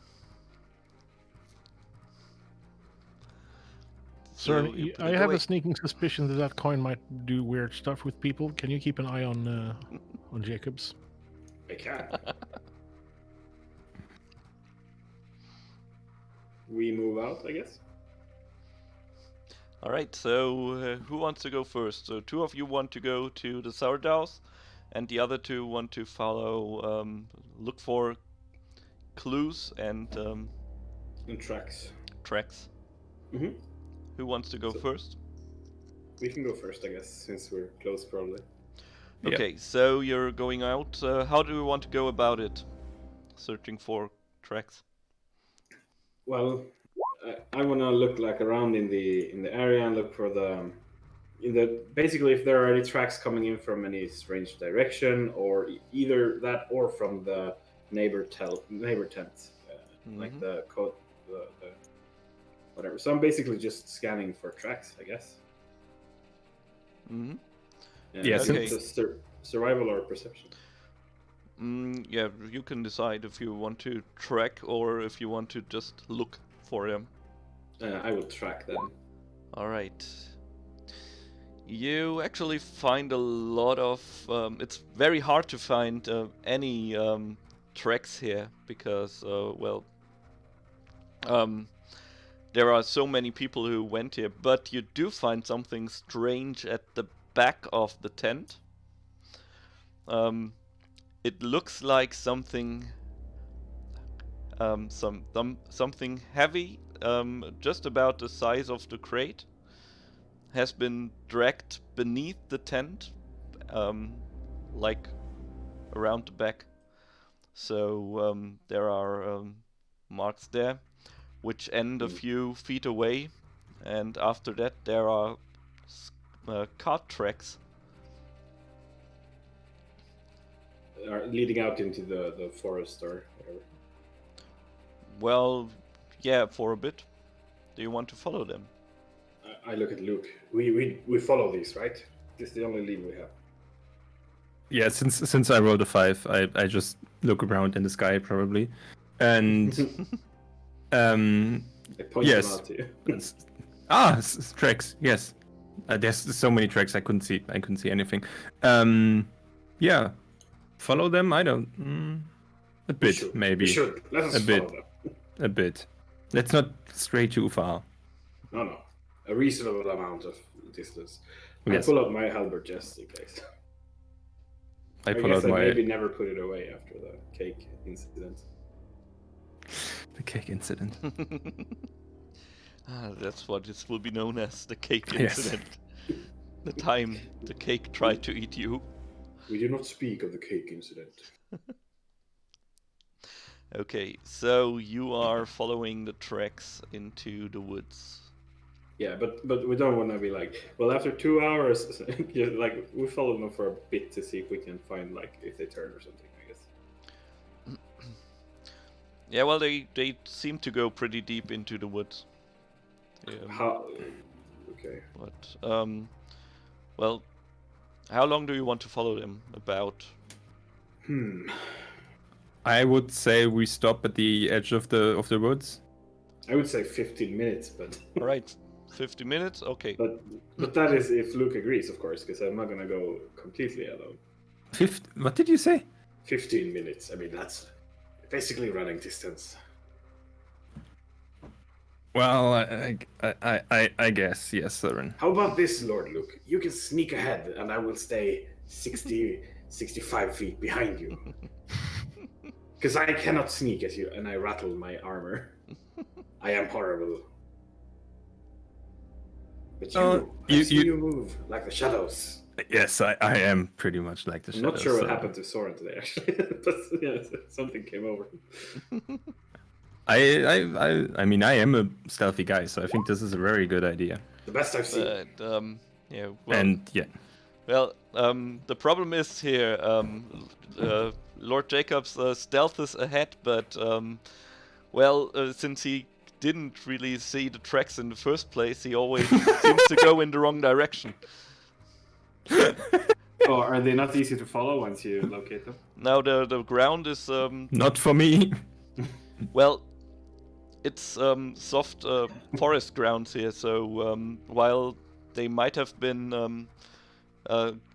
Sir, So you put I it have away. a sneaking suspicion that that coin might do weird stuff with people. Can you keep an eye on Jacobs? I can. We move out, I guess. All right. So who wants to go first? So two of you want to go to the sourdoughs, and the other two want to follow, look for clues and And tracks. tracks. Mhm. Who wants to go So- first? We can go first, I guess, since we're close, probably. Yeah. Okay, so you're going out. How do you want to go about it? Searching for tracks. Well, I want to look like around in the area and look for basically if there are any tracks coming in from any strange direction, or either that or from the neighbor tent, like Mhm. the whatever. So I'm basically just scanning for tracks, I guess. Mm-hmm. Yes. Okay. It's a survival or perception. Yeah, you can decide if you want to track or if you want to just look for them. I will track them. All right. You actually find a lot of. It's very hard to find any tracks here because, there are so many people who went here. But you do find something strange at the back of the tent. It looks like something. Something heavy, just about the size of the crate, has been dragged beneath the tent, like around the back. So there are marks there, which end a few feet away, and after that there are cart tracks. Are leading out into the forest or whatever. Well, yeah, for a bit. Do you want to follow them? I look at Luke. We follow these, right? This is the only lead we have. Yeah, since I rolled a 5, I just look around in the sky probably, and I point yes. them out to you. Tracks. Yes, there's so many tracks I couldn't see. I couldn't see anything. Yeah, follow them. I don't. A bit, maybe. We should. Let us A follow bit. them. A bit. Let's not stray too far. No. A reasonable amount of distance. Yes. I pull out my halberd just in case. I pull guess out I my maybe never put it away after the cake incident. the cake incident. That's what this will be known as, the cake Yes. incident. The time the cake tried to eat you. We do not speak of the cake incident. Okay, so you are following the tracks into the woods. Yeah, but we don't want to be like, well, after 2 hours, like we follow them for a bit to see if we can find like if they turn or something. I guess. Yeah, well, they seem to go pretty deep into the woods. How? Okay. But well, how long do you want to follow them? About? I would say we stop at the edge of the woods. I would say 15 minutes, but All right, 50 minutes. Okay. but that is if Luke agrees, of course, because I'm not gonna go completely alone. What did you say? 15 minutes. I mean, that's basically running distance. Well, I guess yes, Soren. How about this, Lord Luke? You can sneak ahead, and I will stay 65 feet behind you. Because I cannot sneak as you, and I rattle my armor. I am horrible. But you, you move like the shadows. Yes, I am pretty much like the I'm shadows. not sure what happened to Soren today, actually. But yeah, something came over. I mean, I am a stealthy guy, so I think this is a very good idea. The best I've seen. But yeah. Well, And yeah, well, the problem is here. Lord Jacob's stealth is ahead, but well, since he didn't really see the tracks in the first place, he always seems to go in the wrong direction. Oh, are they not easy to follow once you locate them? Now the ground is not for me. well, it's soft forest grounds here, so while they might have been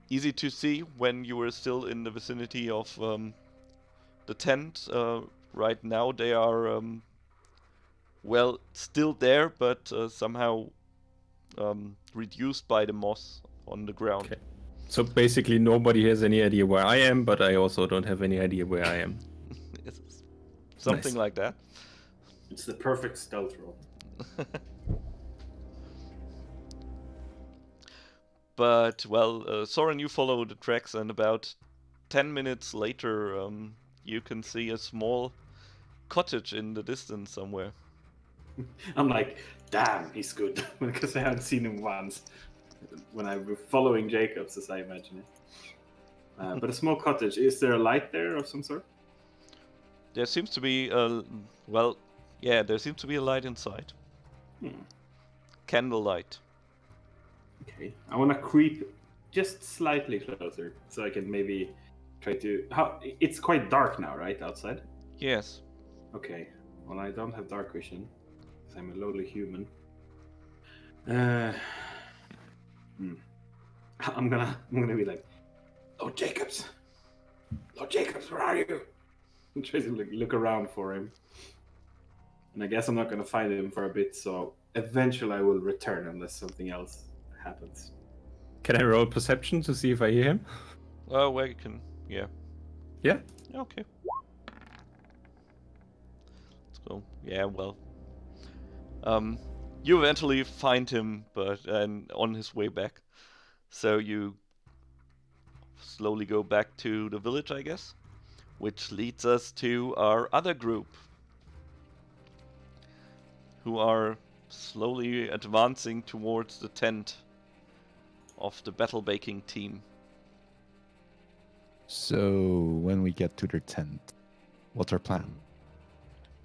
easy to see when you were still in the vicinity of the tent, right now they are well, still there, but somehow reduced by the moss on the ground. Okay. So basically nobody has any idea where I am, but I also don't have any idea where I am. It's something Nice. like that. It's the perfect stealth roll. But, well, Soren, you follow the tracks, and about 10 minutes later, you can see a small cottage in the distance somewhere. I'm like, damn, he's good. Because I haven't seen him once. When I was following Jacobs, as I imagine it. But a small cottage. Is there a light there of some sort? There seems to be a... well, yeah, there seems to be a light inside. Candlelight. Okay. I want to creep just slightly closer, so I can maybe try to... It's quite dark now, right, outside? Yes. Okay. Well, I don't have dark vision, because I'm a lowly human. I'm gonna be like, Lord Jacobs, where are you? I'm trying to look around for him, and I guess I'm not gonna find him for a bit. So eventually, I will return unless something else happens. Can I roll perception to see if I hear him? Oh, well, you can... yeah. Yeah. Okay. Let's go. Yeah, well... you eventually find him, but on his way back. So you slowly go back to the village, I guess, which leads us to our other group, who are slowly advancing towards the tent of the battle baking team. So when we get to their tent, what's our plan?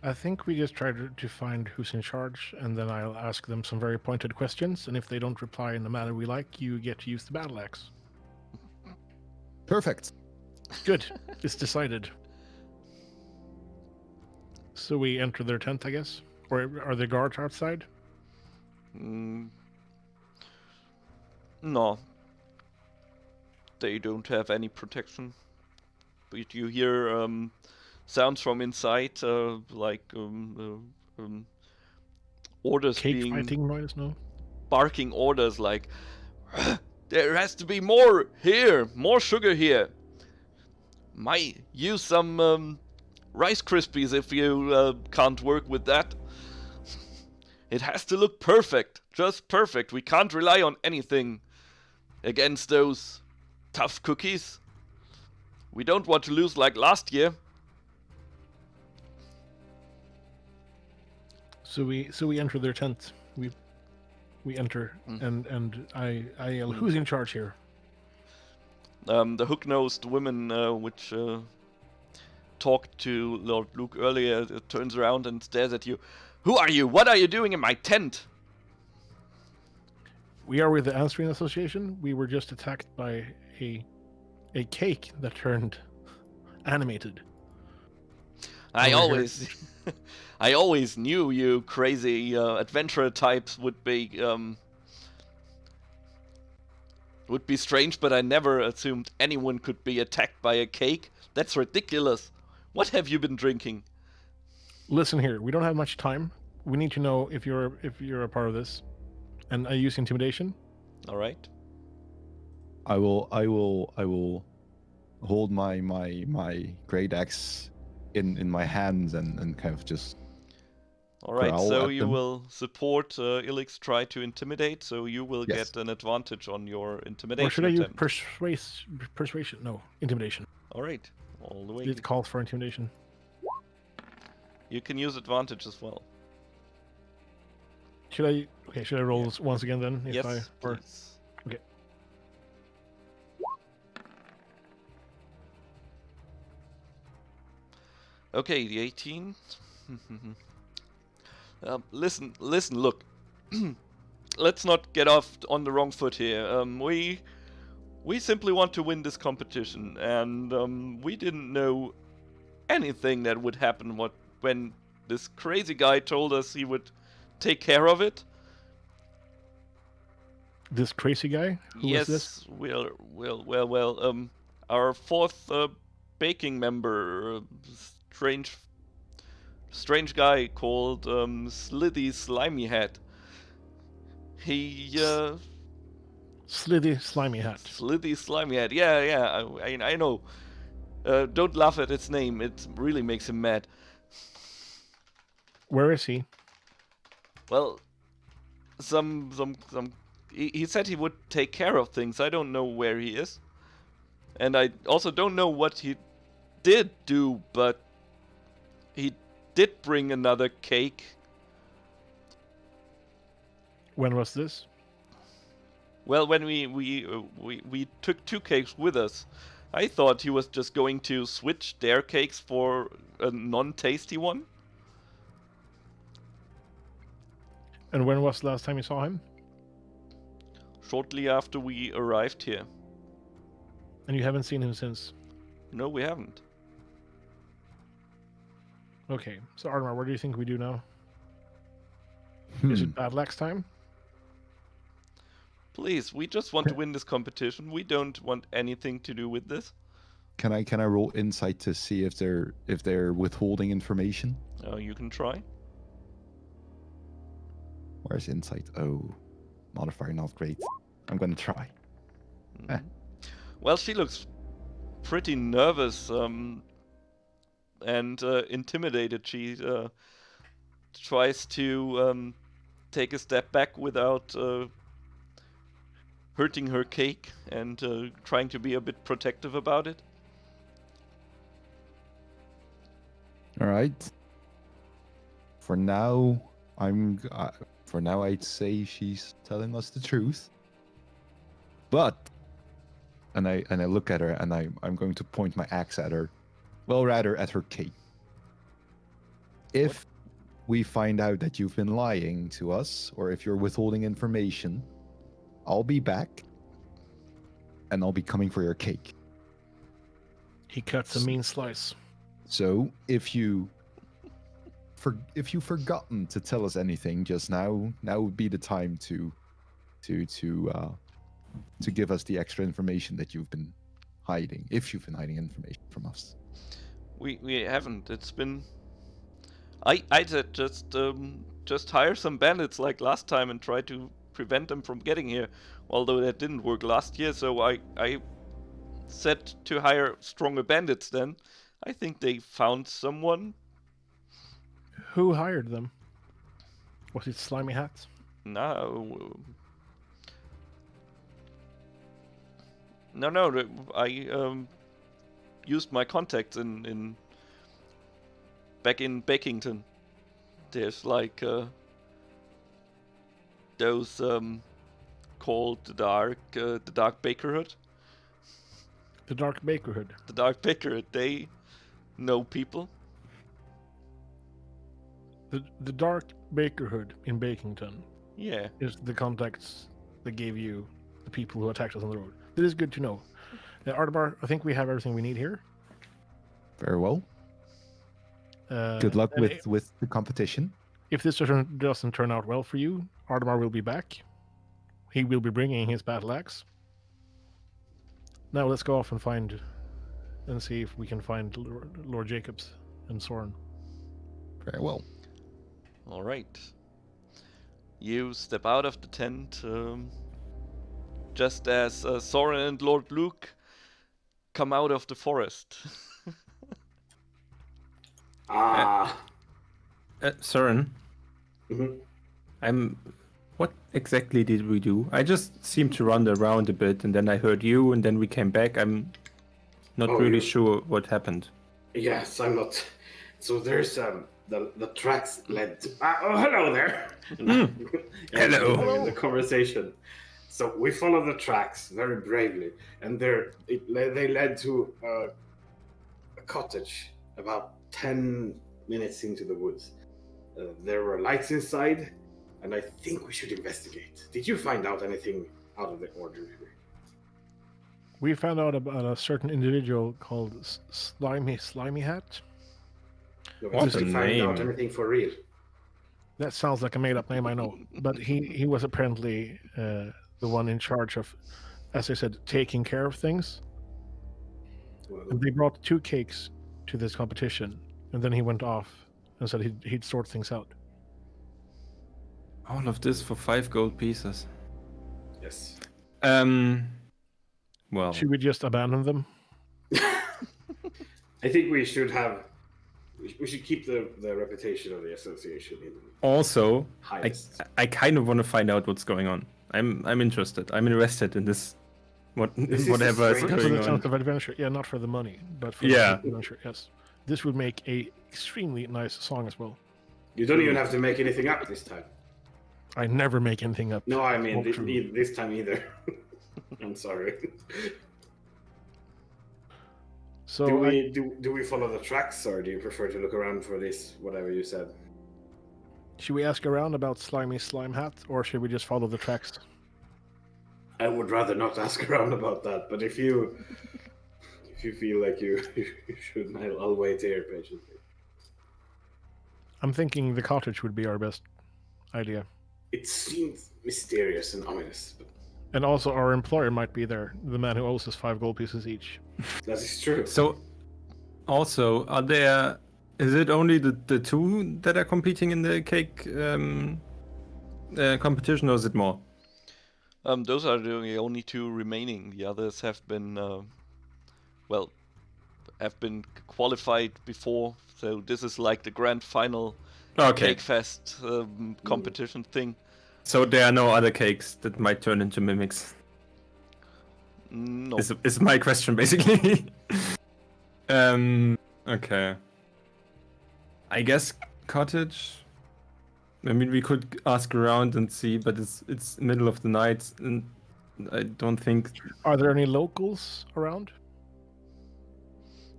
I think we just try to find who's in charge, and then I'll ask them some very pointed questions, and if they don't reply in the manner we like, you get to use the battle axe. Perfect. Good. It's decided. So we enter their tent, I guess? Or are there guards outside? No. They don't have any protection. But you hear sounds from inside, like orders Cake being fighting noise? No? barking orders like, there has to be more here, more sugar here. Might use some Rice Krispies if you can't work with that. It has to look perfect, just perfect. We can't rely on anything against those tough cookies. We don't want to lose like last year. So we enter their tent. We enter, and I yell, who's in charge here? The hook-nosed woman, which talked to Lord Luke earlier, turns around and stares at you. Who are you? What are you doing in my tent? We are with the Anserine Association. We were just attacked by a cake that turned animated. I Over always knew you crazy adventurer types would be strange, but I never assumed anyone could be attacked by a cake. That's ridiculous. What have you been drinking? Listen here, we don't have much time. We need to know if you're a part of this. And I use intimidation. All right. I will hold my great axe in my hands and kind of just. All right. growl So at you them. will support Ilix try to intimidate. So you will Yes. get an advantage on your intimidation Or should I use attempt. persuasion? No, intimidation. All right. All the way. It calls for intimidation. You can use advantage as well. Should I roll this once again then? If Yes, or please. okay. Okay, the 18. Listen, look. Let's not get off on the wrong foot here. We simply want to win this competition, and we didn't know anything that would happen when this crazy guy told us he would take care of it. This crazy guy? Who Yes, is this? well. Our fourth baking member, strange guy called Slithy Slimy Hat. He Slithy slimy hat. Slithy Slimy Hat. Yeah. I know. Don't laugh at its name. It really makes him mad. Where is he? Well, he said he would take care of things. I don't know where he is. And I also don't know what he did do, but he did bring another cake. When was this? Well, when we took 2 cakes with us, I thought he was just going to switch their cakes for a non-tasty one. And when was the last time you saw him? Shortly after we arrived here. And you haven't seen him since? No, we haven't. Okay, so Armar, what do you think we do now? Is it battle axe time? Please, we just want to win this competition. We don't want anything to do with this. Can I roll insight to see if they're withholding information? You can try. Where's insight? Oh, modifier not great. I'm gonna try. Well, she looks pretty nervous and intimidated. She tries to take a step back without hurting her cake and trying to be a bit protective about it. All right. For now, I'd say she's telling us the truth. But, and I look at her and I'm going to point my axe at her. Well, rather at her cake. If we find out that you've been lying to us, or if you're withholding information, I'll be back, and I'll be coming for your cake. He cuts a mean slice. So if you've forgotten to tell us anything just now would be the time to give us the extra information that you've been hiding, if you've been hiding information from us. We haven't. It's been. I said just hire some bandits like last time and try to prevent them from getting here. Although that didn't work last year, so I said to hire stronger bandits then. I think they found someone. Who hired them? Was it Slimy Hats? No. I used my contacts back in Bakington. There's like those called the Dark Bakerhood. The Dark Bakerhood. The Dark Bakerhood. They know people. The Dark Bakerhood in Bakington Yeah. is the contacts that gave you the people who attacked us on the road. It is good to know. Artebar, I think we have everything we need here. Very well. Good luck with the competition. If this doesn't turn out well for you, Artebar will be back. He will be bringing his battle axe. Now let's go off and see if we can find Lord Jacobs and Soren. Very well. All right. You step out of the tent just as Soren and Lord Luke come out of the forest. Soren, Mhm. What exactly did we do? I just seemed to run around a bit, and then I heard you, and then we came back. I'm not really sure what happened. Yes, I'm not. So there's the tracks led to. Oh, hello there. Hello. In the conversation. So we follow the tracks very bravely, and they led to a cottage about 10 minutes into the woods. There were lights inside, and I think we should investigate. Did you find out anything out of the ordinary? We found out about a certain individual called Slimy Hat. What Did a you find out name. anything for real? That sounds like a made-up name, I know. But he was apparently the one in charge of, as I said, taking care of things. Well, And they brought 2 cakes to this competition, and then he went off and said he'd sort things out. All of this for 5 gold pieces. yes. Well, Should we just abandon them? I think we should keep the reputation of the association in also, highest. I kind of want to find out what's going on. I'm interested. I'm invested in this. This is Whatever is strange. For going the on. sense of adventure. Yeah, not for the money, but for Yeah. the adventure, yes. This would make a extremely nice song as well. You don't even have to make anything up this time. I never make anything up. No, I mean Oh, true. this time either. I'm sorry. So Do we follow the tracks, or do you prefer to look around for this? Whatever you said. should we ask around about Slime Hat, or should we just follow the tracks? I would rather not ask around about that, but if you feel like you should, I'll wait here patiently. I'm thinking the cottage would be our best idea. It seems mysterious and ominous, but And also our employer might be there, the man who owes us 5 gold pieces each. that is true. So, also, is it only the 2 that are competing in the cake competition, or is it more? Those are the only 2 remaining. The others have been, qualified before. So this is like the grand final Okay. Cakefest competition thing. So there are no other cakes that might turn into mimics. No. Is my question basically. Okay. I guess cottage. I mean, we could ask around and see, but it's middle of the night, and I don't think. Are there any locals around?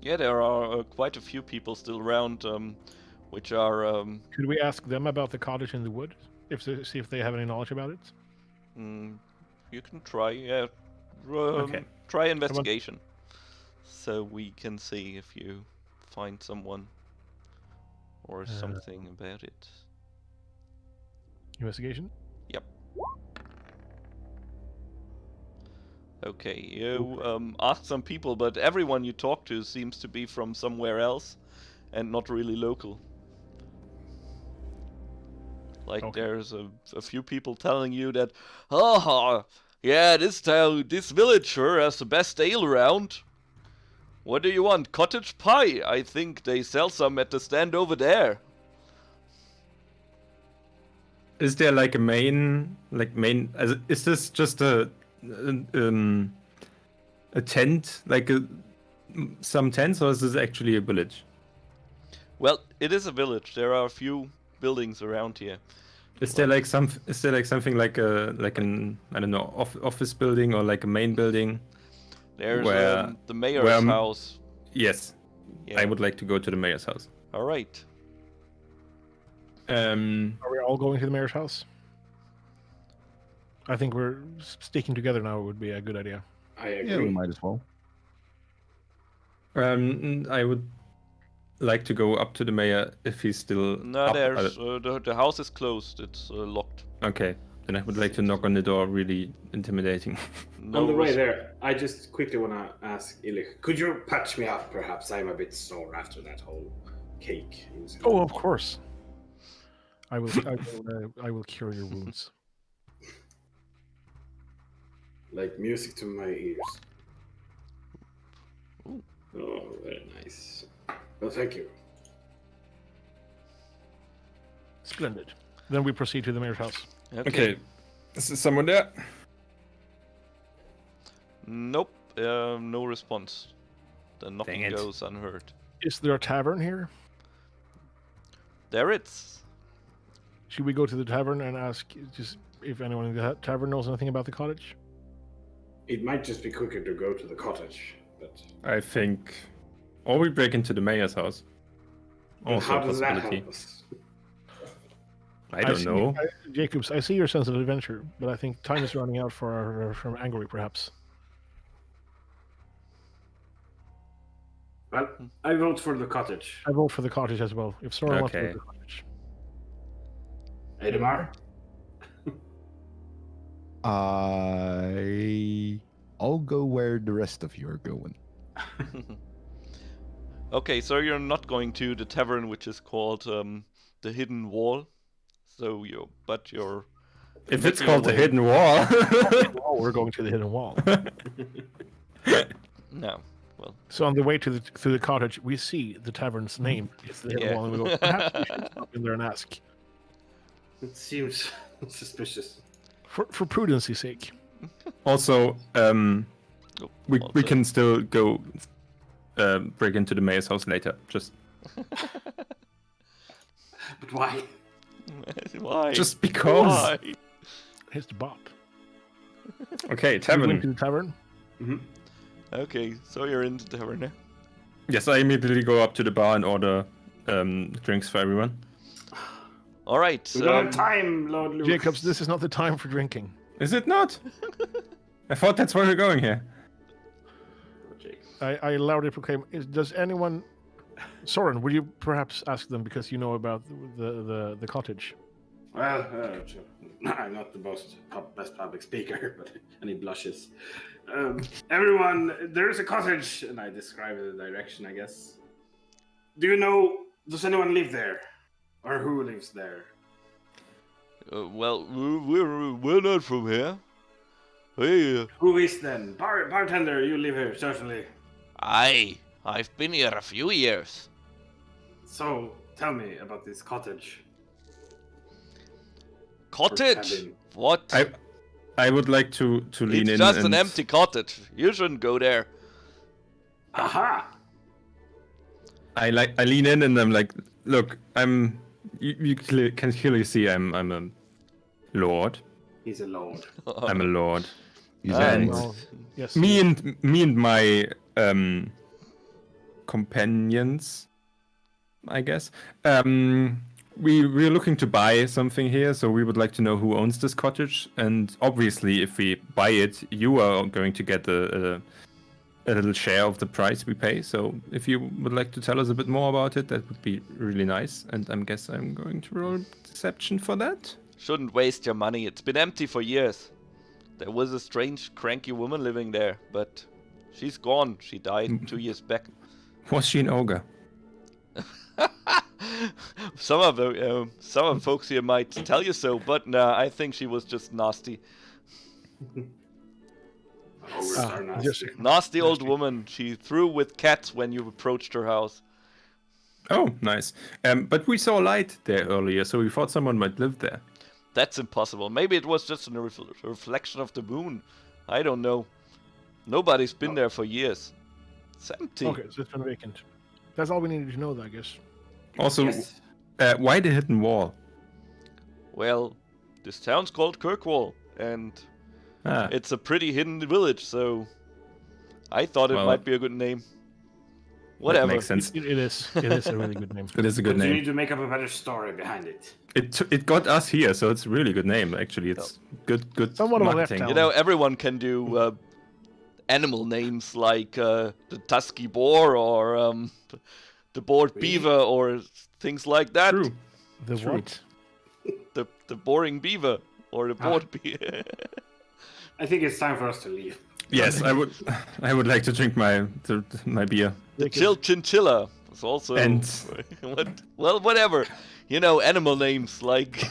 Yeah, there are quite a few people still around. which are Could we ask them about the cottage in the wood? See if they have any knowledge about it? you can try. Yeah, Okay. try investigation, so we can see if you find someone or something about it. Investigation? Yep. Okay, you ask some people, but everyone you talk to seems to be from somewhere else and not really local. Like Okay. there's a few people telling you that, yeah, this village sure has the best ale around. What do you want? Cottage pie? I think they sell some at the stand over there. Is there like a main? Is this just a tent, like some tents, or is this actually a village? Well, it is a village. There are a few buildings around here. Is there like something like an I don't know office building or like a main building? There's Where- the mayor's where- house. Yes, Yeah. I would like to go to the mayor's house. All right. Are we all going to the mayor's house? I think we're sticking together now would be a good idea. I Yeah, we agree. might as well. I would like to go up to the mayor if he's still No, up. there's the house is closed. It's locked. Okay, then I would like to knock on the door, really intimidating. No On the way res- there, I just quickly want to ask Illich, could you patch me up perhaps? I'm a bit sore after that whole cake. incident. Oh, of course. I will cure your wounds. Like music to my ears. Ooh. Oh, very nice. Well, thank you. Splendid. Then we proceed to the mayor's house. Okay, is there someone there? Nope. No response. The knocking it. goes unheard. Is there a tavern here? There it's. Should we go to the tavern and ask just if anyone in the tavern knows anything about the cottage? It might just be quicker to go to the cottage, but I think, or we break into the mayor's house. but Also how a does that possibility. help us? I don't know. Jacobs, I see your sense of adventure, but I think time is running out for from Angry, perhaps. Well, I vote for the cottage. I vote for the cottage as well. If Soren wants to go Okay. to the cottage. Edemar? I'll go where the rest of you are going. Okay, so you're not going to the tavern, which is called the Hidden Wall. So you're. If it's making called your the way- hidden wall. Oh, we're going to the hidden wall. No. Well, So on the way to the cottage, we see the tavern's name. It's the hidden Yeah. wall, and we go. Perhaps we should stop in there and ask, It seems suspicious. for prudency's sake. Also, oh, we also- can still go break into the mayor's house later. Just But why? Why? just because. Why? Here's the bop. Okay, We tavern. went to the tavern. Okay, so you're in the tavern now. Yes, I immediately go up to the bar and order drinks for everyone. All right. We don't have time, Lord Luke. Jacobs, this is not the time for drinking. Is it not? I thought that's where we're going here. I loudly proclaim, does anyone... Soren, would you perhaps ask them because you know about the cottage? Well, I'm not the best public speaker, but and he blushes. Everyone, there's a cottage, and I describe the direction, I guess. Do you know? Does anyone live there, or who lives there? Well, we're not from here. Hey, Who is then? Bartender, you live here certainly. I've been here a few years. So tell me about this cottage. Cottage? cabin. What? I would like to lean It's in. just and an empty cottage. You shouldn't go there. Aha! I lean in and I'm like, look, you can clearly see I'm a lord. He's a lord. I'm a lord. He's And- a Well, yes. Me and my companions I guess. We're looking to buy something here, so we would like to know who owns this cottage. And obviously, if we buy it, you are going to get a little share of the price we pay. So if you would like to tell us a bit more about it, that would be really nice. And I guess I'm going to roll deception for that. Shouldn't waste your money. It's been empty for years. There was a strange, cranky woman living there, but she's gone. She died 2 years back. Was she an ogre? Some of the folks here might tell you so, but nah, I think she was just nasty. Ogres are nasty. Just, Nasty old woman. She threw with cats when you approached her house. Oh, nice. But we saw light there earlier, so we thought someone might live there. That's impossible. Maybe it was just a reflection of the moon. I don't know. Nobody's been there for years. It's empty. okay, so it's been vacant. That's all we needed to know, I guess. Also, Yes. why the hidden wall? Well, this town's called Kirkwall, and Ah, it's a pretty hidden village, so I thought it Well, might be a good name. that Whatever. makes sense. It is a really good name. It is a good But you name. need to make up a better story behind it. It got us here, so it's a really good name. Actually, it's good Somewhat of a left marketing. out. You know, everyone can do animal names like the Tusky Boar or the Bored Beaver or things like that. True. The True. what? The Boring Beaver or the Bored Beaver. I think it's time for us to leave. Yes, I would like to drink my beer. The Chill Chinchilla is also. And- well, whatever. You know, animal names like.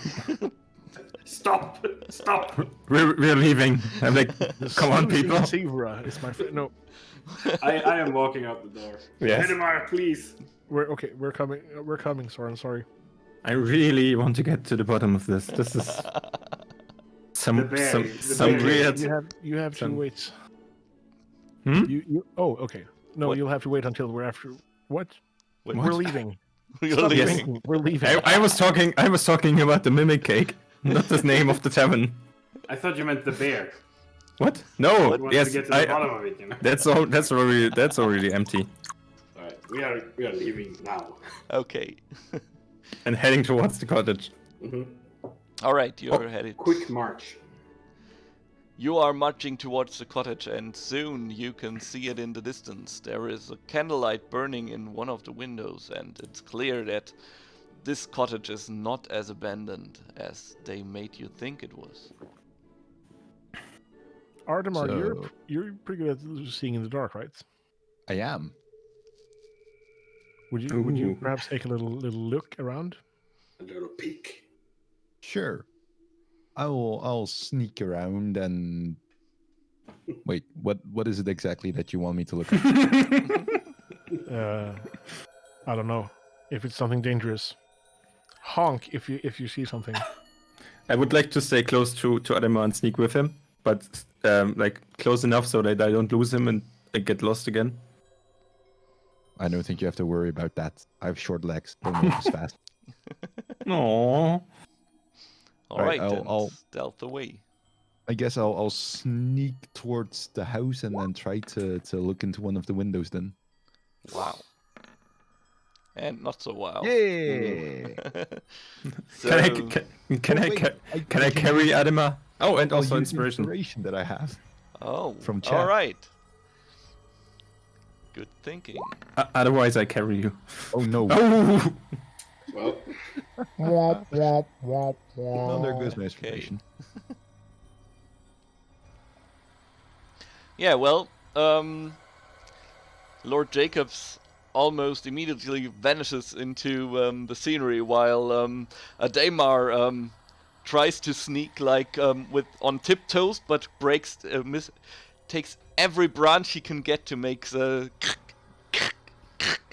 Stop! Stop! We're leaving. I'm like, come on, people. Zebra is my friend. No, I am walking out the door. Yes. Hedemar, please! we're okay. We're coming. We're coming, Soren. Sorry. I really want to get to the bottom of this. This is some The bear, some the some bear. weird. You have to Some- wait. Hmm? Oh, okay. No, What? you'll have to wait until we're after. What? Wait, We're leaving. You're Stop leaving. Yes. thinking. We're leaving. I was talking about the mimic cake, not the name of the tavern. I thought you meant the bear. What? No. I wanted Yes. to get to the bottom of it, you know? That's already empty. Alright, we are leaving now. Okay. And heading towards the cottage. All right, you're Oh, headed. Quick march. You are marching towards the cottage, and soon you can see it in the distance. There is a candlelight burning in one of the windows, and it's clear that this cottage is not as abandoned as they made you think it was. Artemar, So- you're pretty good at seeing in the dark, right? I am. Would you Ooh. perhaps take a little look around? A little peek. Sure. I'll sneak around and wait. What is it exactly that you want me to look at? I don't know if it's something dangerous. Honk if you see something. I would like to stay close to Adama and sneak with him, but like close enough so that I don't lose him and I get lost again. I don't think you have to worry about that. I have short legs. Don't move as fast. Aww. All Right, right, I'll- stealth away. I guess I'll sneak towards the house and then try to look into one of the windows then. Wow. And not so wow. Yay! So, Can I carry Adama? Oh, and I'll also use inspiration. inspiration that I have. oh, from all chat. right. Good thinking. Otherwise, I carry you. Oh no! Oh! Well, Oh, there goes my inspiration. Yeah, well, Lord Jacobs almost immediately vanishes into the scenery while Adamar tries to sneak like on tiptoes, but breaks takes every branch he can get to make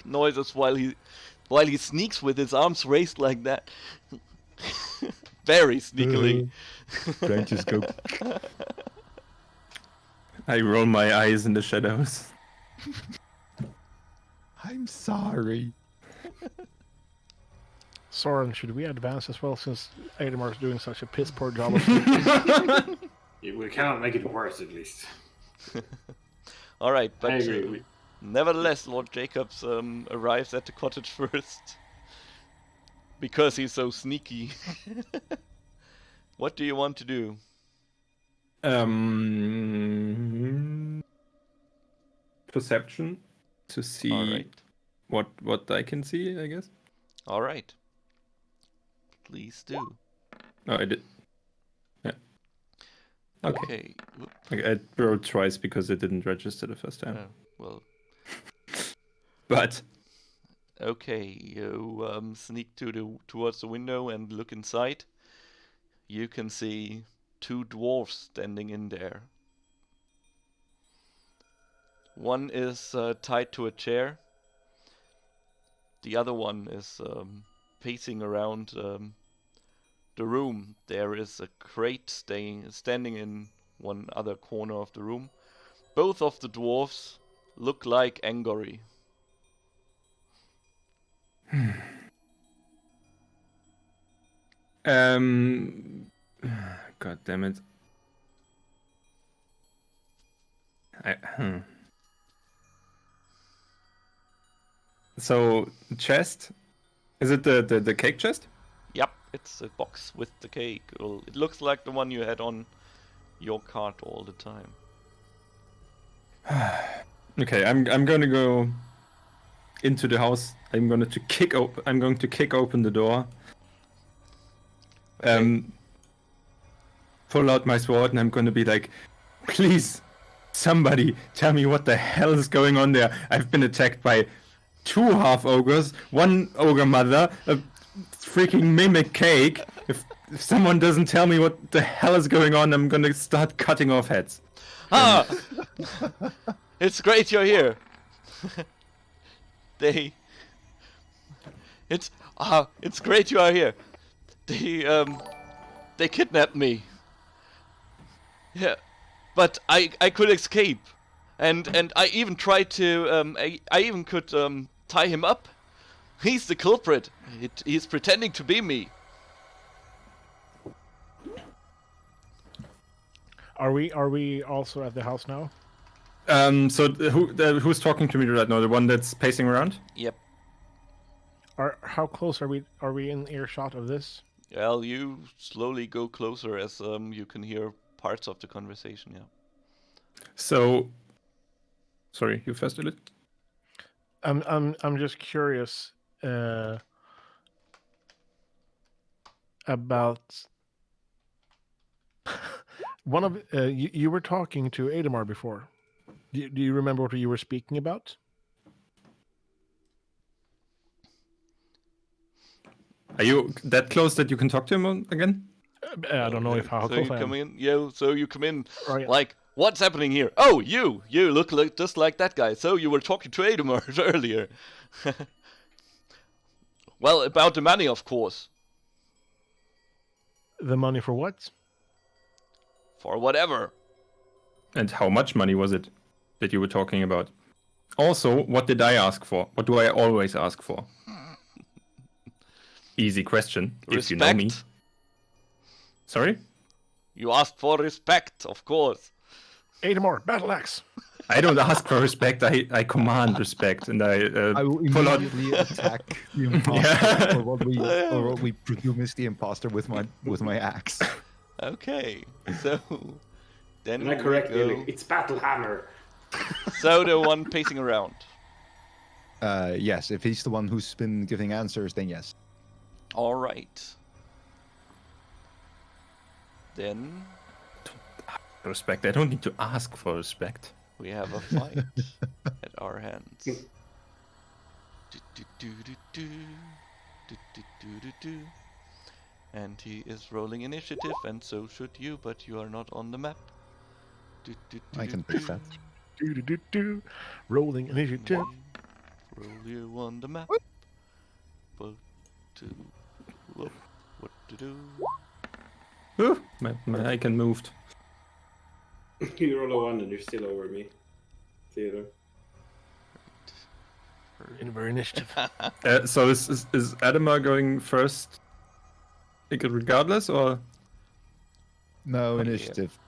noises while he sneaks with his arms raised like that. Very sneakily. Trying to scope. I roll my eyes in the shadows. I'm sorry. Soren, should we advance as well since Ademar's doing such a piss poor job of we cannot make it worse, at least. All right, but I agree. nevertheless, Lord Jacobs arrives at the cottage first. because he's so sneaky. What do you want to do? Perception to see All right. what I can see, I guess. All right. Please do. Oh, I did. Yeah. Okay. Okay. Whoop. I rolled twice because it didn't register the first time. Oh, well, But okay. You sneak towards the window and look inside. You can see 2 dwarfs standing in there. One is tied to a chair. The other one is pacing around the room. There is a crate standing in one other corner of the room. Both of the dwarfs look like Angori. God damn it. So chest? Is it the cake chest? Yep, it's a box with the cake. Well, it looks like the one you had on your cart all the time. Okay, I'm gonna go into the house. I'm going to kick open the door. Pull out my sword and I'm going to be like, please, somebody tell me what the hell is going on there. I've been attacked by 2 half ogres, 1 ogre mother, a freaking mimic cake. If someone doesn't tell me what the hell is going on, I'm gonna start cutting off heads. Ah! It's great you're here. It's great you are here. They kidnapped me. Yeah, but I could escape, and I even tried to I even could tie him up. He's the culprit. He's pretending to be me. Are we also at the house now? So who's talking to me right now? The one that's pacing around? Yep. How close are we in earshot of this? Well, you slowly go closer as you can hear parts of the conversation. Yeah. So, sorry, you first did it. I'm just curious about one of you were talking to Adamar before. Do you remember what you were speaking about? Are you that close that you can talk to him again? I don't know how so close you I am. come in. Yeah. So you come in. Oh, yeah. Like, what's happening here? Oh, you look like just like that guy. So you were talking to Adamar earlier. Well, about the money, of course. The money for what? For whatever. And how much money was it that you were talking about? Also, what did I ask for? What do I always ask for? Easy question, if you know me. Sorry? You asked for respect, of course. Adamar, battle axe. I don't ask for respect. I command respect, and I will pull out. immediately attack the imposter, or what we presume is the imposter, with my axe. Okay, so then And I we correctly, go. like, it's Battle Hammer. So the one pacing around. Yes, if he's the one who's been giving answers, then yes. All right. Then Respect. I don't need to ask for respect. we have a fight at our hands. Do-do-do-do-do. And he is rolling initiative, and so should you, but you are not on the map. I can fix that. Do. Rolling initiative. Roll you on the map. But to look what to do. Ooh, my icon moved. You roll a 1 and you're still over me. Theodore. In our initiative. So is Adama going first, like, regardless, or No, Okay, initiative.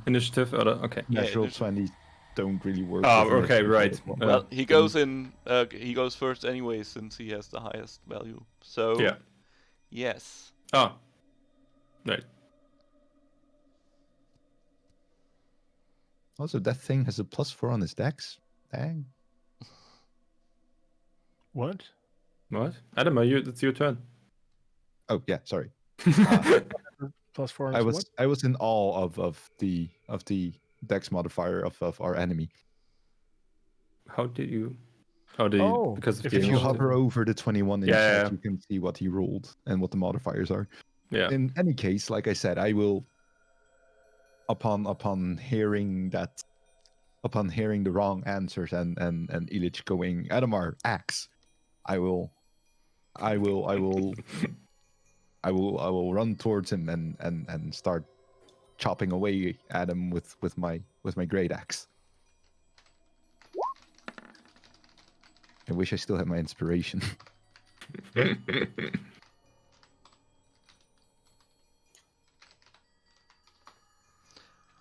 initiative? Or okay. Yeah, Natural initiative. 20s don't really work. Oh, with okay, initiative right. as well. Well, he goes in. He goes first anyway, since he has the highest value. So Yeah. Yes. Ah. Right. Also, that thing has a +4 on his dex. Dang. What? What? Adam, it's your turn. Oh yeah, sorry. +4 on I his was what? I was in awe of the dex modifier of our enemy. How did you? Oh, because of if the If you initiative. hover over the 21 in Yeah, chat, yeah. you can see what he rolled and what the modifiers are. Yeah. In any case, like I said, I will upon hearing the wrong answers and Illich going, Adamar, axe, I will run towards him and start chopping away at him with my great axe. I wish I still had my inspiration.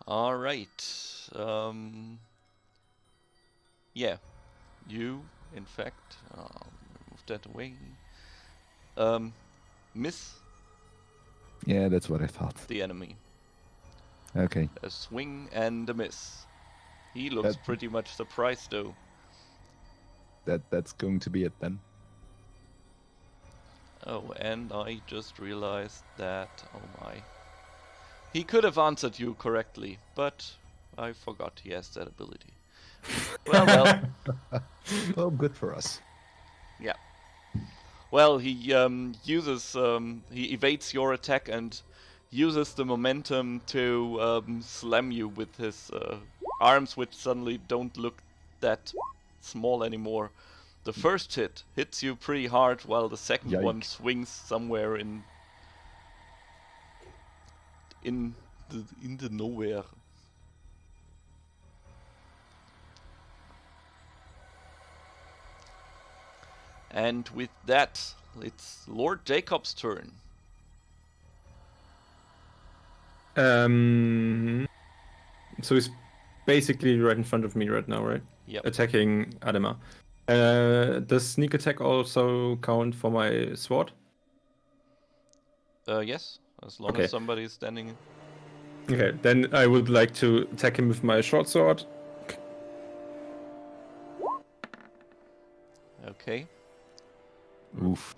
All right. Yeah, you, in fact, move that away. Miss Yeah, that's what I thought. the enemy. Okay. A swing and a miss. He looks That- pretty much surprised though. That's going to be it then. Oh, and I just realized that, oh my. He could have answered you correctly, but I forgot he has that ability. Well. Oh, good for us. Yeah. Well, he uses he evades your attack and uses the momentum to slam you with his arms, which suddenly don't look that small anymore. The first hit hits you pretty hard, while the second one Yikes. swings somewhere in the nowhere. And with that, it's Lord Jacob's turn. So he's basically right in front of me right now, right? Yep. Attacking Adama. Does sneak attack also count for my sword? Yes, as long Okay. as somebody is standing. Okay, then I would like to attack him with my short sword. Okay. Oof.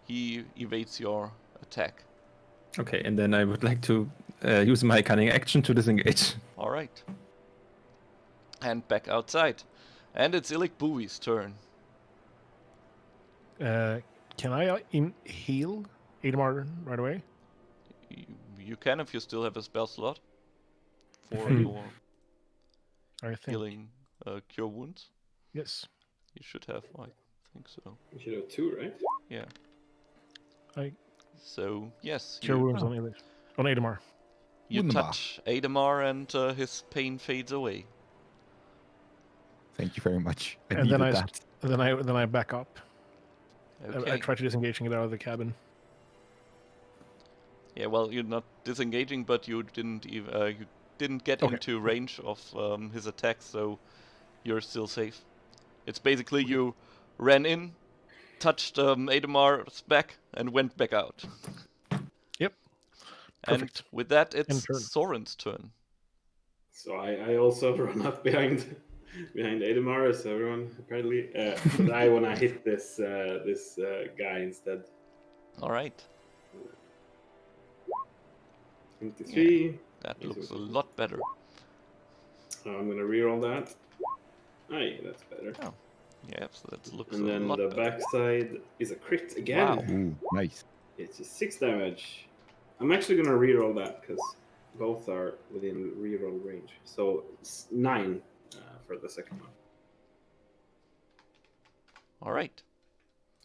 He evades your attack. Okay, and then I would like to use my cunning action to disengage. All right. And back outside. And it's Illik Bowie's turn. Can I heal Adamar right away? You can if you still have a spell slot for Hmm. your I think. healing cure wounds. Yes. You should have, I think so. You should have 2, right? Yeah. I So, yes, cure you, wounds on Elish. On Adamar. you Wunderbar. touch Adamar and his pain fades away. Thank you very much. I And needed then that. then I back up. Okay. I try to disengage and get out of the cabin. Yeah, well, you're not disengaging, but you didn't even you didn't get Okay. into range of his attack, so you're still safe. It's basically you ran in, touched Adamar's back, and went back out. Yep. And Perfect. with that, it's End turn. Soren's turn. So I also run up behind Adamar, as everyone apparently. But I want to hit this guy instead. All right, 23. that He's looks a okay. lot better. I'm gonna reroll that. Aye, that's better. Oh, yeah, so that looks And a then lot the better. backside is a crit again. Wow. Ooh, nice. It's a 6 damage. I'm actually gonna reroll that because both are within reroll range. So it's 9 for the second one. All right.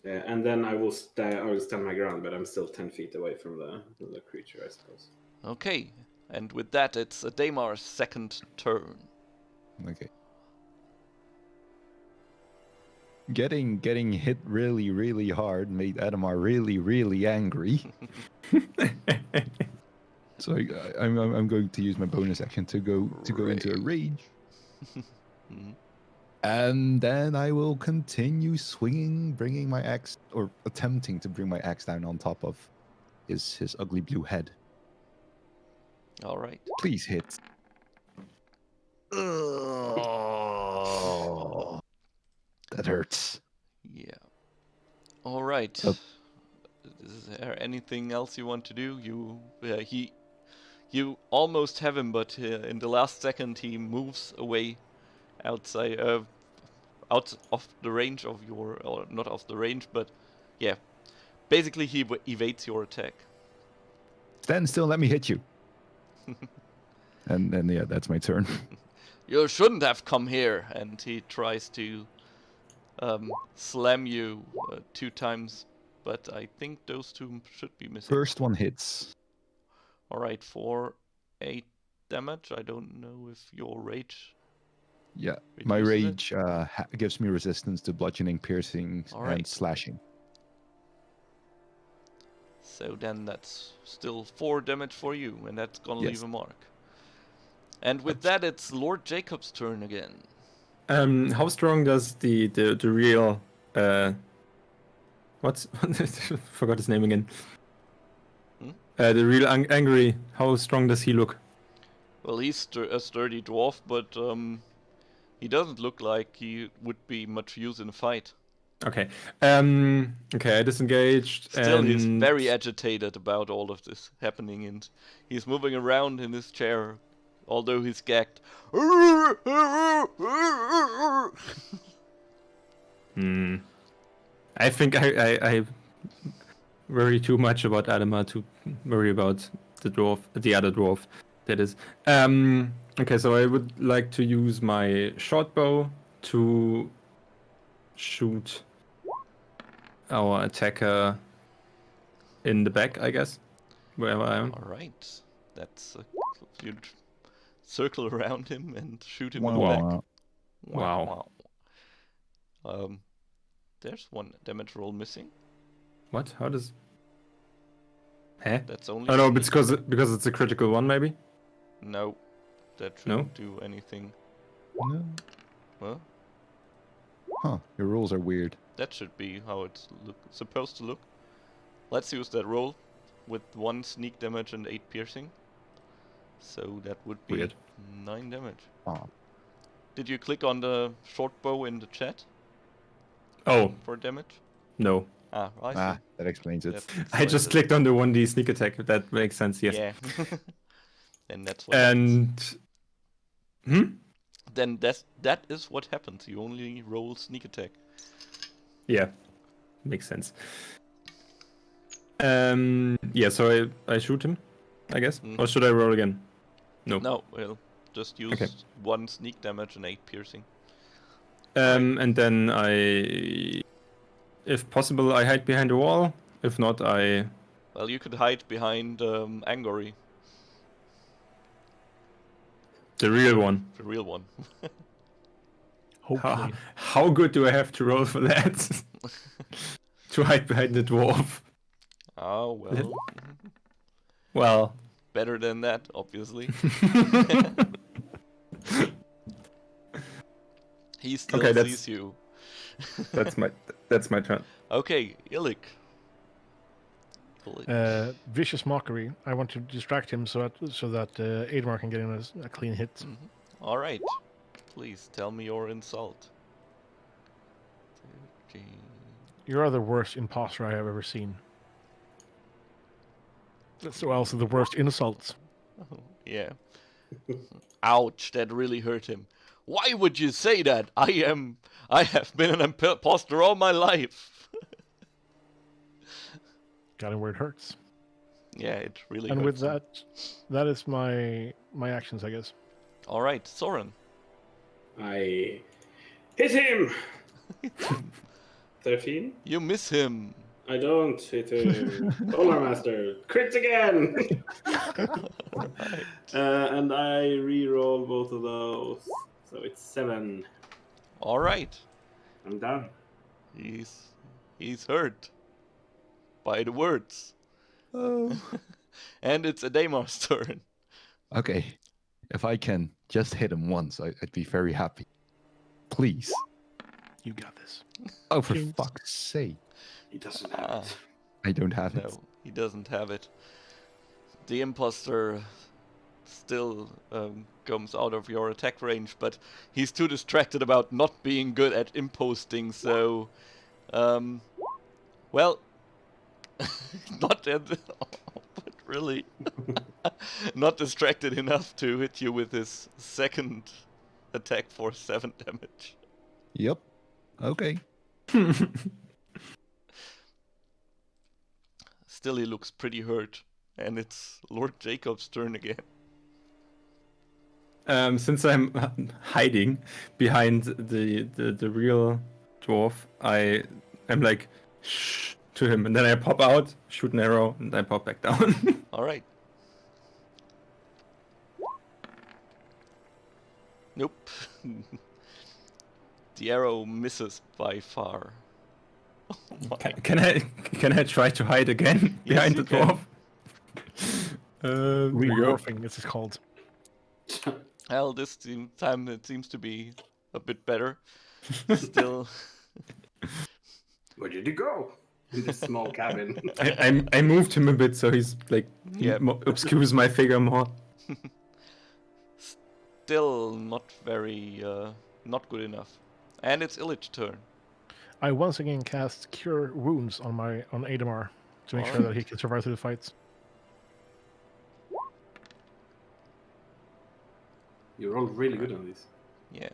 And then I will stand my ground, but I'm still 10 feet away from the creature, I suppose. Okay, and with that, it's Damar's second turn. Okay. Getting hit really, really hard made Adamar really, really angry. So I'm going to use my bonus action to go into a rage. Mhm. And then I will continue swinging, bringing my axe, or attempting to bring my axe down on top of his ugly blue head. All right. Please hit. Oh, that hurts. Yeah. All right. Oh. Is there anything else you want to do? You almost have him, but in the last second he moves away outside, out of the range of your, or not of the range, but yeah. Basically, he evades your attack. Stand still, let me hit you. And then, yeah, that's my turn. You shouldn't have come here. And he tries to slam you 2 times, but I think those 2 should be missing. First one hits. Alright, for 8 damage. I don't know if your rage... Yeah, my rage gives me resistance to bludgeoning, piercing, and slashing. So then that's still 4 damage for you, and that's gonna leave a mark. And with that, it's Lord Jacob's turn again. How strong does the real what's forgot his name again? The real angry. How strong does he look? Well, he's a sturdy dwarf, but he doesn't look like he would be much use in a fight. Okay. Okay, I disengaged. Still, he's very agitated about all of this happening, and he's moving around in his chair, although he's gagged. I think I worry too much about Adama to worry about the other dwarf. That is. Okay, so I would like to use my short bow to shoot our attacker in the back, I guess, wherever I am. All right, that's you'd circle around him and shoot him Wow. in the back. Wow. There's 1 damage roll missing. What? How does? Huh? That's only. Oh no, it's because it's a critical one, maybe. No, that shouldn't do anything. No. Well, Huh, your rolls are weird. that should be how it's supposed to look. Let's use that roll with 1 sneak damage and 8 piercing. So that would be Weird. 9 damage. Oh. Did you click on the short bow in the chat Oh for damage? no, I see. That explains it. That's I just clicked on the 1D sneak attack. That makes sense. Yes. Yeah. And that's what happens. And Then that is what happens. You only roll sneak attack. yeah, makes sense. Yeah, so I shoot him, I guess. Or should I roll again? No. No, well, just use 1 sneak damage and 8 piercing. And then if possible, I hide behind a wall. If not, I... Well, you could hide behind Angori, The real one. the real one. Hopefully. How good do I have to roll for that? To hide behind the dwarf. Oh, well. Well. Better than that, obviously. He still sees you. That's my turn. Okay, Illik. Vicious mockery. I want to distract him so that Admar can get him a clean hit. All right. Please tell me your insult. You are the worst imposter I have ever seen. That's also the worst insults. Oh, yeah. Ouch, that really hurt him. Why would you say that? I have been an imposter all my life. Got him where it hurts. Yeah, it really And hurts. with that is my actions, I guess. All right, Soren. I hit him. 13. You miss him. I don't hit him. Polar Master. Crit again. And I re-roll both of those. So it's 7. All right. I'm done. He's hurt by the words. Oh. And it's Adamar's turn. Okay. If I can just hit him once, I'd be very happy. please. You got this. Oh, for Jinx. fuck's sake. He doesn't have Ah, it. I don't have it. no, he doesn't have it. The imposter still comes out of your attack range, but he's too distracted about not being good at imposting, so... well... not at... but really... not distracted enough to hit you with his second attack for 7 damage. Yep. Okay. Still, he looks pretty hurt, and it's Lord Jacob's turn again. Since I'm hiding behind the real dwarf, I'm like shh to him, and then I pop out, shoot an arrow, and I pop back down. Alright. Nope. The arrow misses by far. Oh my. Can I try to hide again Yes, behind you the dwarf? Here we go. Remorphing, this is called. Well, this time it seems to be a bit better. Still, Where did he go? In this small cabin. I moved him a bit so he's like Yeah. obscures my figure more. still not very, not good enough. And it's Illich's turn. I once again cast Cure Wounds on Adamar to make sure that he can survive through the fights. You rolled really good on this. Yeah.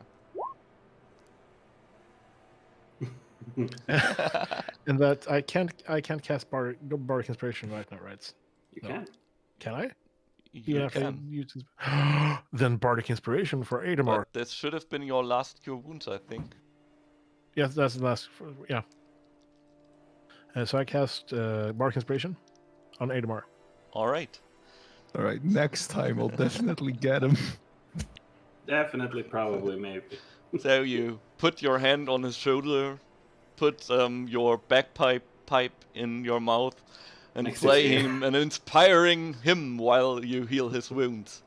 And that I can't cast Bardic Inspiration right now, right? You No. can. Can I? You Even after I can. use then Bardic Inspiration for Adamar. But this should have been your last cure wounds, I think. Yes, that's the last. Yeah. So I cast Bardic Inspiration on Adamar. Alright. All right. Next time I'll definitely get him. Definitely, probably, maybe. So you put your hand on his shoulder, put your bagpipe pipe in your mouth, and Next to play his ear. him and inspiring him while you heal his wounds.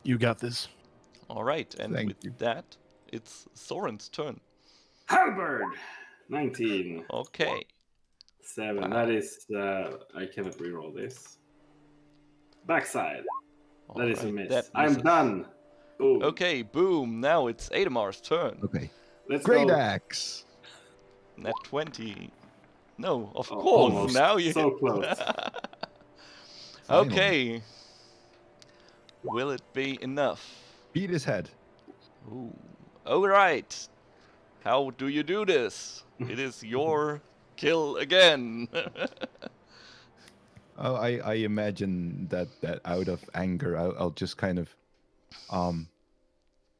You got this. Alright, and Thank with you. that, it's Soren's turn. Halberd! 19. Okay. 7. Wow. That is. I cannot reroll this. Backside. That is a Alright, miss. that I'm misses. done. Boom. Okay, boom. Now it's Adamar's turn. Okay. Let's Great go. axe. Nat 20. No, of Oh, course. almost. Now you. So close. Finally. Okay. Will it be enough? Beat his head. Ooh. Alright. How do you do this? It is your kill again. Oh, I imagine that out of anger, I'll just kind of,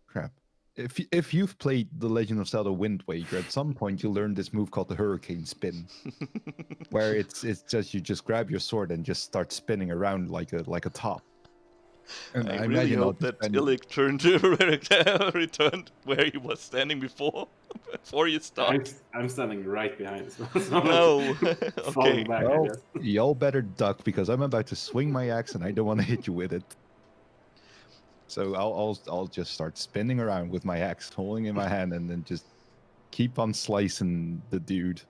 crap. If you've played The Legend of Zelda Wind Waker, at some point you'll learn this move called the Hurricane Spin, where it's just you just grab your sword and just start spinning around like a top. And I really imagine I'll hope just that spend- Illic returned where he was standing before you I'm, start. I'm standing right behind. So No. Falling Okay. back, I Well, guess. y'all better duck because I'm about to swing my axe and I don't want to hit you with it. So I'll just start spinning around with my axe, holding in my hand, and then just keep on slicing the dude.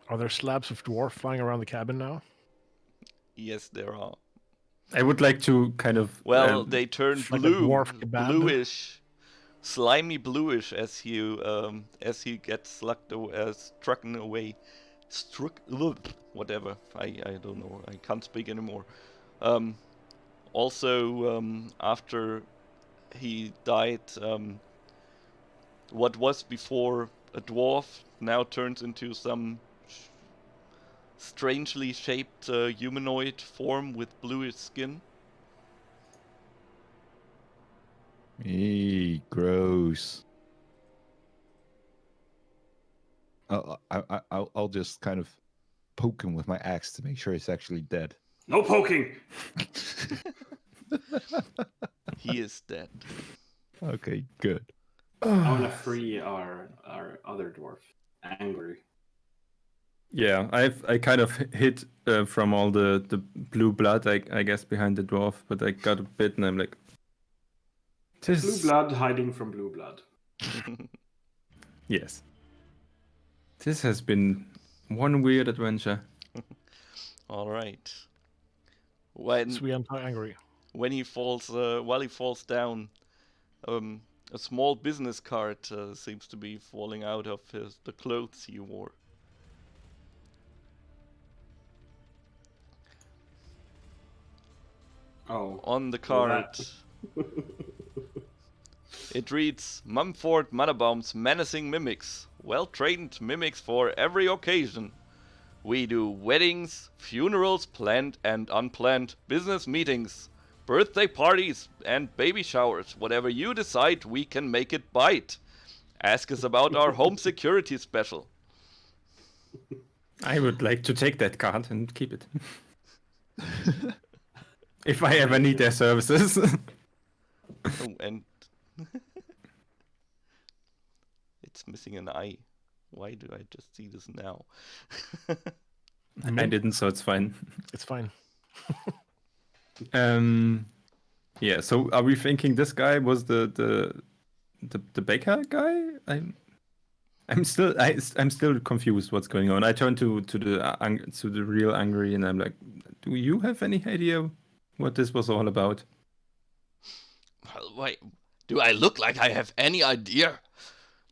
Are there slabs of dwarf flying around the cabin now? Yes, there are. I would like to kind of Well, they turn like a blue, dwarf kebab. bluish, slimy bluish as he gets struck away, whatever. I don't know. I can't speak anymore. Also, after he died, what was before a dwarf now turns into some strangely shaped humanoid form with bluish skin. Eee, gross. I'll just kind of poke him with my axe to make sure he's actually dead. No poking! He is dead. Okay, good. I want to free our other dwarf. Angry. Yeah, I kind of hid from all the blue blood, I guess, behind the dwarf, but I got a bit and I'm like, Blue blood hiding from blue blood. Yes. This has been one weird adventure. All right. When So we am angry. when he falls, while he falls down, a small business card seems to be falling out of the clothes he wore. Oh. On the Well, card, it reads, Mumford Mannerbaum's menacing mimics. Well-trained mimics for every occasion. We do weddings, funerals, planned and unplanned, business meetings, birthday parties, and baby showers. Whatever you decide, we can make it bite. Ask us about our home security special. I would like to take that card and keep it. If I ever need their services. Oh, and it's missing an eye. Why do I just see this now? I didn't, so it's fine. It's fine. Yeah, so are we thinking this guy was the baker guy? I'm still confused what's going on. I turn to the real angry and I'm like, do you have any idea what this was all about? Well, wait, do I look like I have any idea?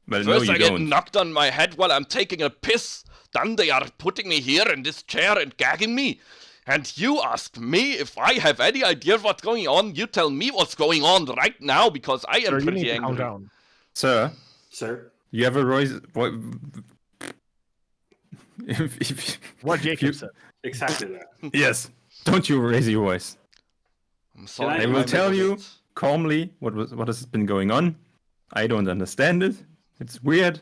Well, First no, I you get don't. knocked on my head while I'm taking a piss. Then they are putting me here in this chair and gagging me. And you ask me if I have any idea what's going on. You tell me what's going on right now because I am Sir, you pretty need to calm angry. down. Sir, Sir? you have a Royce. If What Jacob you- said. Exactly that. yes, don't you raise your voice. I'm sorry. I will I'm tell a you. bit- Calmly, what has been going on? I don't understand it. It's weird.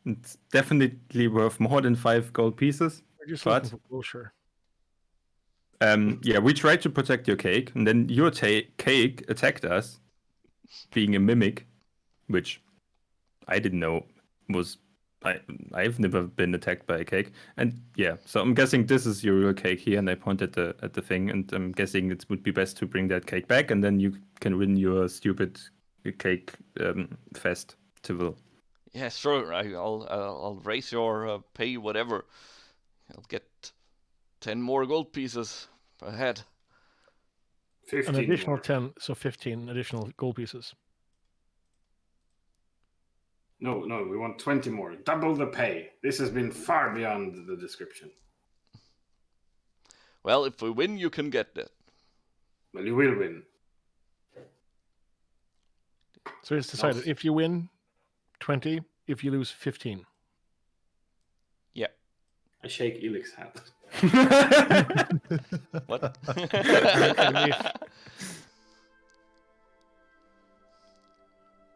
It's definitely worth more than 5 gold pieces. We're just But- looking for closure. Yeah, we tried to protect your cake, and then your cake attacked us, being a mimic, which I didn't know was. I've never been attacked by a cake, and yeah, so I'm guessing this is your real cake here, and I pointed at the thing, and I'm guessing it would be best to bring that cake back, and then you can win your stupid cake festival. Yeah, sure. I'll raise your pay, whatever. I'll get 10 more gold pieces per head. 15 An additional more. 10, so 15 additional gold pieces. No, we want 20 more. Double the pay. This has been far beyond the description. Well, if we win, you can get that. Well, you will win. So it's decided. Nice. If you win, 20. If you lose, 15. Yeah. I shake Elix's hand. What?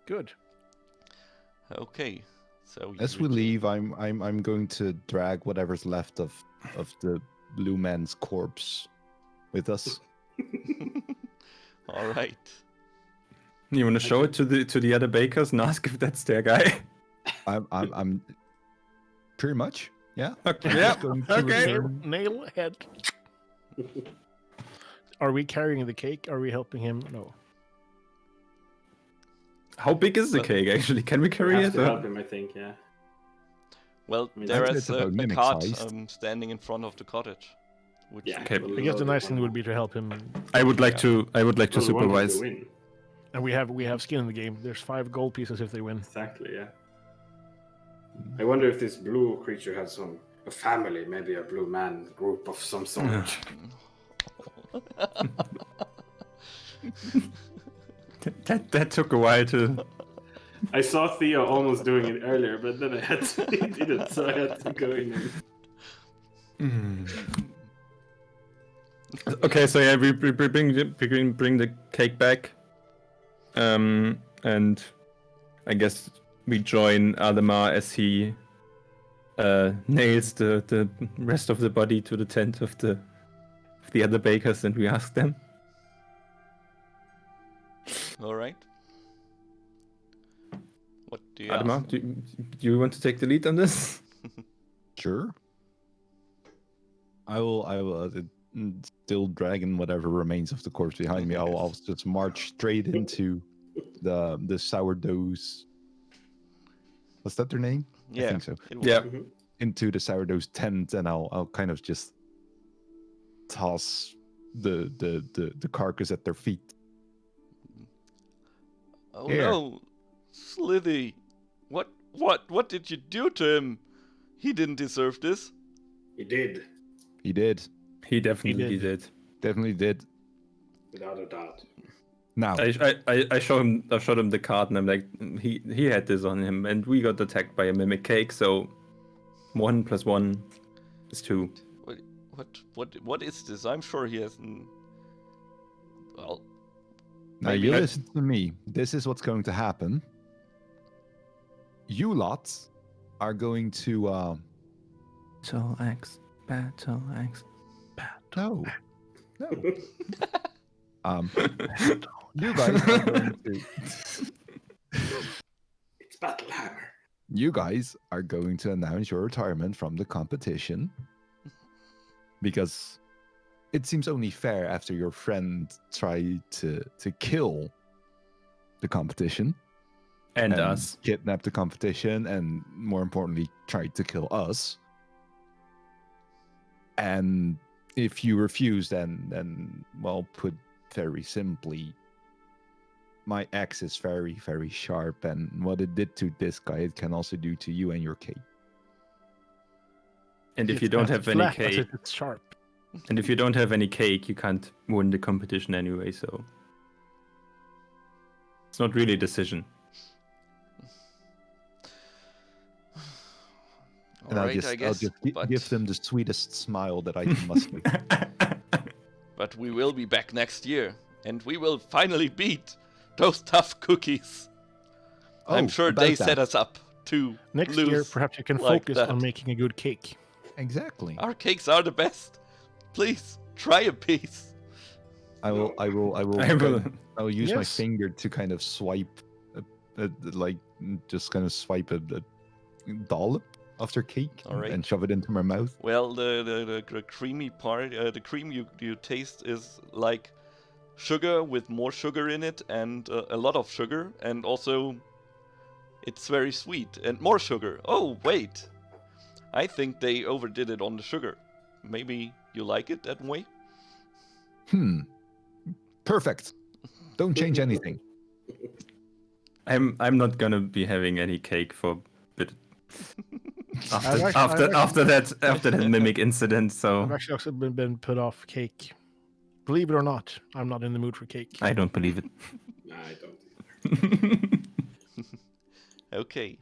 Good. Okay. So As you we return- leave, I'm going to drag whatever's left of the blue man's corpse with us. All right. You want to show it to the other bakers and ask if that's their guy? I'm pretty much, yeah. Okay. I'm Yeah. just going to Okay. return- Nail head. Are we carrying the cake? Are we helping him? No. How big is the Well- cake actually? Can we We carry have it? to or- help him, I think, yeah. Well, I mean, there I'd say is it's about a mimic cart sized. standing in front of the cottage. Which Yeah. Okay. we'll I guess the load nice it thing one would be more. to help him. I would like to Well, we want him supervise. to win. And we have skin in the game. There's 5 gold pieces if they win. Exactly, yeah. I wonder if this blue creature has a family, maybe a blue man group of some sort. That took a while to. I saw Theo almost doing it earlier, but then I had to, he didn't, so I had to go in and Okay, so yeah, we bring the cake back, and I guess we join Ademar as he nails the rest of the body to the tent of the other bakers, and we ask them. All right. What do you Ademar, ask? do you want to take the lead on this? Sure. I will still dragging whatever remains of the corpse behind me. I'll just march straight into the sourdoughs. Was that their name? Yeah, I think so. it was. Yeah. Mhm. Into the sourdough's tent, and I'll kind of just toss the carcass at their feet. Oh Here. no, Slithy, what did you do to him? He didn't deserve this. He did, He did, He definitely did. did. definitely did. without a doubt. Now, I showed him the card, and I'm like, he had this on him, and we got attacked by a mimic cake. So 1 + 1 is 2. What is this? I'm sure he hasn't. Well, now maybe you I- listen to me. This is what's going to happen. You lot are going to Battle axe, battle axe. no. You guys are going to It's Battle Hammer. you guys are going to announce your retirement from the competition because it seems only fair after your friend tried to kill the competition And us. kidnap the competition, and more importantly, tried to kill us. And if you refuse, then well, put very simply, my axe is very, very sharp, and what it did to this guy, it can also do to you and your cake. And if It's you don't as have any flat as cake, it's sharp. and if you don't have any cake, you can't win the competition anyway. So it's not really a decision. And I'll alright, just, I guess. but, give them the sweetest smile that I can muster. but we will be back next year, and we will finally beat those tough cookies. I'm Oh, sure about they that. set us up to Next lose. year, perhaps you can like focus that. on making a good cake. Exactly. Our cakes are the best. Please try a piece. I will I will. I will use my Yes. finger to kind of swipe, like just kind of swipe a dollop of their cake Alright. and shove it into my mouth. Well, the creamy part, the cream you taste is like sugar with more sugar in it, and a lot of sugar, and also it's very sweet and more sugar. Oh wait, I think they overdid it on the sugar. Maybe you like it that way? Perfect. Don't change anything. I'm not gonna be having any cake for a bit I've actually- after that mimic incident. I've So actually also been put off cake. Believe it or not, I'm not in the mood for cake. I don't believe it. Nah, I don't. Okay.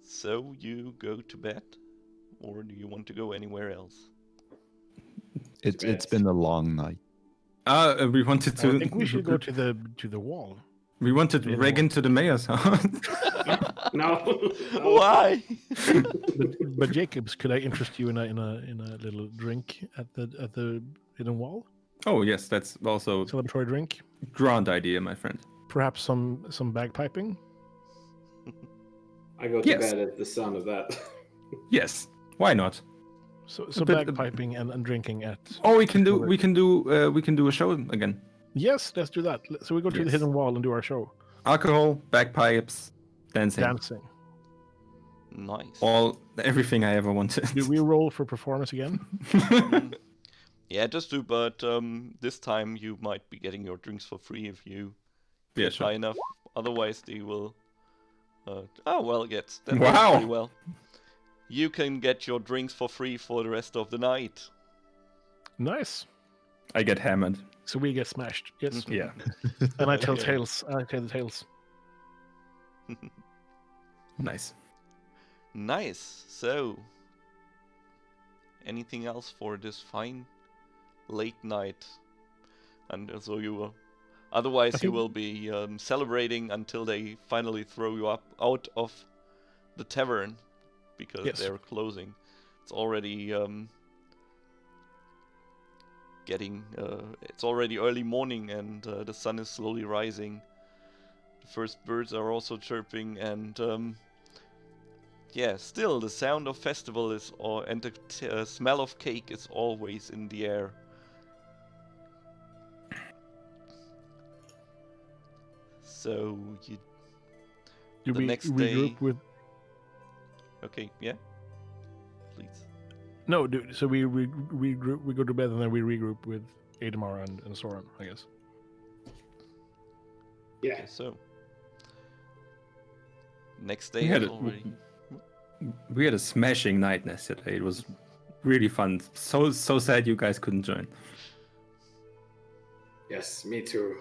So you go to bed, or do you want to go anywhere else? It's been a long night. We wanted I to. think we should go to the wall. We wanted to reg into the mayor's house. No. Why? But Jacobs, could I interest you in a little drink at the hidden wall? Oh yes, that's also Celebratory drink. grand idea, my friend. Perhaps some bagpiping. I go to Yes. bed at the sound of that. Yes, why not? So But- bagpiping and drinking at. Oh, we can do a show again. Yes, let's do that. So we go to the Yes. hidden wall and do our show. Alcohol, bagpipes, dancing, Dancing. Nice. everything I ever wanted. Do we roll for performance again? Mm. Yeah, just do, but this time you might be getting your drinks for free if you Yeah, get sure. high enough. Otherwise, they will. Oh well, yes. That Wow. works pretty well. You can get your drinks for free for the rest of the night. Nice. I get hammered. So we get smashed. Yes. Yeah. And I tell Okay. tales. I tell the tales. Nice. Nice. So, anything else for this fine late night? And so you will. Otherwise, you think- will be celebrating until they finally throw you out of the tavern because Yes. they're closing. It's already it's already early morning, and the sun is slowly rising. The first birds are also chirping, and yeah, still the sound of festival is and the smell of cake is always in the air. So you Do The we next regroup day- with? okay? Yeah, please. No, so we regroup. We go to bed and then we regroup with Adamar and Soren, I guess. Yeah. Okay, so next day We had is a- already. We had a smashing night yesterday. It was really fun. So sad you guys couldn't join. Yes, me too.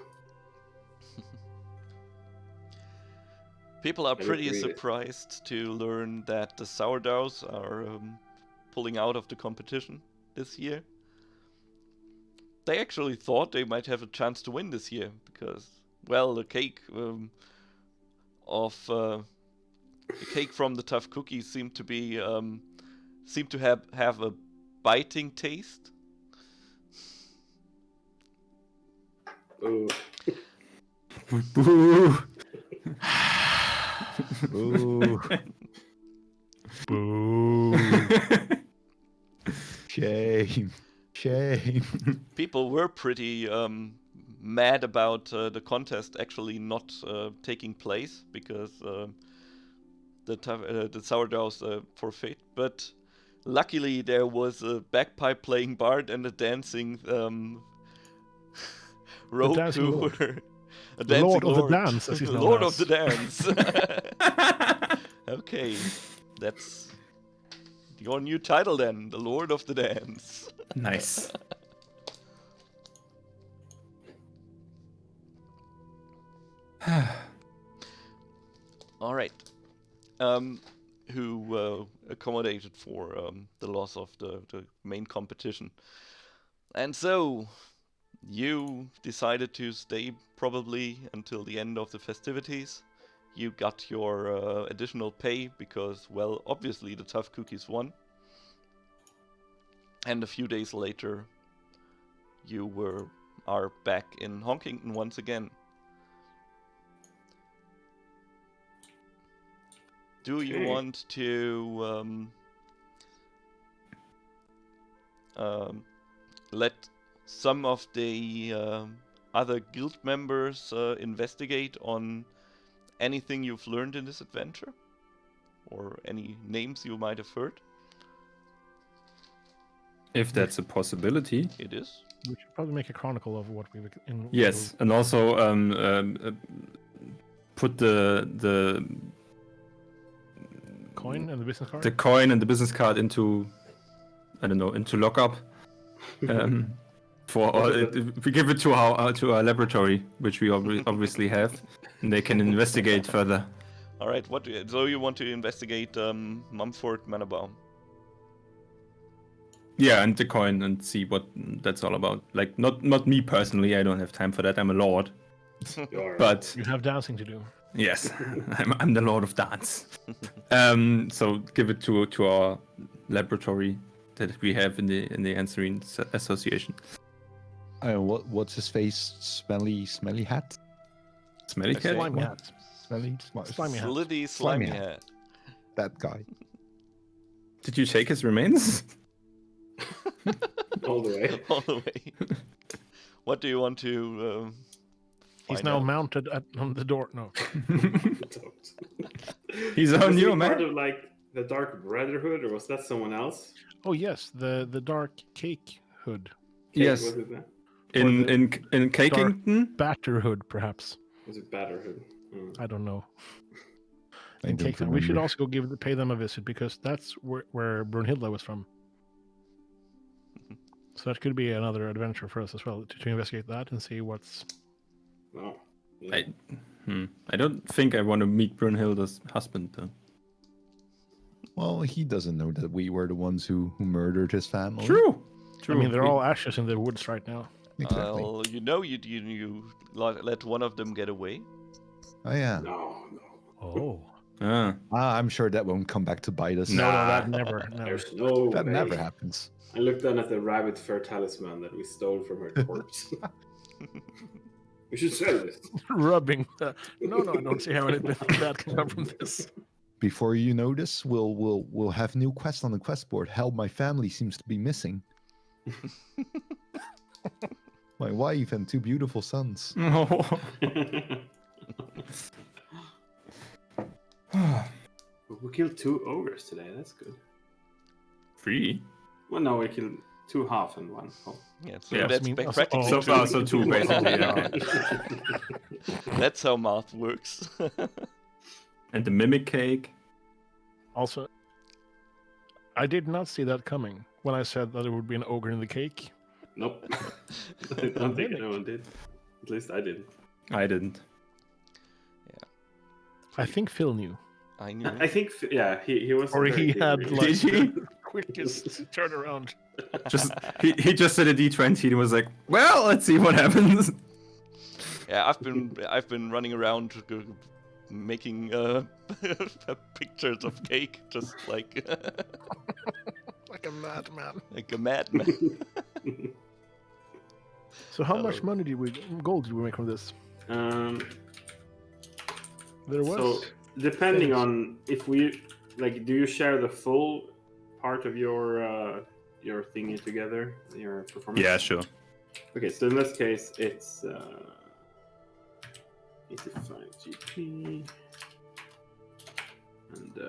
People are I pretty agree. surprised to learn that the sourdoughs are pulling out of the competition this year. They actually thought they might have a chance to win this year because, well, the cake the cake from the tough cookies seemed to have a biting taste. Ooh. Boo! Ooh, Boo! shame. Shame. People were pretty mad about the contest actually not taking place because the sourdoughs forfeit. But luckily, there was a bagpipe playing bard and a dancing rogue dancing who lord. were a The dancing lord of the dance, as he's known Lord as. of the dance. Okay, that's your new title then, the Lord of the Dance. Nice. All right. Who accommodated for the loss of the main competition. And so, you decided to stay probably until the end of the festivities. You got your additional pay because, well, obviously the tough cookies won. And a few days later, you are back in Honkington once again. Do you Okay. want to let some of the other guild members investigate on anything you've learned in this adventure? Or any names you might have heard? If that's a possibility. It is. We should probably make a chronicle of what we've. Yes, and also put the Coin and the business card. the coin and the business card into, I don't know, into lockup. We give it to our laboratory, which we obviously have, and they can investigate further. All right. So you want to investigate Mumford Mannerbaum? Yeah, and the coin and see what that's all about. Like, not me personally. I don't have time for that. I'm a lord. You're But You have dancing to do. yes, I'm the lord of dance. So give it to our laboratory that we have in the Anserine Association. What's his face? Smelly hat? Smelly Okay. cat. Slimy What? hat. Slimy hat. Slitty Slimy Slimy hat. Hat. That guy. Did you shake his remains? all the way. All the way. What do you want to He's find now out? mounted on the door. No. He's Was on he you, part man. of like the Dark Brotherhood, or was that someone else? Oh yes, the dark cake hood, Yes. Was it that? In Cakington. batter hood, perhaps. Was it Batterhood? I don't know. I In don't Cakefest. We should remember. also go pay them a visit because that's where Brunhilde was from. So that could be another adventure for us as well to investigate that and see what's. No. Yeah. I don't think I want to meet Brunhilde's husband though. Well, he doesn't know that we were the ones who murdered his family. True. I mean, they're all ashes in the woods right now. Exactly. Well, you let one of them get away. Oh yeah. No. Oh. I'm sure that won't come back to bite us. No, Nah. that never. There's no That way. never happens. I looked down at the rabbit fur talisman that we stole from her corpse. We should sell this. Rubbing. No, I don't see how anything bad can come from this. Before you know this, we'll have new quests on the quest board. Help, my family seems to be missing. My wife and two beautiful sons. Oh. We killed 2 ogres today. That's good. 3? Well, no, we killed 2 half and 1 whole. Yeah, so Yeah. that's I mean, practically oh. two. So 2 basically. Yeah. That's how math works. And the mimic cake. Also, I did not see that coming when I said that there would be an ogre in the cake. Nope. I don't think anyone did. At least I didn't. I didn't. I think Phil knew. I knew. I think, yeah, he was. Or he had like Did he? the quickest turnaround. Just he just said a D20 and was like, well, let's see what happens. Yeah, I've been running around making pictures of cake, just like Like a madman. like a madman. So how much gold did we make from this? There was. So depending on if we like, do you share the full part of your thingy together, your performance? Yeah, sure. Okay, so in this case, it's 85 GP and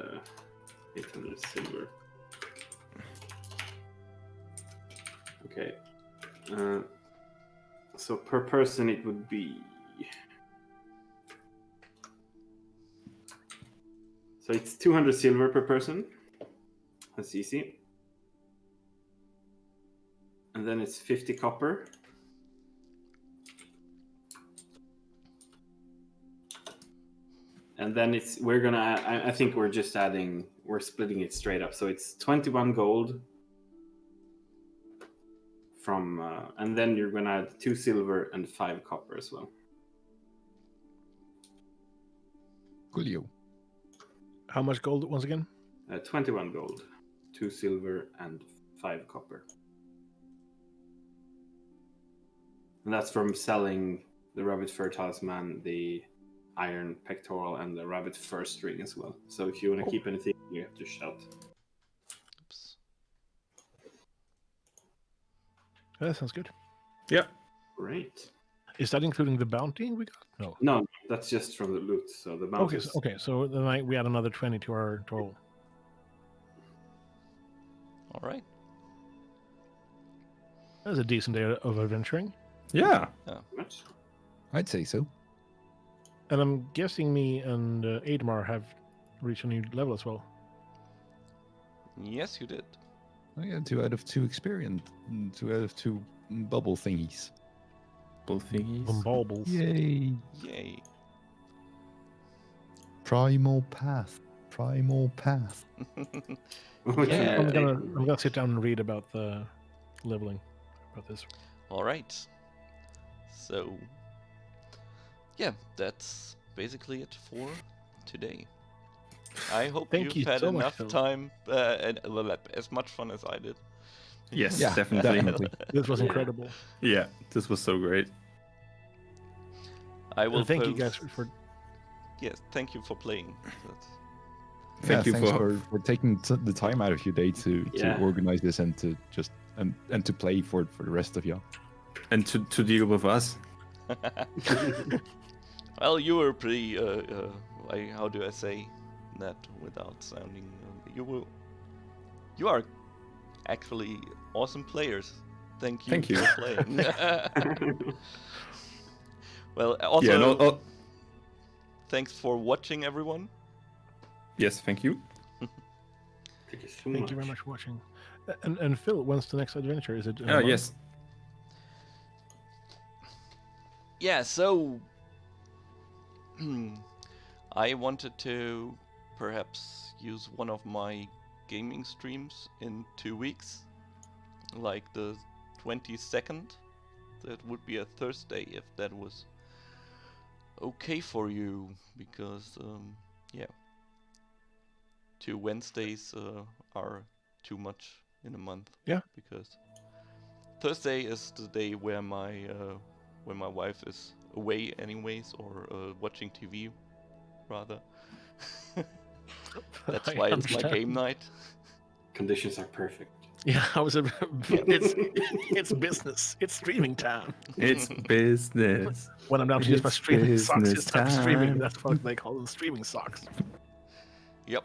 800 silver. Okay. So per person it would be. So it's 200 silver per person. That's easy. And then it's 50 copper. And then we're gonna add, I think we're splitting it straight up. So it's 21 gold from, and then you're gonna add 2 silver and 5 copper as well. Coolio. How much gold once again? 21 gold, 2 silver and 5 copper. And that's from selling the rabbit fur talisman, the iron pectoral, and the rabbit fur string as well. So if you want to keep anything, you have to shout. Oops. That sounds good. Yeah. Great. Is that including the bounty we got? No. No, that's just from the loot. So the bounty. Okay, so then we add another 20 to our total. All right. That was a decent day of adventuring. Yeah. Much. I'd say so. And I'm guessing me and Admar have reached a new level as well. Yes, you did. Oh yeah, 2 out of 2 experience, 2 out of 2 bubble thingies. Bubble thingies. Baubles. Yay! Yay. Primal path. Primal path. Yeah. I'm gonna sit down and read about the leveling about this. All right. So, yeah, that's basically it for today. I hope Thank you've you had so much, enough Phil. time and as much fun as I did. Yes, Yeah, definitely. definitely. This was Yeah. incredible. Yeah, this was so great. I will And thank you guys post- for Yes, thank you for playing. That's- Thank you thanks for- for taking the time out of your day to Yeah. organize this and to just and to play for the rest of y'all. And to deal with us. Well, you were pretty. How do I say that without sounding? You are actually awesome players. Thank you. Thank you. For playing. Well, also, Yeah, no, thanks for watching, everyone. yes, thank you. Thank you so thank much. you very much for watching. And Phil, when's the next adventure? Is it? Yes. Yeah, so I wanted to perhaps use one of my gaming streams in 2 weeks, like the 22nd. That would be a Thursday if that was okay for you, because yeah, 2 Wednesdays are too much in a month. Yeah. Because Thursday is the day where my wife is away anyways, or watching TV rather. That's I why it's my understand. game night. Conditions are perfect. Yeah, I was. It's business. It's streaming time. It's business. When I'm down to use my It's streaming socks, business it's time streaming. time. That's what they call them, streaming socks. Yep.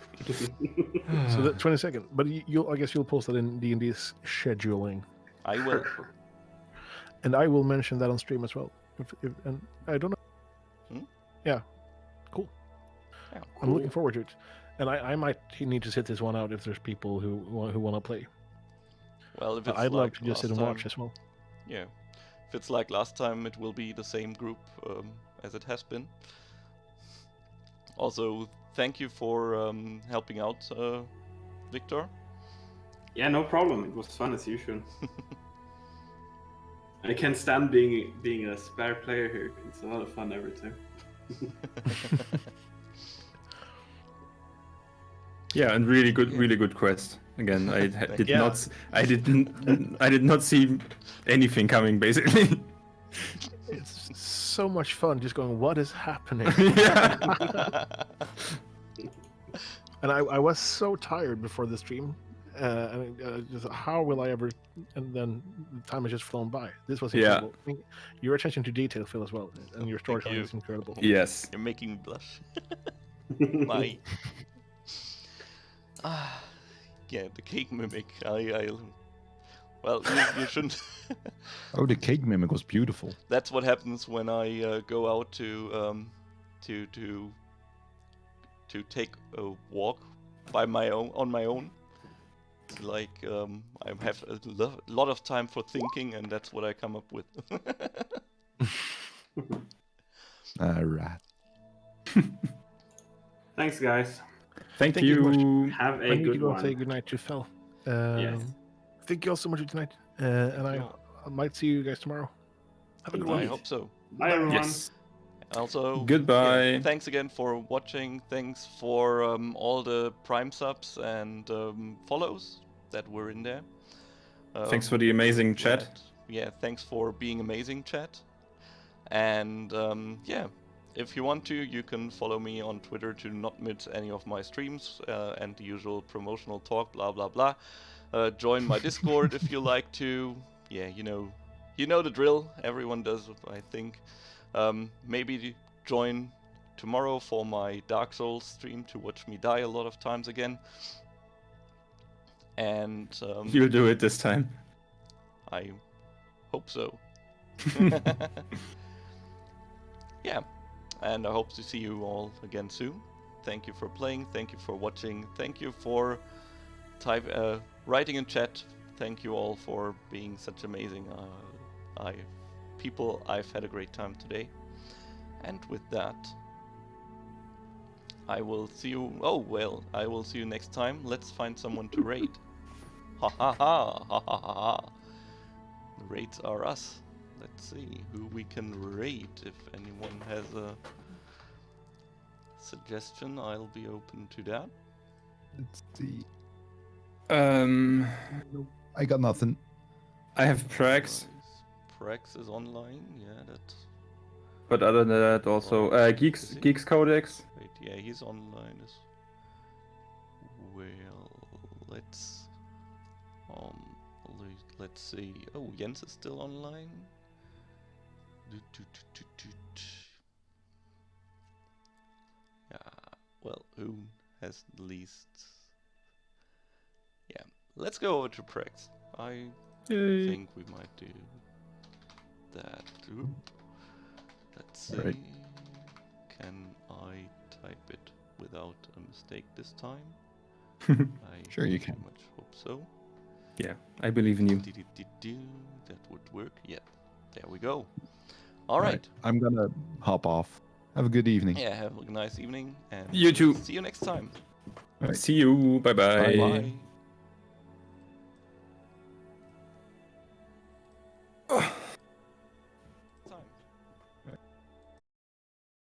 So the 22nd, but I guess you'll post that in D&D's scheduling, I will. and I will mention that on stream as well. And I don't know. Hmm? Yeah, cool. Yeah, I'm looking forward to it, and I might need to sit this one out if there's people who want to play. Well, if it's I'd love like to just sit last and watch time- as well. Yeah. If it's like last time, it will be the same group as it has been. Also, thank you for helping out, Victor. Yeah, no problem. It was fun as usual. I can't stand being a spare player here. It's a lot of fun every time. Yeah, and really good quest. Again, I did Yeah. not, I did not see anything coming. Basically, It's so much fun just going, what is happening? yeah. And I was so tired before the stream. Just, how will I ever? And then the time has just flown by. This was Yeah. incredible. I think your attention to detail, Phil, as well, and your storytelling you. is incredible. Yes. You're making me blush. My. Yeah, the cake mimic. Well, you shouldn't. Oh, the cake mimic was beautiful. That's what happens when I go out to take a walk on my own. Like I have a lot of time for thinking, and that's what I come up with. Rat. Thanks, guys. Thank Thank you very you. Have I a need to good go and say one. goodnight to Phil. Yes. Thank you all so much for tonight, and I might see you guys tomorrow. Have a good I one. hope so. Bye, everyone. Yes. Also, Goodbye. yeah, thanks again for watching. Thanks for all the Prime subs and follows that were in there. Thanks for the amazing chat. glad- Yeah, thanks for being amazing, chat. And yeah, if you want to, you can follow me on Twitter to not miss any of my streams and the usual promotional talk, blah blah blah. Join my Discord if you like to. Yeah, you know the drill. Everyone does, I think. Maybe join tomorrow for my Dark Souls stream to watch me die a lot of times again. And You'll do it this time. I hope so. Yeah, and I hope to see you all again soon. Thank you for playing. Thank you for watching. Thank you for writing in chat. Thank you all for being such amazing people. I've had a great time today. And with that, I will see you. Oh well, I will see you next time. Let's find someone to raid. Ha ha ha ha ha ha ha. The raids are us. Let's see who we can raid. If anyone has a suggestion, I'll be open to that. Let's see. I I got nothing. have Prax, Prax is online. Yeah, that. but other than that, also Is Geeks he? Codex. Wait, yeah, he's online as well. Let's see. Oh, Jens is still online. Yeah. Well, who has the least? Yeah. Let's go over to Prax. I Yay. think we might do that. Oop. Let's see. Right. Can I type it without a mistake this time? I Sure you very can. much hope so. Yeah, I believe in you. That would work. Yeah. There we go. All right. I'm gonna hop off. Have a good evening. Yeah. Have a nice evening. And You too. see you next time. Right. See you. Bye bye. Bye. Oh.